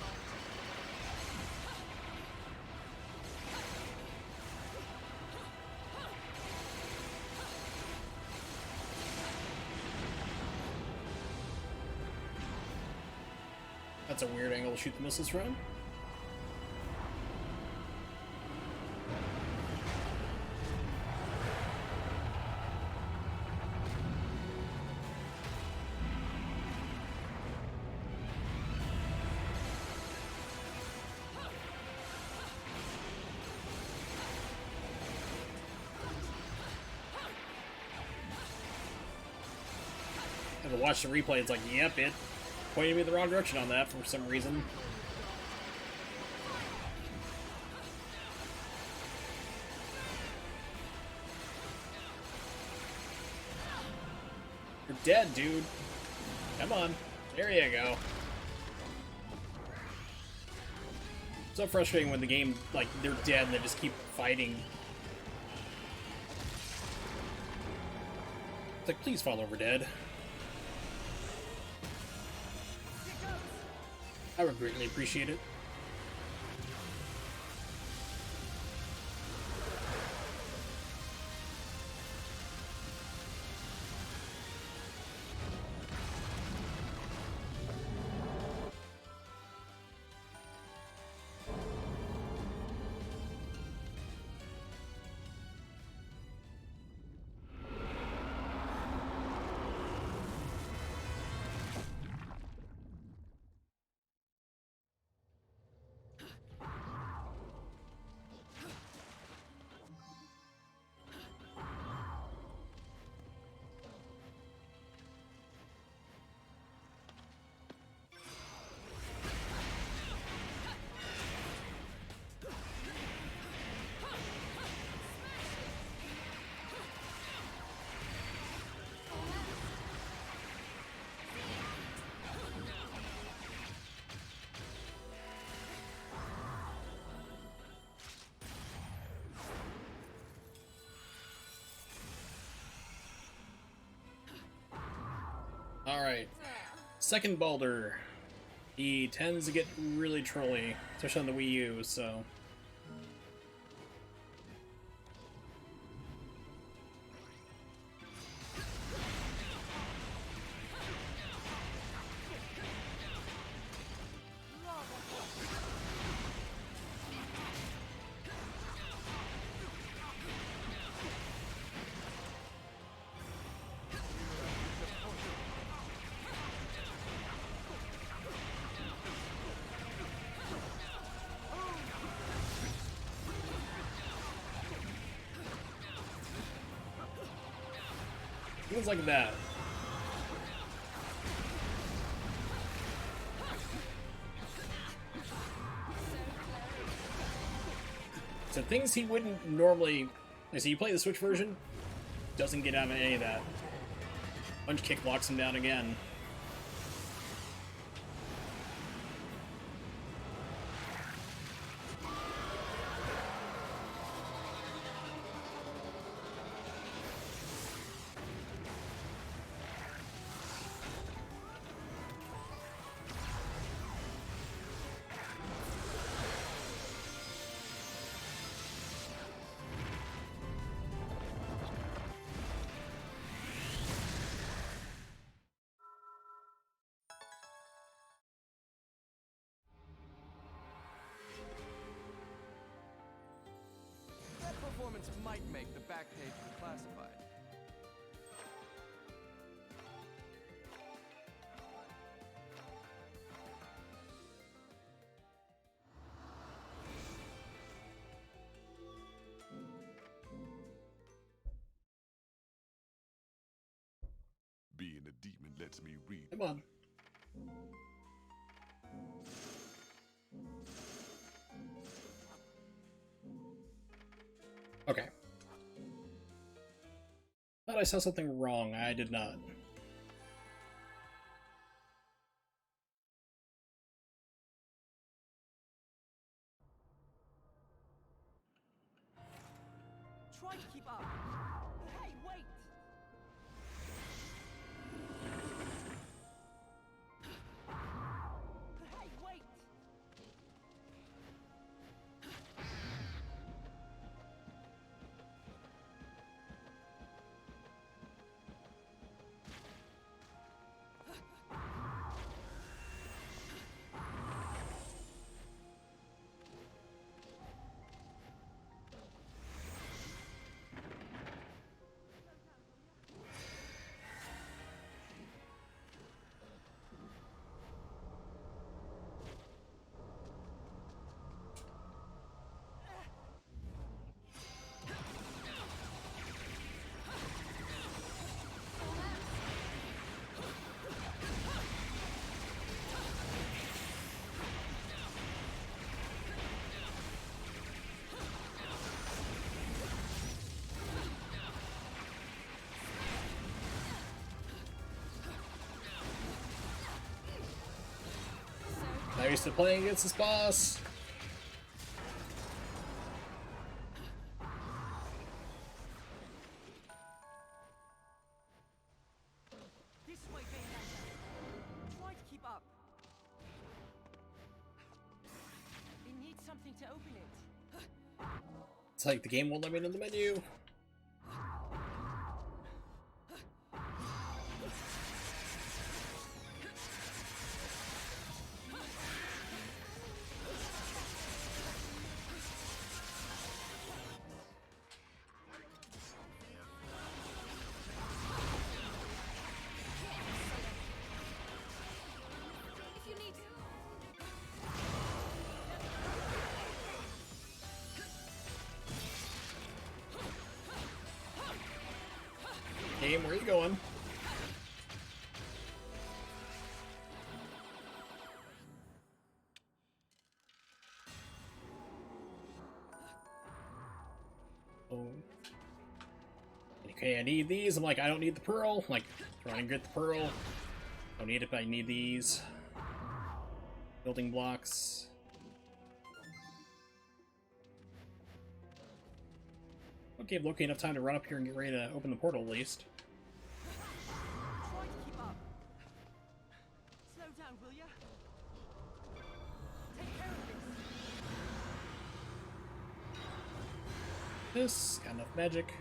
[SPEAKER 1] That's a weird angle to shoot the missiles from. And to watch the replay, it's like, yep, it pointed me the wrong direction on that for some reason. You're dead, dude. Come on. There you go. So frustrating when the game, like, they're dead and they just keep fighting. It's like, please fall over dead. I would greatly appreciate it. Alright. Second Baldur. He tends to get really trolly, especially on the Wii U, so... Things like that. So things he wouldn't normally... So you play the Switch version, doesn't get out of any of that. Punch kick locks him down again.
[SPEAKER 2] Performance might make the back page of the classified.
[SPEAKER 4] Being a demon lets me read.
[SPEAKER 1] Come on. Okay. Thought I saw something wrong. I did not.
[SPEAKER 5] Try to keep up. Hey, wait! Hey, wait!
[SPEAKER 1] not used to playing against this boss.
[SPEAKER 5] This way, Bayonetta. Try to keep up. We need something to open it.
[SPEAKER 1] It's like the game won't let me in the menu.
[SPEAKER 3] If you need to.
[SPEAKER 1] Game, where are you going? Oh. Okay, I need these. I'm like, I don't need the pearl. I'm like, trying to get the pearl. Don't need it, but I need these. Building blocks. Okay, I've located enough time to run up here and get ready to open the portal at least.
[SPEAKER 5] Try to keep up. Slow down, will ya? Take care of this.
[SPEAKER 1] This, got enough magic.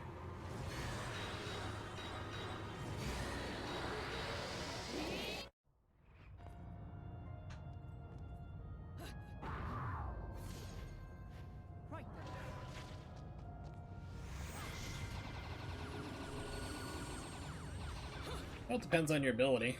[SPEAKER 5] Right then.
[SPEAKER 1] Well, it depends on your ability.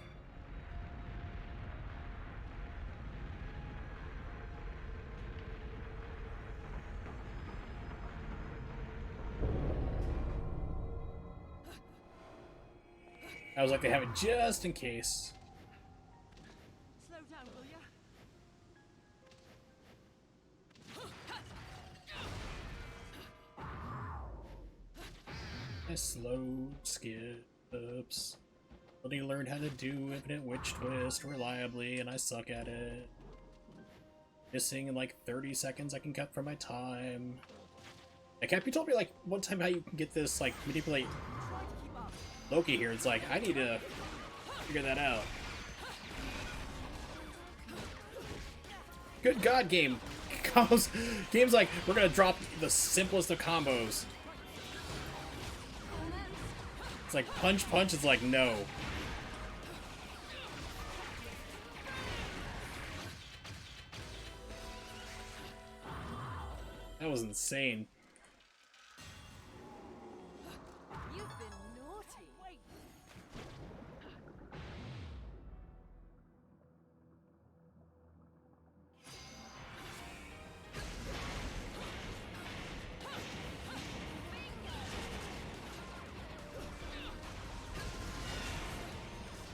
[SPEAKER 1] I was like, they have it just in case.
[SPEAKER 5] Slow down, will ya?
[SPEAKER 1] I slowed skips. Somebody learned how to do infinite witch twist reliably, and I suck at it. Missing in like 30 seconds I can cut from my time. Like, Cap, you told me like one time how you can get this, like, manipulate
[SPEAKER 5] Try to keep up.
[SPEAKER 1] Loki here. It's like, I need to figure that out. Good God, game. Game's like, we're gonna drop the simplest of combos. It's like punch, punch. It's like, no. That was insane.
[SPEAKER 3] You've been naughty.
[SPEAKER 5] Wait.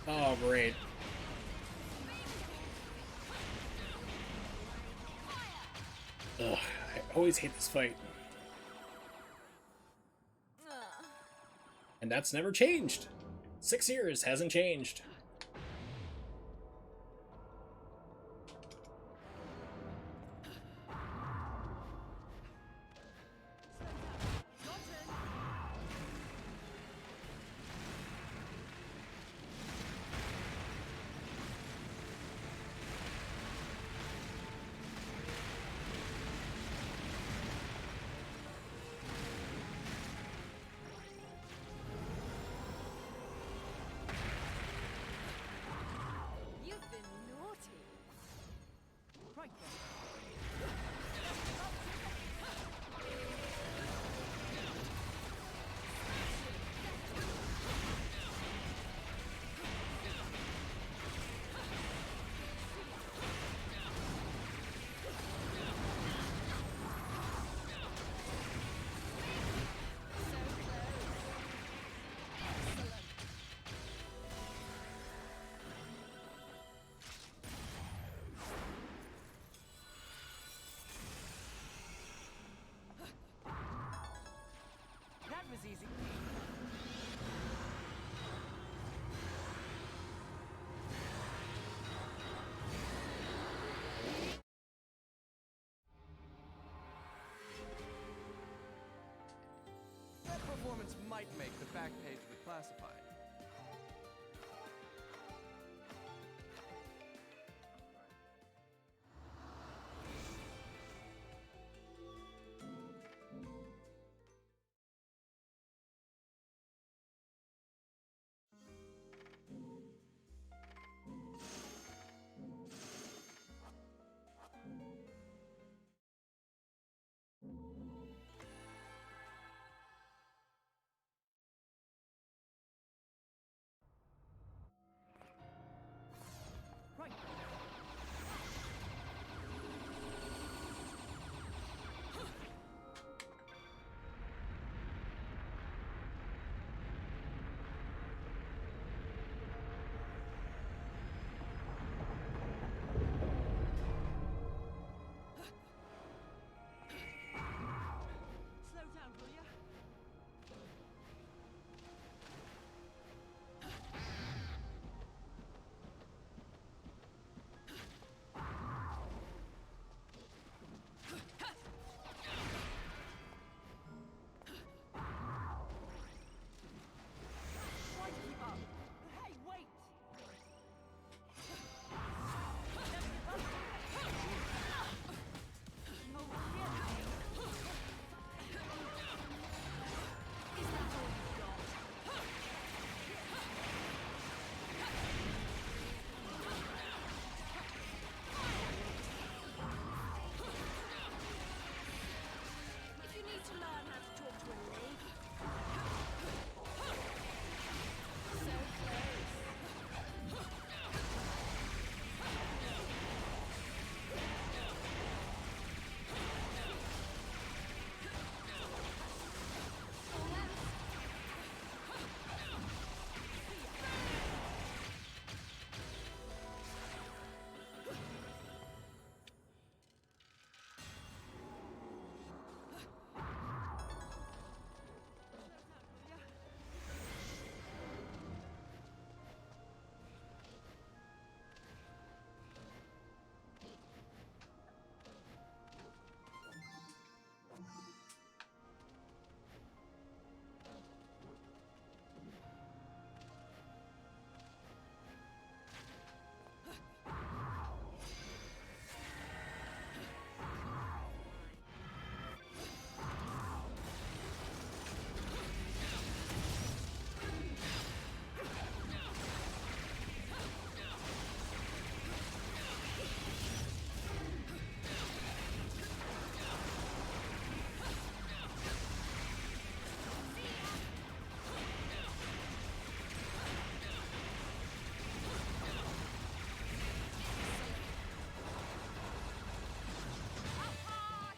[SPEAKER 1] Oh, great. Ugh, I always hate this fight. And that's never changed. 6 years hasn't changed.
[SPEAKER 2] might make the back page of the classified. Right. Slow down, will ya? Try to keep up. Hey, wait!
[SPEAKER 3] If you need to learn how to talk to a lady. So close.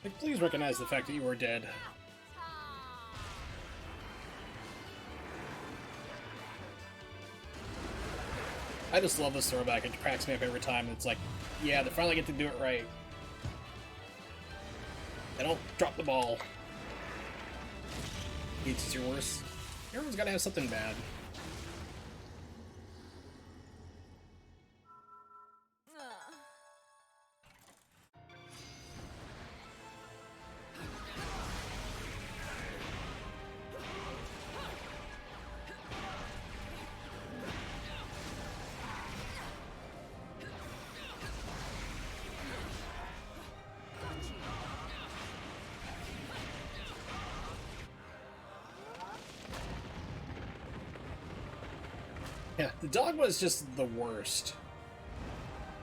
[SPEAKER 1] Like, please recognize the fact that you are dead. I just love this throwback. It cracks me up every time. It's like, yeah, they finally get to do it right. They don't drop the ball. It's your worst. Everyone's gotta have something bad. Yeah, the dog was just the worst.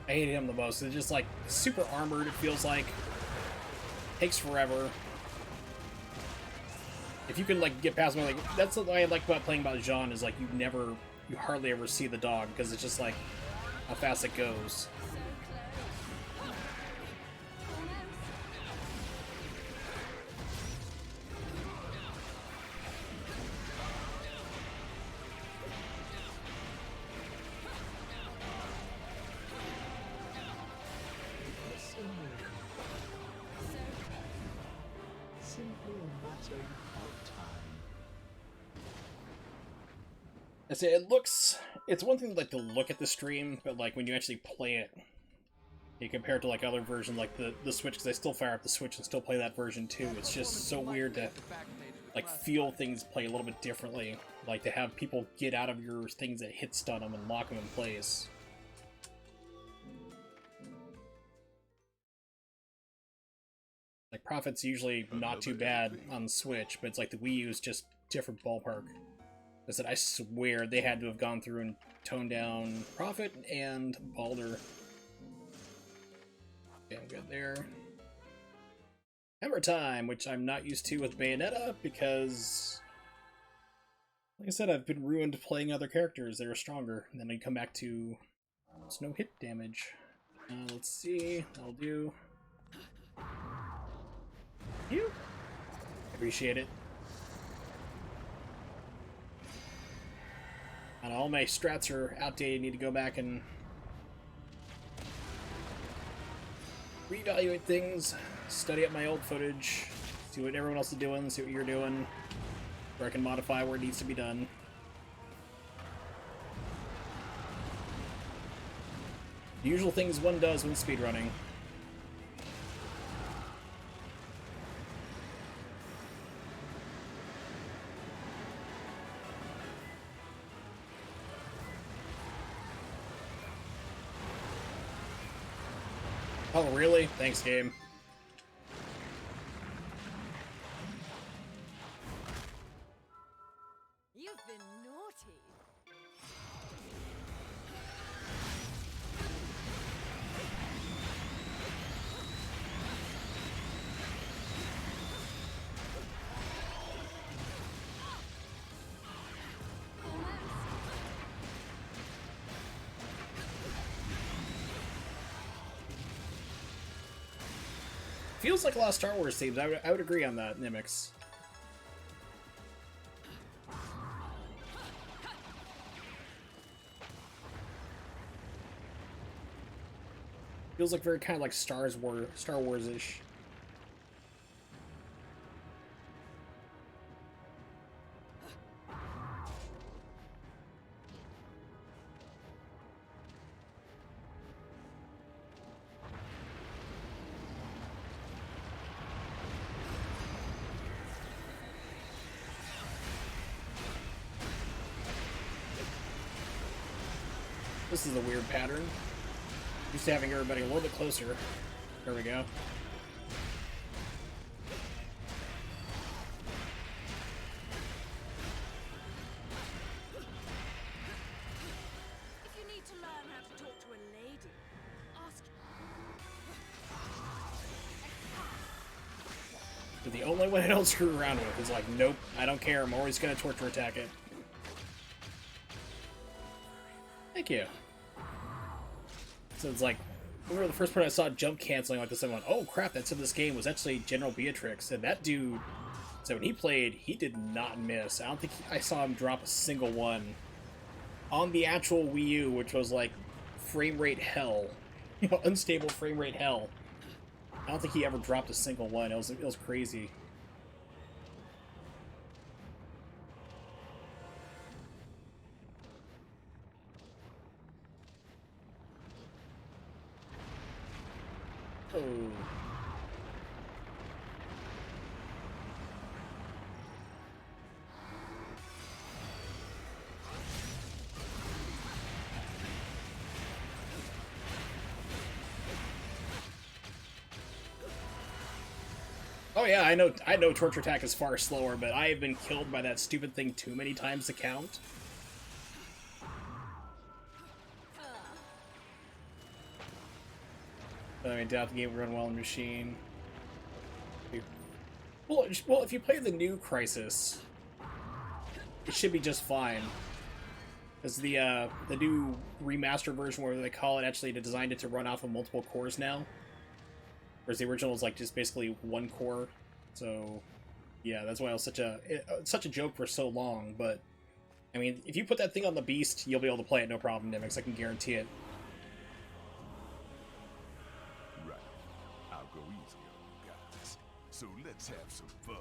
[SPEAKER 1] I hated him the most. It's just like super armored, it feels like. Takes forever. If you can like get past him, like that's what I like about playing about Jean is like you hardly ever see the dog because it's just like how fast it goes. I say it's one thing like to look at the stream, but like when you actually play it, you compare it to like other versions like the Switch, because I still fire up the Switch and still play that version too. It's just so weird to like feel things play a little bit differently. Like to have people get out of your things that hit stun them and lock them in place. Like Prophet's usually not too bad on Switch, but it's like the Wii U is just different ballpark. I said I swear they had to have gone through and toned down Prophet and Baldur. Okay, I'm good there. Hammer time, which I'm not used to with Bayonetta because, like I said, I've been ruined playing other characters that are stronger. And then I come back to it's no hit damage. Let's see, I'll do. You appreciate it. And all my strats are outdated. Need to go back and reevaluate things, study up my old footage, see what everyone else is doing, see what you're doing, where I can modify where it needs to be done. The usual things one does when speedrunning. Oh, really? Thanks, game.
[SPEAKER 3] You've been naughty.
[SPEAKER 1] Feels like a lot of Star Wars themes. I would agree on that, Nimix. Feels like very kind of like Star Wars-ish. This is a weird pattern. Used to having everybody a little bit closer. There we go.
[SPEAKER 3] If you need to learn how to talk to a lady, ask.
[SPEAKER 1] But the only one I don't screw around with is like, nope, I don't care. I'm always gonna torture attack it. Thank you. So it's like, I remember the first part I saw jump canceling like this, I went, oh crap, that's in this game, was actually General Beatrix. And that dude, so when he played, he did not miss. I don't think I saw him drop a single one. On the actual Wii U, which was like frame rate hell. You know, unstable frame rate hell. I don't think he ever dropped a single one. It was crazy. Oh. Oh yeah, I know torture attack is far slower, but I have been killed by that stupid thing too many times to count. I doubt the game will run well on machine. Well, if you play the new Crisis, it should be just fine. Because the new remaster version, whatever they call it, actually designed it to run off of multiple cores now. Whereas the original was like just basically one core. So yeah, that's why it was such a joke for so long. But I mean, if you put that thing on the Beast, you'll be able to play it no problem, Nimix. I can guarantee it.
[SPEAKER 4] Right. I'll go easy on you guys. So let's have some fun.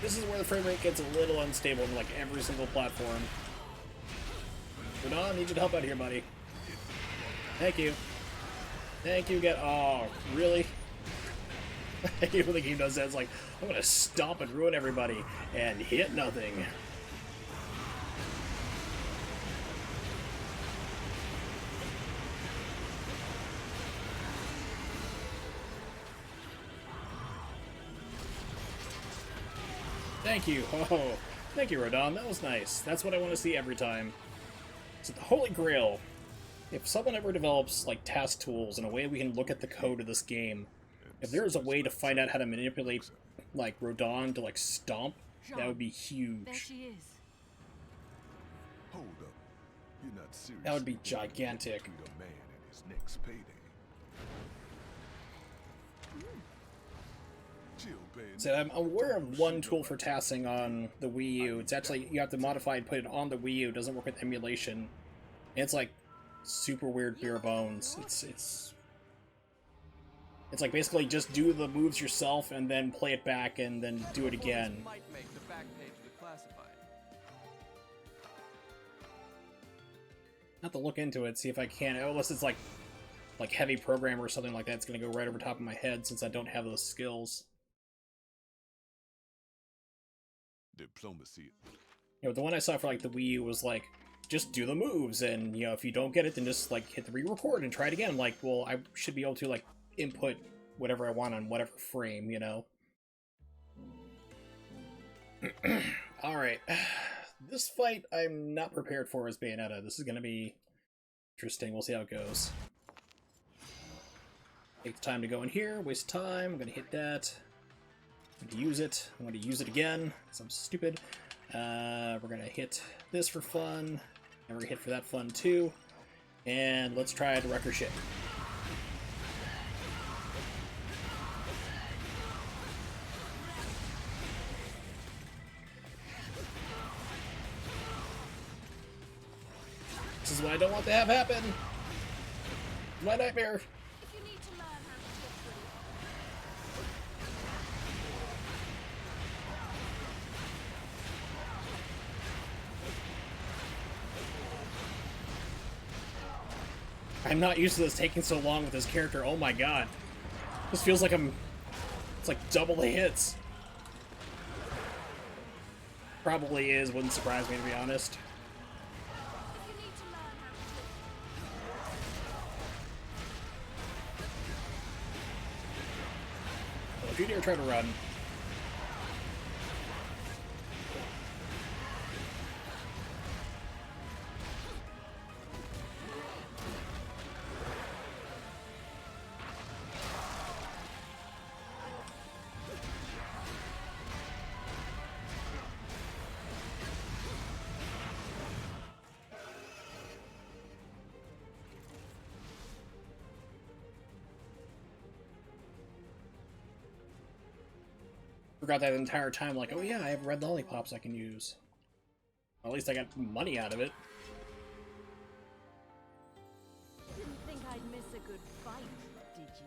[SPEAKER 1] This is where the frame rate gets a little unstable in like every single platform. Radon, need you to help out here, buddy. Thank you. Thank you, oh, really? I hate when the game does that. It's like, I'm gonna stomp and ruin everybody, and hit nothing. Thank you. Oh, thank you, Radon. That was nice. That's what I want to see every time. So the Holy Grail. If someone ever develops, like, task tools and a way we can look at the code of this game, if there is a way to find out how to manipulate, like, Rodon to, like, stomp, that would be huge.
[SPEAKER 3] There she is.
[SPEAKER 4] Hold up. You're not serious.
[SPEAKER 1] That would be gigantic.
[SPEAKER 4] Treat a man in his next payday. Chill, Bayonetta.
[SPEAKER 1] So I'm aware of one tool for tasking on the Wii U. It's actually, you have to modify and put it on the Wii U. It doesn't work with emulation. And it's like super weird bare bones. It's like basically just do the moves yourself and then play it back and then do it again.
[SPEAKER 2] Might make the back page of the classified.
[SPEAKER 1] Not to look into it, see if I can, unless it's like heavy program or something like that. It's gonna go right over top of my head since I don't have those skills.
[SPEAKER 4] Diplomacy.
[SPEAKER 1] You know, the one I saw for like the Wii U was like, just do the moves, and you know, if you don't get it, then just like hit the re-record and try it again. Like, well, I should be able to like input whatever I want on whatever frame, you know. All right, this fight I'm not prepared for as Bayonetta. This is gonna be interesting. We'll see how it goes. Take the time to go in here. Waste time. I'm gonna hit that. I'm going to use it. I'm going to use it again, because I'm stupid. We're going to hit this for fun, and we're going to hit for that fun too. And let's try to wreck her ship. This is what I don't want to have happen. My nightmare.
[SPEAKER 3] If you need to learn how to talk to
[SPEAKER 1] I'm not used to this taking so long with this character. Oh my god. This feels like it's like double the hits. Probably is, wouldn't surprise me to be honest.
[SPEAKER 3] if you need to learn how to
[SPEAKER 1] Well, if you dare try to run. Forgot that entire time, like, oh yeah, I have red lollipops I can use. Well, at least I got money out of it.
[SPEAKER 3] Didn't think I'd miss a good fight, did you?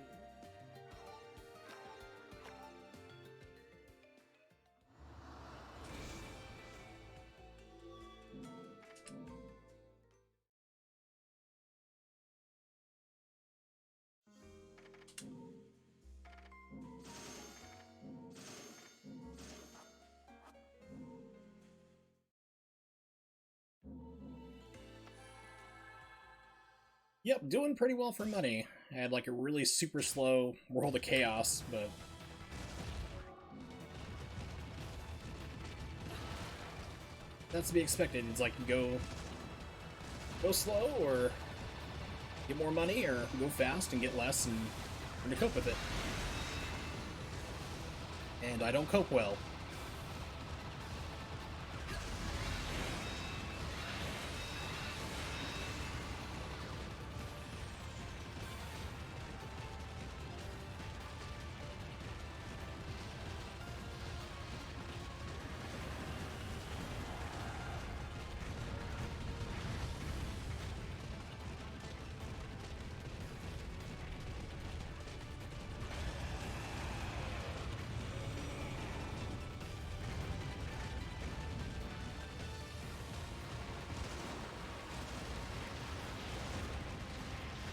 [SPEAKER 1] Yep, doing pretty well for money. I had like a really super slow World of Chaos, but that's to be expected. It's like go slow or get more money, or go fast and get less and learn to cope with it. And I don't cope well.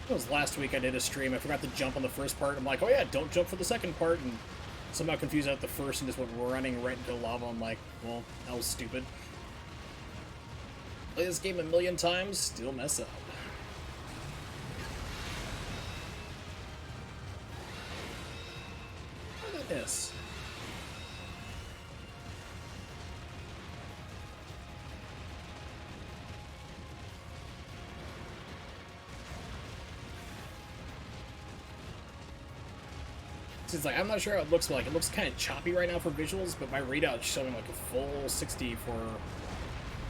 [SPEAKER 1] It was last week I did a stream. I forgot to jump on the first part. I'm like, oh yeah, don't jump for the second part, and somehow confused out the first and just went running right into lava. I'm like, well, that was stupid. Play this game a million times, still mess up. Look at this. It's like, I'm not sure how it looks like. It looks kind of choppy right now for visuals, but my readout's showing like a full 60 for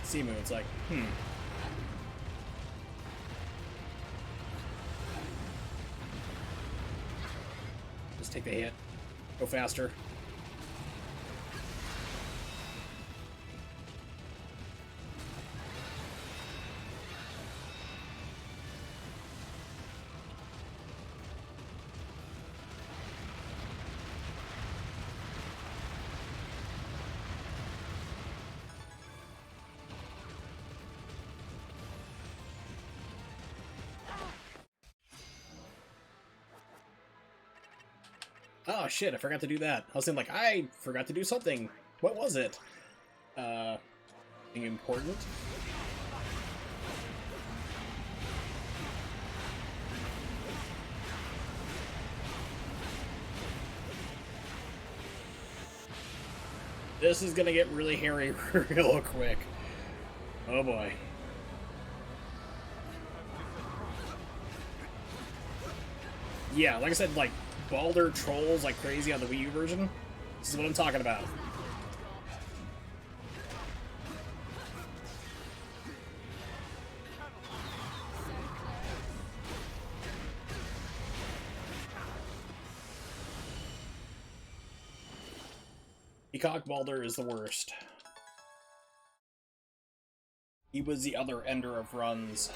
[SPEAKER 1] Simu. It's like, Just take the hit. Go faster. Oh shit, I forgot to do that. I was thinking like, I forgot to do something. What was it? Something important? This is gonna get really hairy real quick. Oh boy. Yeah, like I said, like, Balder trolls like crazy on the Wii U version. This is what I'm talking about. Peacock Balder is the worst. He was the other ender of runs.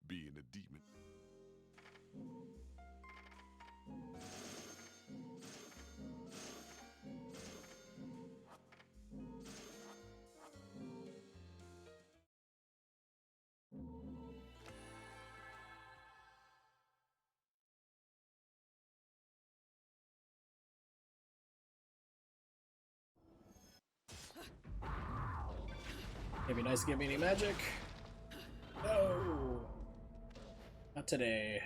[SPEAKER 4] Being a demon.
[SPEAKER 1] It'd be nice to give me any magic. No! Not today.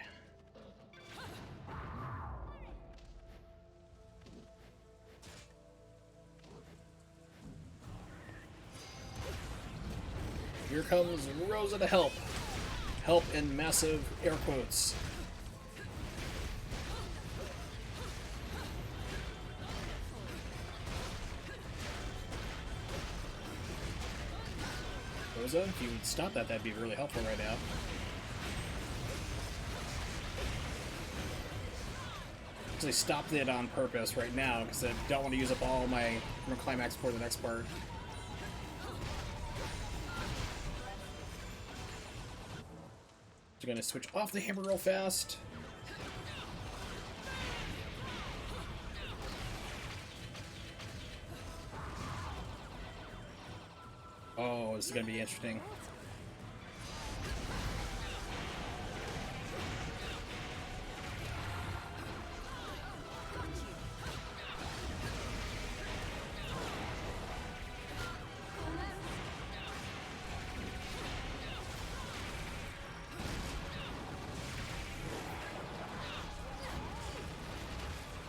[SPEAKER 1] Here comes Rosa to help. Help in massive air quotes. Rosa, if you would stop that, that'd be really helpful right now. Actually stopped it on purpose right now because I don't want to use up all my climax for the next part. So I'm gonna switch off the hammer real fast. Oh, this is gonna be interesting.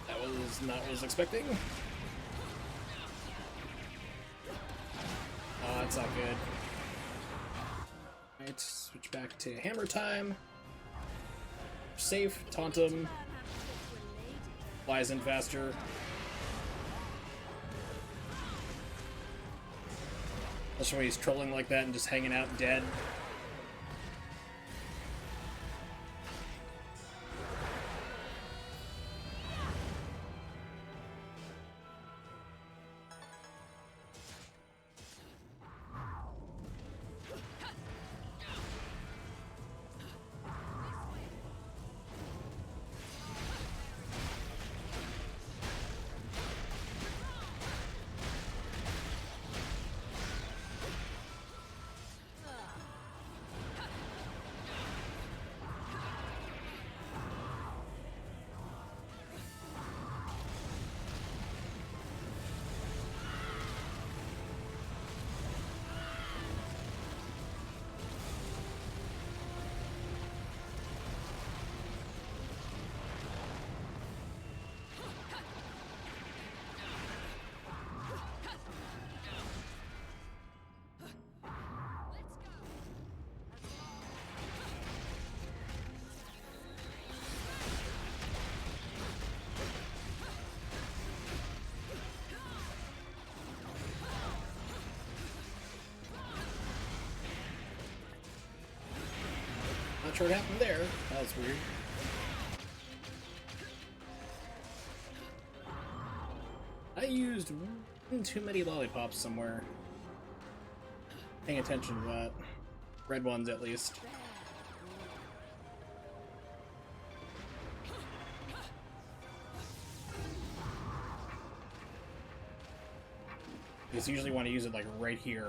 [SPEAKER 1] That was not what I was expecting. That's not good. Alright, switch back to hammer time. Safe, taunt him. Flies in faster. Especially when he's trolling like that and just hanging out dead. Not sure what happened there. That was weird. I used too many lollipops somewhere. Paying attention to that. Red ones, at least. Because usually want to use it like right here.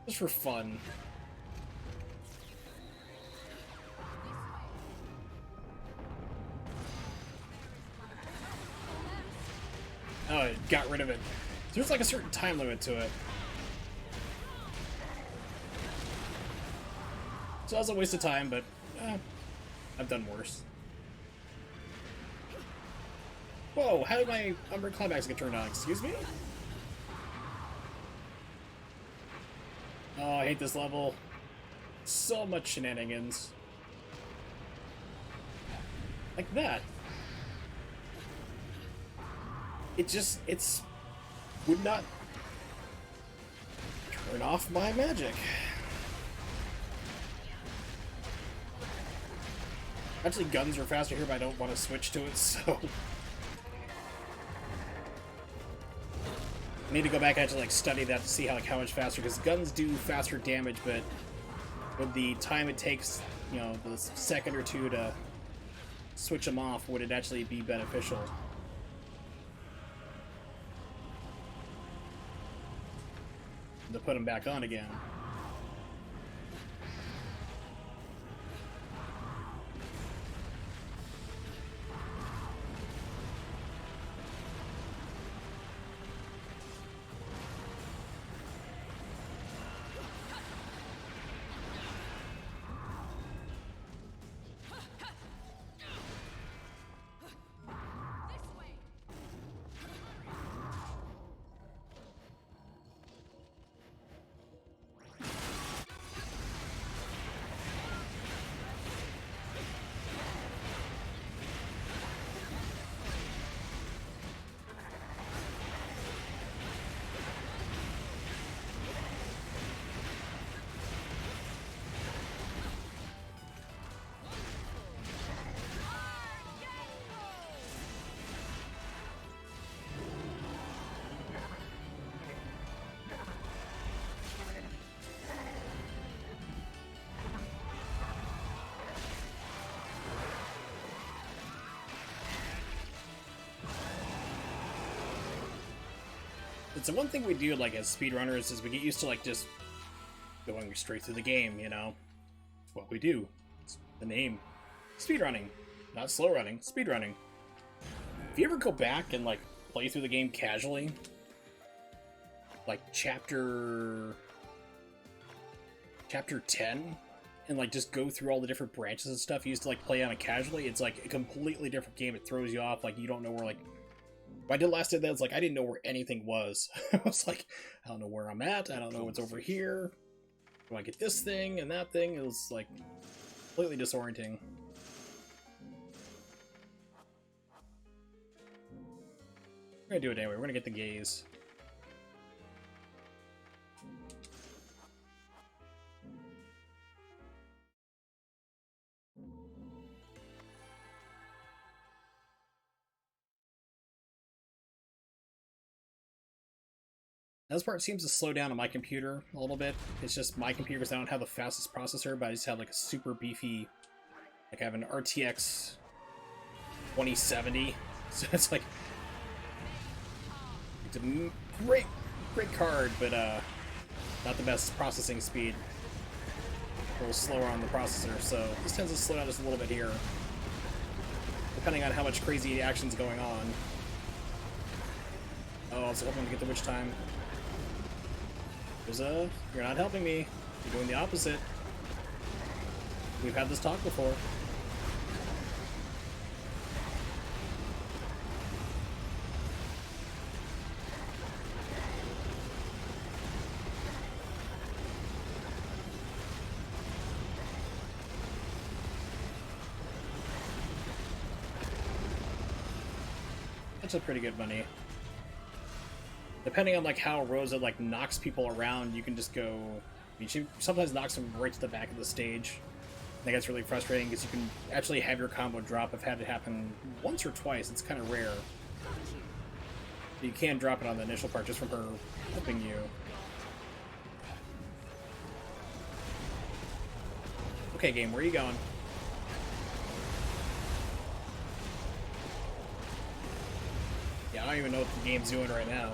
[SPEAKER 1] Just for fun. Oh, it got rid of it. There's like a certain time limit to it. So that was a waste of time, but I've done worse. Whoa, how did my Umber Climax get turned on? Excuse me? Oh, I hate this level. So much shenanigans. Like that. It's would not turn off my magic. Actually, guns are faster here, but I don't want to switch to it, so... I need to go back and actually, like, study that to see how much faster, because guns do faster damage, but with the time it takes, you know, the second or two to switch them off, would it actually be beneficial? To put them back on again. It's the one thing we do, like, as speedrunners, is we get used to, like, just going straight through the game, you know? It's what we do. It's the name. Speedrunning. Not slow running, speedrunning. If you ever go back and, like, play through the game casually, like, chapter 10, and, like, just go through all the different branches and stuff you used to, like, play on it casually, it's, like, a completely different game. It throws you off, like, you don't know where, like... When I did last day, that was like, I didn't know where anything was. I was like, I don't know where I'm at, I don't know what's over here. Do I get this thing and that thing? It was, like, completely disorienting. We're gonna do it anyway, we're gonna get the gaze. This part seems to slow down on my computer a little bit. It's just my computer because I don't have the fastest processor, but I just have like a super beefy, like I have an RTX 2070, so it's like, it's a great card, but not the best processing speed. A little slower on the processor, so this tends to slow down just a little bit here, depending on how much crazy action's going on. Oh, I was hoping to get the witch time. You're not helping me. You're doing the opposite. We've had this talk before. actually pretty good money. Depending on like how Rosa like knocks people around, you can just go. I mean, she sometimes knocks them right to the back of the stage. I think that's really frustrating because you can actually have your combo drop. I've had it happen once or twice. It's kind of rare. You can drop it on the initial part just from her helping you. Okay, game, where are you going? Yeah, I don't even know what the game's doing right now.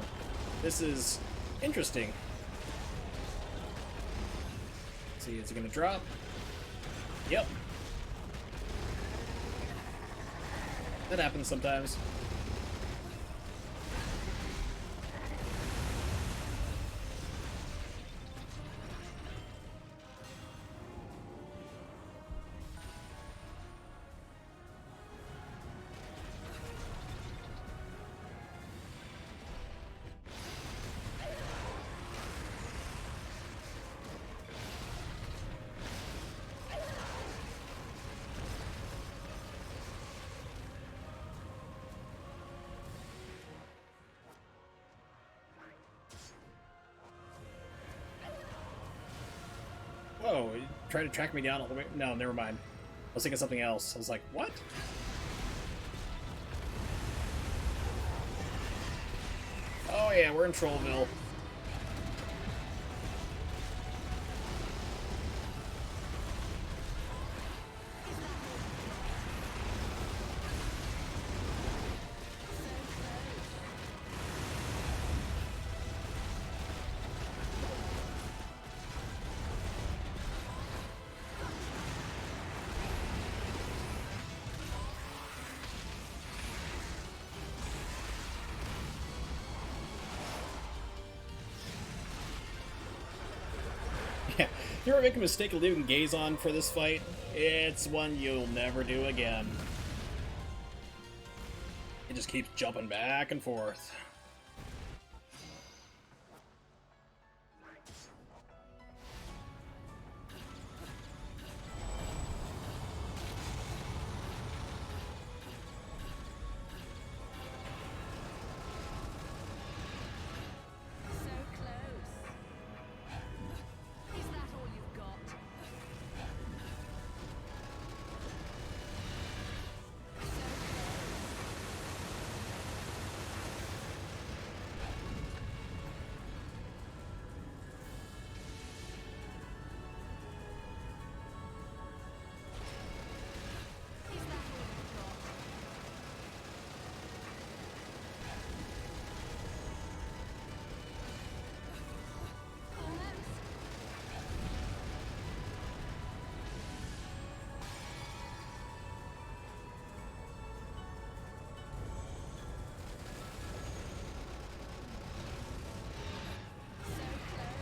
[SPEAKER 1] This is interesting. Let's see, is it gonna drop? Yep. That happens sometimes. Whoa, he tried to track me down all the way. No, never mind. I was thinking something else. I was like, what? Oh yeah, we're in Trollville. Yeah, if you ever make a mistake of leaving gaze on for this fight, it's one you'll never do again. It just keeps jumping back and forth.
[SPEAKER 3] So close. Is that all you've got? Is that all you've got? Almost. So close. So close.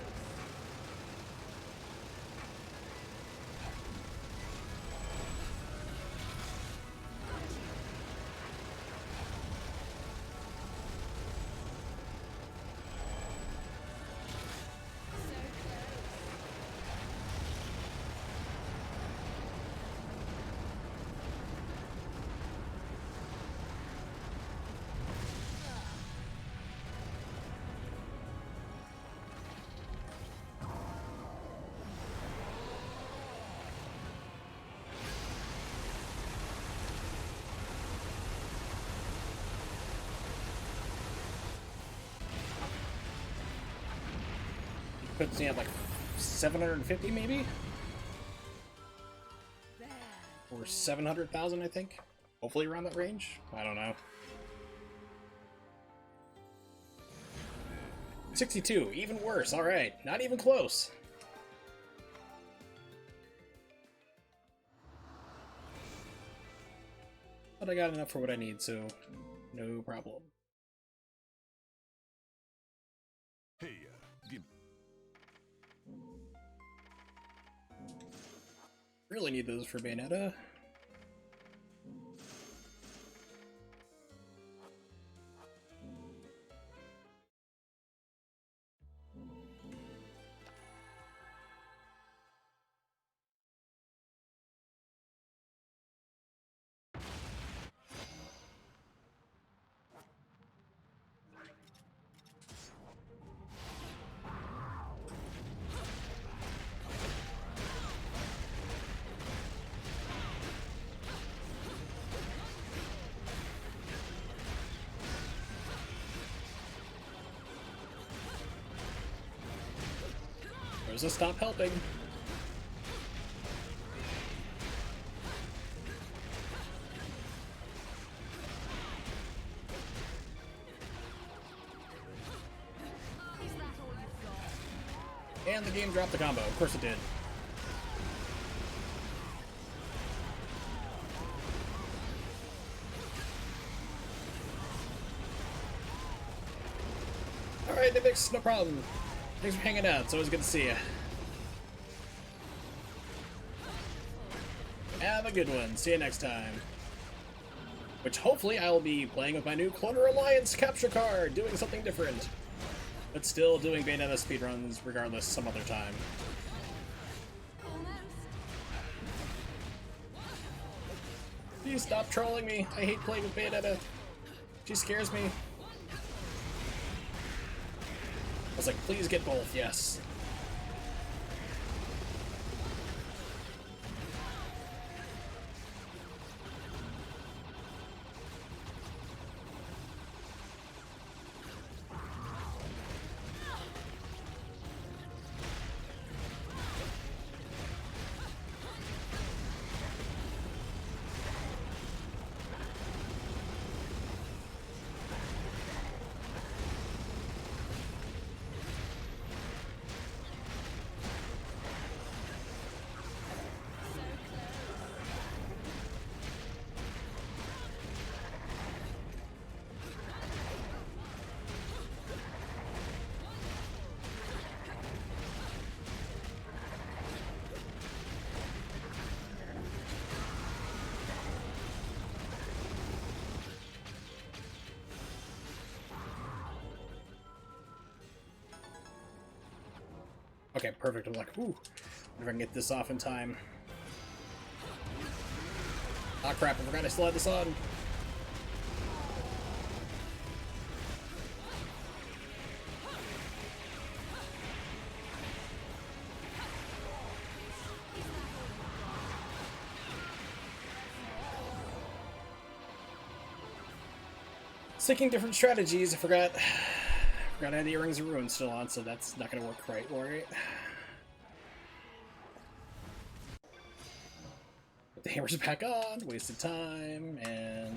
[SPEAKER 1] Puts me at like 750 maybe?
[SPEAKER 3] There.
[SPEAKER 1] Or 700,000, I think. Hopefully around that range. I don't know. 62, even worse. Alright, not even close. But I got enough for what I need, so no problem.
[SPEAKER 4] Hey, give
[SPEAKER 1] Really need those for Bayonetta. Rosa, stop helping. And the game dropped the combo. Of course it did. Alright, Nibix, no problem. Thanks for hanging out. It's always good to see you. Have a good one. See you next time. Which hopefully I will be playing with my new Cloner Alliance capture card, doing something different. But still doing Bayonetta speedruns regardless some other time. Please stop trolling me. I hate playing with Bayonetta. She scares me. I was like, please get both, yes. Okay, perfect. I'm like, whew, if I can get this off in time. Ah, crap, I forgot I still had this on. Seeking different strategies, I forgot I had the Earrings of Ruin still on, so that's not gonna work right. Put the hammers back on, wasted time, and...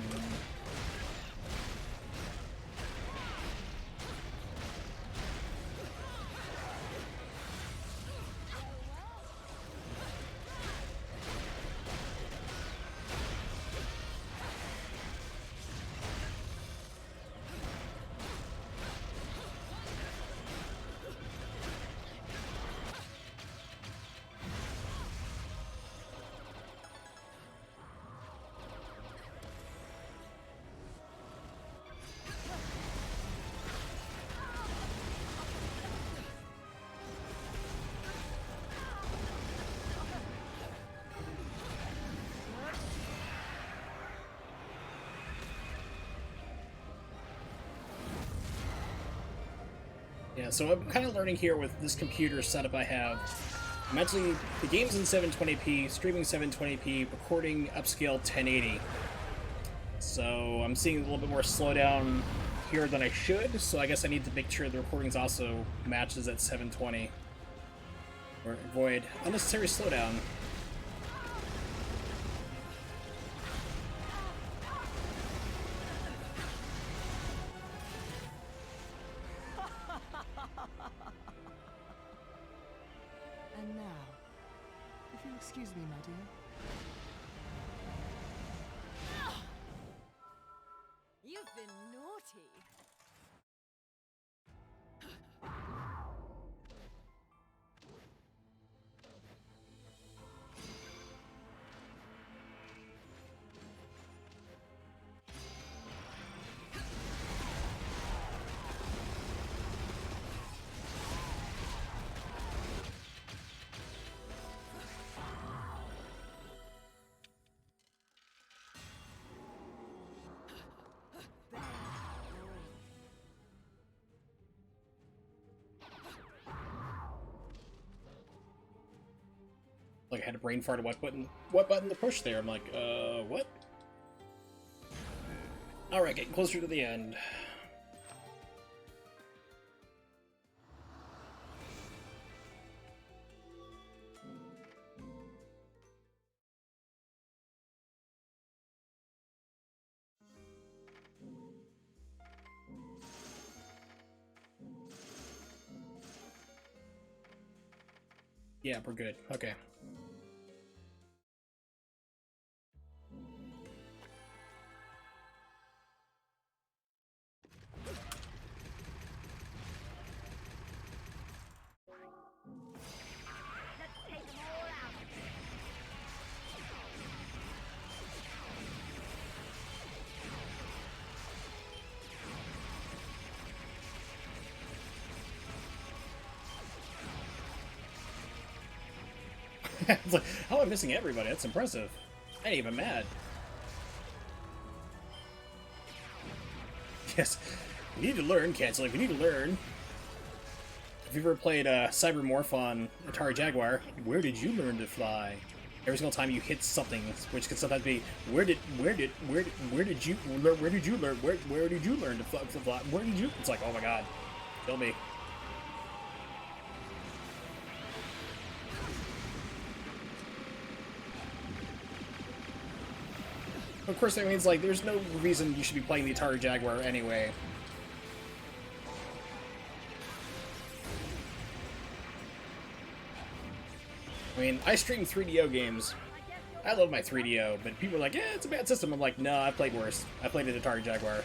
[SPEAKER 1] Yeah, so I'm kind of learning here with this computer setup I have. I'm actually, the game's in 720p, streaming 720p, recording upscale 1080. So I'm seeing a little bit more slowdown here than I should, so I guess I need to make sure the recordings also matches at 720. Or avoid unnecessary slowdown.
[SPEAKER 5] And now, if you'll excuse me, my dear.
[SPEAKER 3] You've been naughty.
[SPEAKER 1] Like I had a brain fart of what button to push there. I'm like, what? Alright, getting closer to the end. Yeah, we're good. Okay. It's like, how am I missing everybody? That's impressive. I ain't even mad. Yes, we need to learn, Cancel. Like, we need to learn. If you've ever played Cybermorph on Atari Jaguar, where did you learn to fly? Every single time you hit something, which can sometimes be, where did you learn to fly? Where did you? It's like, oh my god, kill me. Of course, that means, like, there's no reason you should be playing the Atari Jaguar anyway. I mean, I stream 3DO games. I love my 3DO, but people are like, yeah, it's a bad system. I'm like, no, I played worse. I played an Atari Jaguar.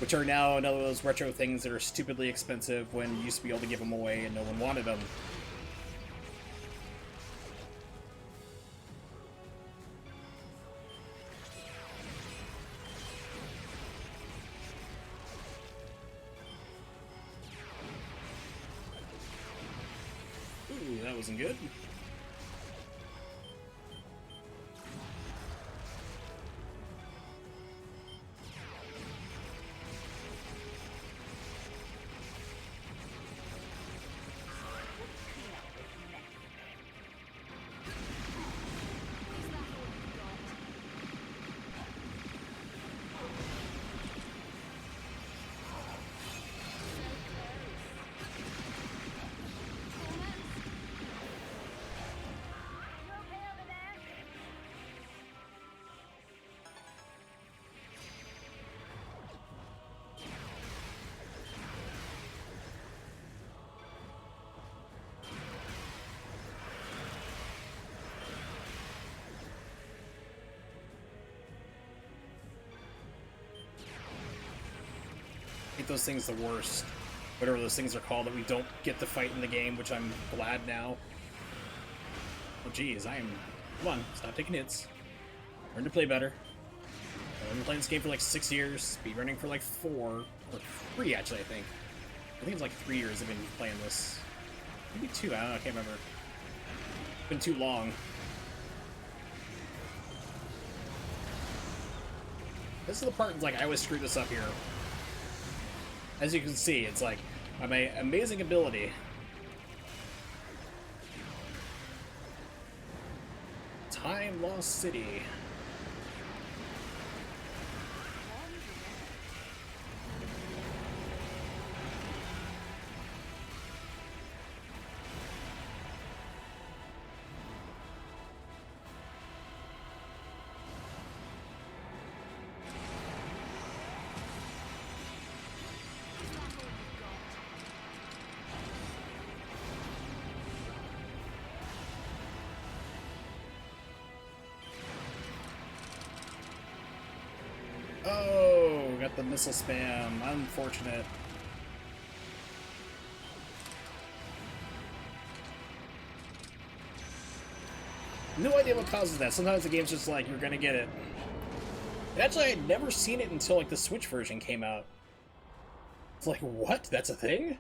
[SPEAKER 1] Which are now another of those retro things that are stupidly expensive when you used to be able to give them away and no one wanted them. Ooh, that wasn't good. I think those things the worst. Whatever those things are called that we don't get to fight in the game, which I'm glad now. Oh geez, I am... Come on, stop taking hits. Learn to play better. I've been playing this game for like 6 years, speedrunning for like 4, or 3 actually, I think. I think it's like 3 years I've been playing this. Maybe 2, I don't know, I can't remember. It's been too long. This is the part that's like, I always screw this up here. As you can see, it's like, my amazing ability. Time Lost City. Oh, got the missile spam. Unfortunate. No idea what causes that. Sometimes the game's just like, you're gonna get it. And actually, I had never seen it until like the Switch version came out. It's like, what? That's a thing?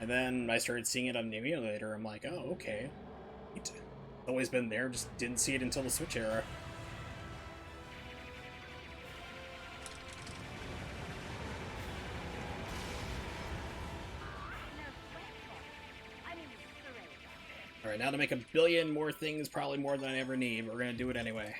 [SPEAKER 1] And then I started seeing it on the emulator. I'm like, oh, okay. It's always been there, just didn't see it until the Switch era. Alright, now to make a billion more things, probably more than I ever need, but we're gonna do it anyway.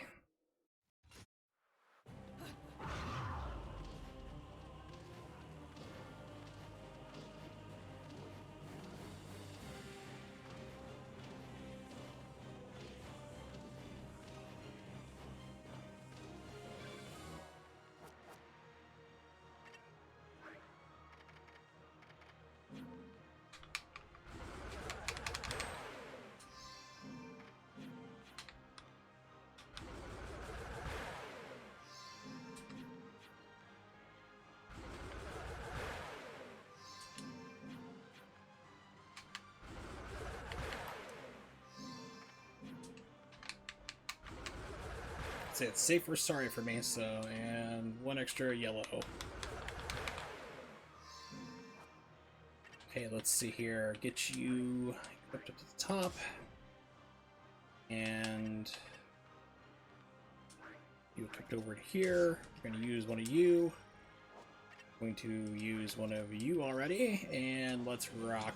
[SPEAKER 1] it's safe or sorry for me, so, and one extra yellow. Okay, let's see here. Get you equipped up to the top. And you equipped over to here. We're going to use one of you. Going to use one of you already, and let's rock.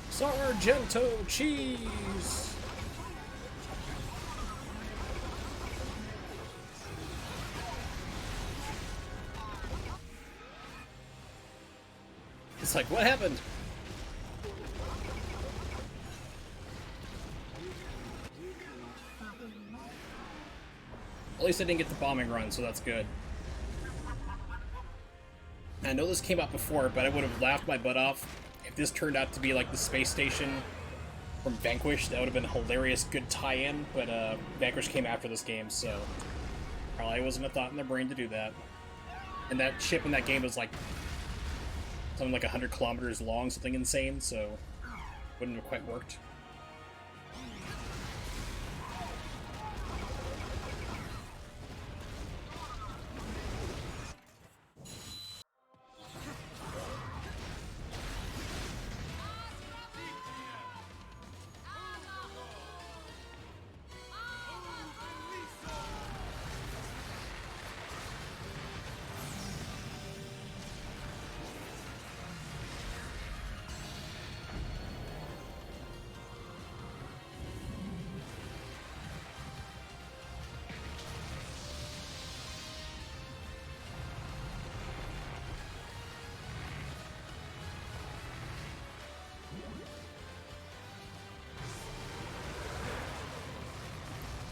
[SPEAKER 1] Sargento cheese! It's like, what happened? At least I didn't get the bombing run, so that's good. I know this came out before, but I would have laughed my butt off if this turned out to be like the space station from Vanquish. That would have been a hilarious, good tie-in, but Vanquish came after this game, so probably wasn't a thought in their brain to do that. And that ship in that game was like something like 100 kilometers long, something insane, so wouldn't have quite worked.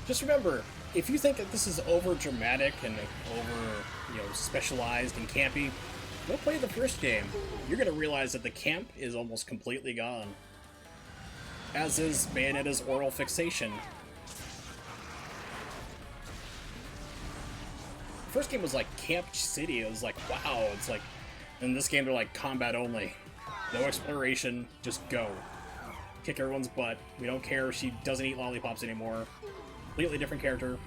[SPEAKER 1] Just remember, if you think that this is over dramatic and over, specialized and campy, go play the first game. You're gonna realize that the camp is almost completely gone. As is Bayonetta's oral fixation. The first game was like Camp City. It was like, wow, it's like, in this game they're like combat only. No exploration, just go. Kick everyone's butt. We don't care if she doesn't eat lollipops anymore. Completely different character.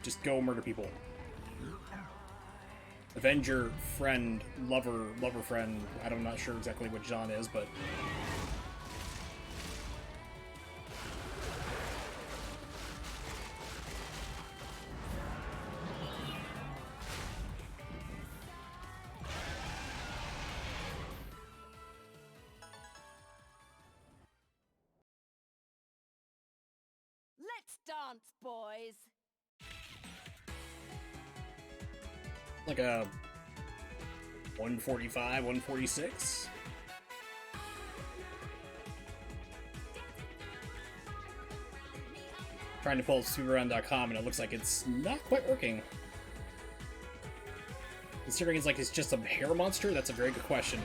[SPEAKER 1] Just go murder people. Avenger, friend, lover friend. I'm not sure exactly what John is, but
[SPEAKER 3] Let's dance, boys.
[SPEAKER 1] like a 145, 146. Trying to pull speedrun.com and it looks like it's not quite working. Considering it's just a hair monster, that's a very good question.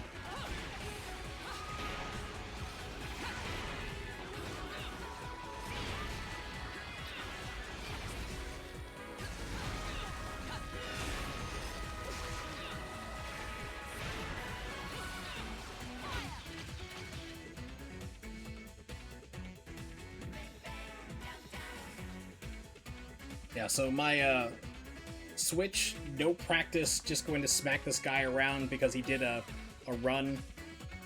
[SPEAKER 1] Yeah, so my Switch, no practice, just going to smack this guy around because he did a run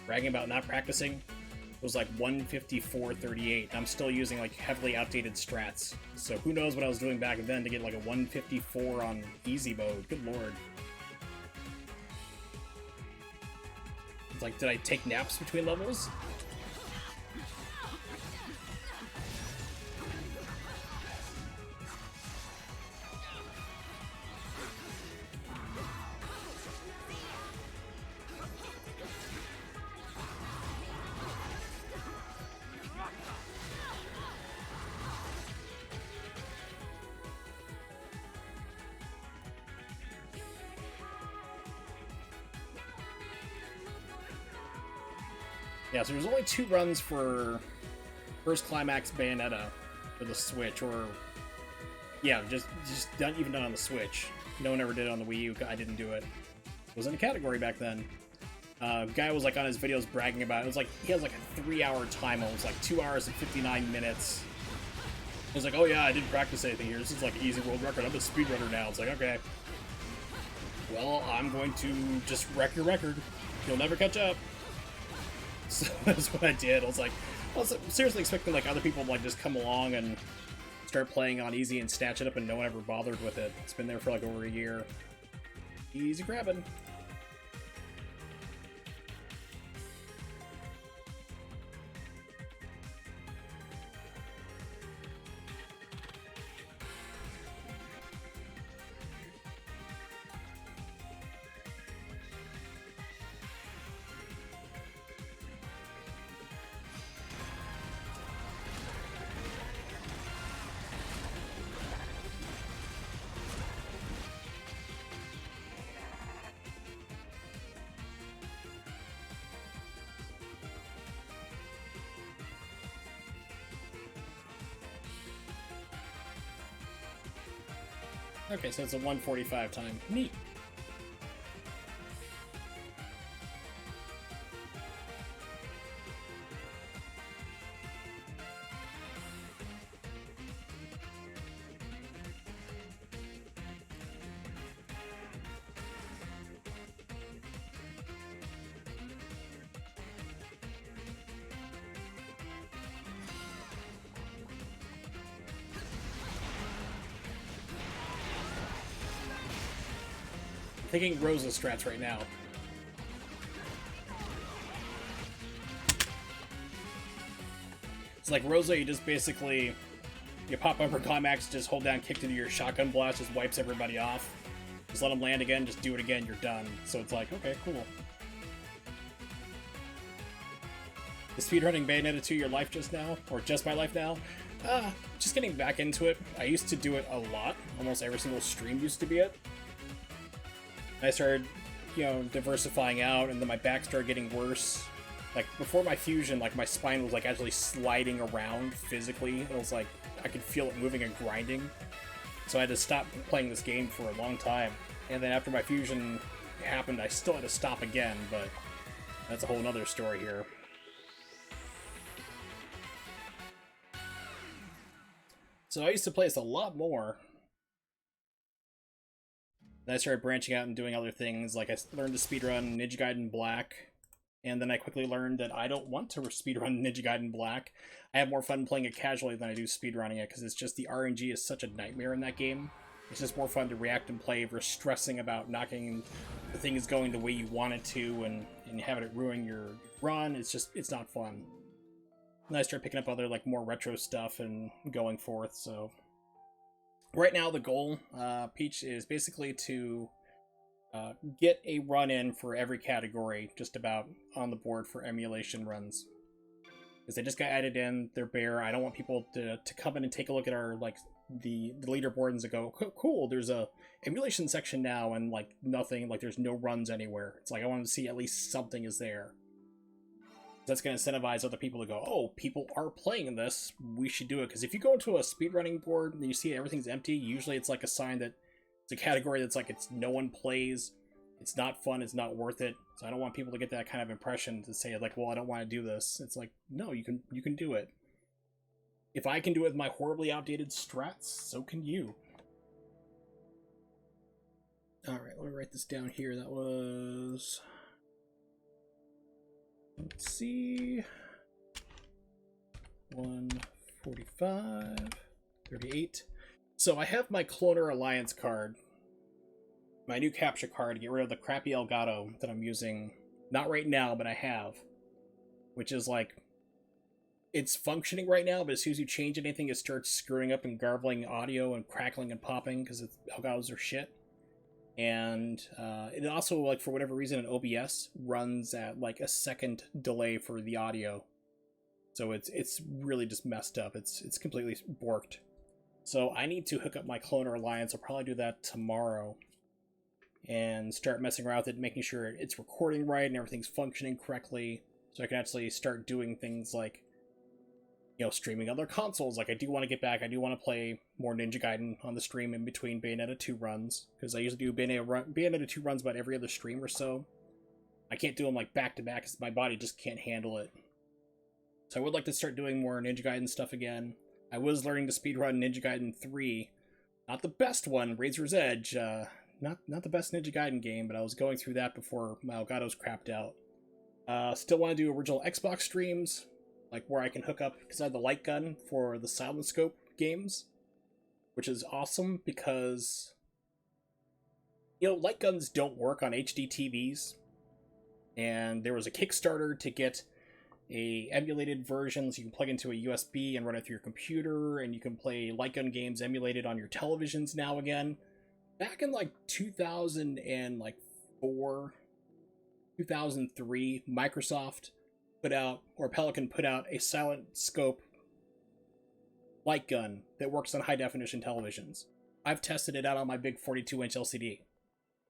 [SPEAKER 1] bragging about not practicing. It was like 154.38. I'm still using like heavily outdated strats. So who knows what I was doing back then to get like a 154 on easy mode. Good lord. It's like, did I take naps between levels? Yeah, so there's only 2 runs for First Climax Bayonetta for the Switch, or yeah, just not even done on the Switch. No one ever did it on the Wii U. I didn't do it. It was in a category back then. Guy was like on his videos bragging about it. It was like he has like a 3-hour time. It was like 2 hours and 59 minutes. He was like, oh yeah, I didn't practice anything here. This is like an easy world record. I'm a speedrunner now. It's like, okay. Well, I'm going to just wreck your record. You'll never catch up. So that's what I did. I was seriously expecting like other people to like just come along and start playing on easy and snatch it up, and no one ever bothered with it. It's been there for like over a year. Easy grabbing. Okay, so it's a 1:45 time. Neat. Thinking Rosa strats right now. It's like Rosa, you just basically you pop up her climax, just hold down kick to do your shotgun blast, just wipes everybody off. Just let them land again, just do it again, you're done. So it's like, okay, cool. Is speedrunning Bayonetta 2 your life just now? Or just my life now? Just getting back into it. I used to do it a lot. Almost every single stream used to be it. I started, diversifying out, and then my back started getting worse. Like, before my fusion, like, my spine was, like, actually sliding around physically. It was like, I could feel it moving and grinding. So I had to stop playing this game for a long time. And then after my fusion happened, I still had to stop again, but that's a whole nother story here. So I used to play this a lot more. Then I started branching out and doing other things, like I learned to speedrun Ninja Gaiden Black, and then I quickly learned that I don't want to speedrun Ninja Gaiden Black. I have more fun playing it casually than I do speedrunning it, because it's just the RNG is such a nightmare in that game. It's just more fun to react and play versus stressing about knocking the things going the way you want it to and having it ruin your run. It's not fun. And I started picking up other, like, more retro stuff and going forth, so... Right now, the goal, Peach, is basically to get a run in for every category, just about on the board for emulation runs. Because they just got added in, they're bare. I don't want people to come in and take a look at our, like, the leaderboards and go, cool, there's a emulation section now, and, like, nothing, like, there's no runs anywhere. It's like, I want to see at least something is there. That's going to incentivize other people to go, oh, people are playing this, we should do it. Because if you go into a speedrunning board and you see everything's empty, usually it's like a sign that it's a category that's like no one plays, it's not fun, it's not worth it. So I don't want people to get that kind of impression to say, like, well, I don't want to do this. It's like, no, you can do it. If I can do it with my horribly outdated strats, so can you. Alright, let me write this down here. That was... Let's see, 145, 38. So I have my Cloner Alliance card, my new capture card, to get rid of the crappy Elgato that I'm using. Not right now, but I have. Which is like, it's functioning right now, but as soon as you change anything, it starts screwing up and garbling audio and crackling and popping, because Elgatos are shit. And it also, like, for whatever reason, an OBS runs at like a second delay for the audio, so it's really just messed up. It's completely borked. So I need to hook up my Cloner Alliance. I'll probably do that tomorrow and start messing around with it, making sure it's recording right and everything's functioning correctly, so I can actually start doing things like you know, streaming other consoles. Like, I do want to get back. I do want to play more Ninja Gaiden on the stream in between Bayonetta 2 runs, because I usually do Bayonetta 2 runs about every other stream or so. I can't do them like back to back because my body just can't handle it. So I would like to start doing more Ninja Gaiden stuff again. I was learning to speedrun Ninja Gaiden 3. Not the best one, Razor's Edge. Not the best Ninja Gaiden game, but I was going through that before my Elgato's crapped out. Still want to do original Xbox streams, like where I can hook up, because I have the light gun for the Silent Scope games, which is awesome because, you know, light guns don't work on HD TVs, and there was a Kickstarter to get a emulated version so you can plug into a USB and run it through your computer, and you can play light gun games emulated on your televisions now again. Back in like 2004, 2003, Microsoft put out, or Pelican put out, a Silent Scope light gun that works on high definition televisions. I've tested it out on my big 42-inch LCD.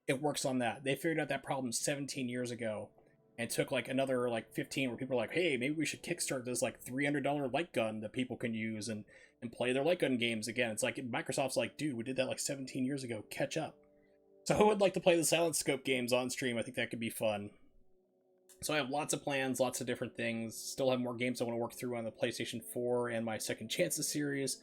[SPEAKER 1] It works on that. They figured out that problem 17 years ago, and took like another like 15 where people are like, hey, maybe we should kickstart this like $300 light gun that people can use and play their light gun games again. It's like Microsoft's like, dude, we did that like 17 years ago. Catch up. So I would like to play the Silent Scope games on stream. I think that could be fun. So I have lots of plans, lots of different things. Still have more games I want to work through on the PlayStation 4 and my Second Chances series.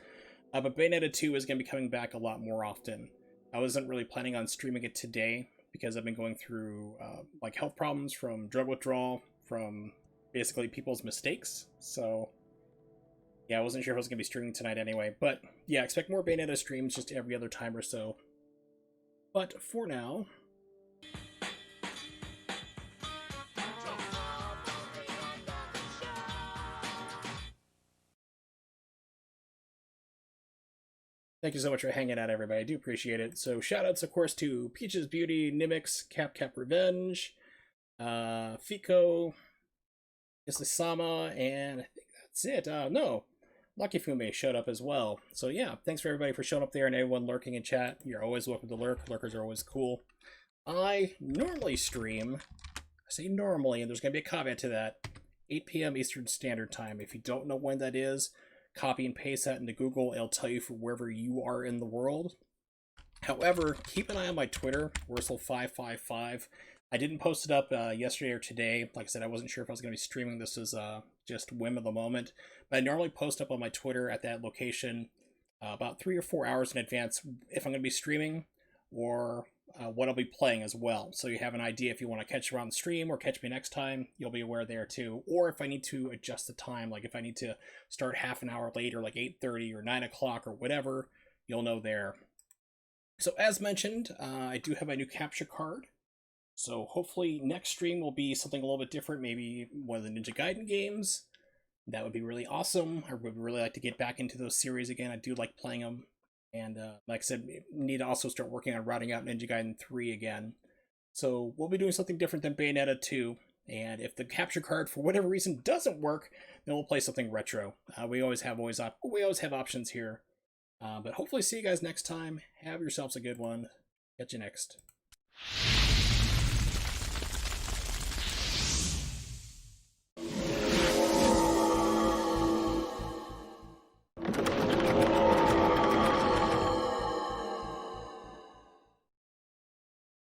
[SPEAKER 1] But Bayonetta 2 is going to be coming back a lot more often. I wasn't really planning on streaming it today because I've been going through like health problems from drug withdrawal, from basically people's mistakes. So yeah, I wasn't sure if I was going to be streaming tonight anyway. But yeah, expect more Bayonetta streams just every other time or so. But for now, thank you so much for hanging out, everybody. I do appreciate it. So shoutouts, of course, to Peaches Beauty, Nimix, Cap Revenge, Fiko, Isasama, and I think that's it. No, Lucky Fume showed up as well. So yeah, thanks for everybody for showing up there and everyone lurking in chat. You're always welcome to lurk. Lurkers are always cool. I normally stream, I say normally, and there's going to be a caveat to that, 8 p.m. Eastern Standard Time. If you don't know when that is, copy and paste that into Google. It'll tell you for wherever you are in the world. However, keep an eye on my Twitter, Wursel555. I didn't post it up yesterday or today. Like I said, I wasn't sure if I was going to be streaming this as just whim of the moment. But I normally post up on my Twitter at that location about 3 or 4 hours in advance if I'm going to be streaming or what I'll be playing as well. So you have an idea if you want to catch around the stream or catch me next time, you'll be aware there too. Or if I need to adjust the time, like if I need to start half an hour later, like 8:30 or 9 o'clock or whatever, you'll know there. So as mentioned, I do have a new capture card. So hopefully next stream will be something a little bit different, maybe one of the Ninja Gaiden games. That would be really awesome. I would really like to get back into those series again. I do like playing them. And like I said, need to also start working on routing out Ninja Gaiden 3 again. So we'll be doing something different than Bayonetta 2. And if the capture card, for whatever reason, doesn't work, then we'll play something retro. We always have options here. But hopefully see you guys next time. Have yourselves a good one. Catch you next.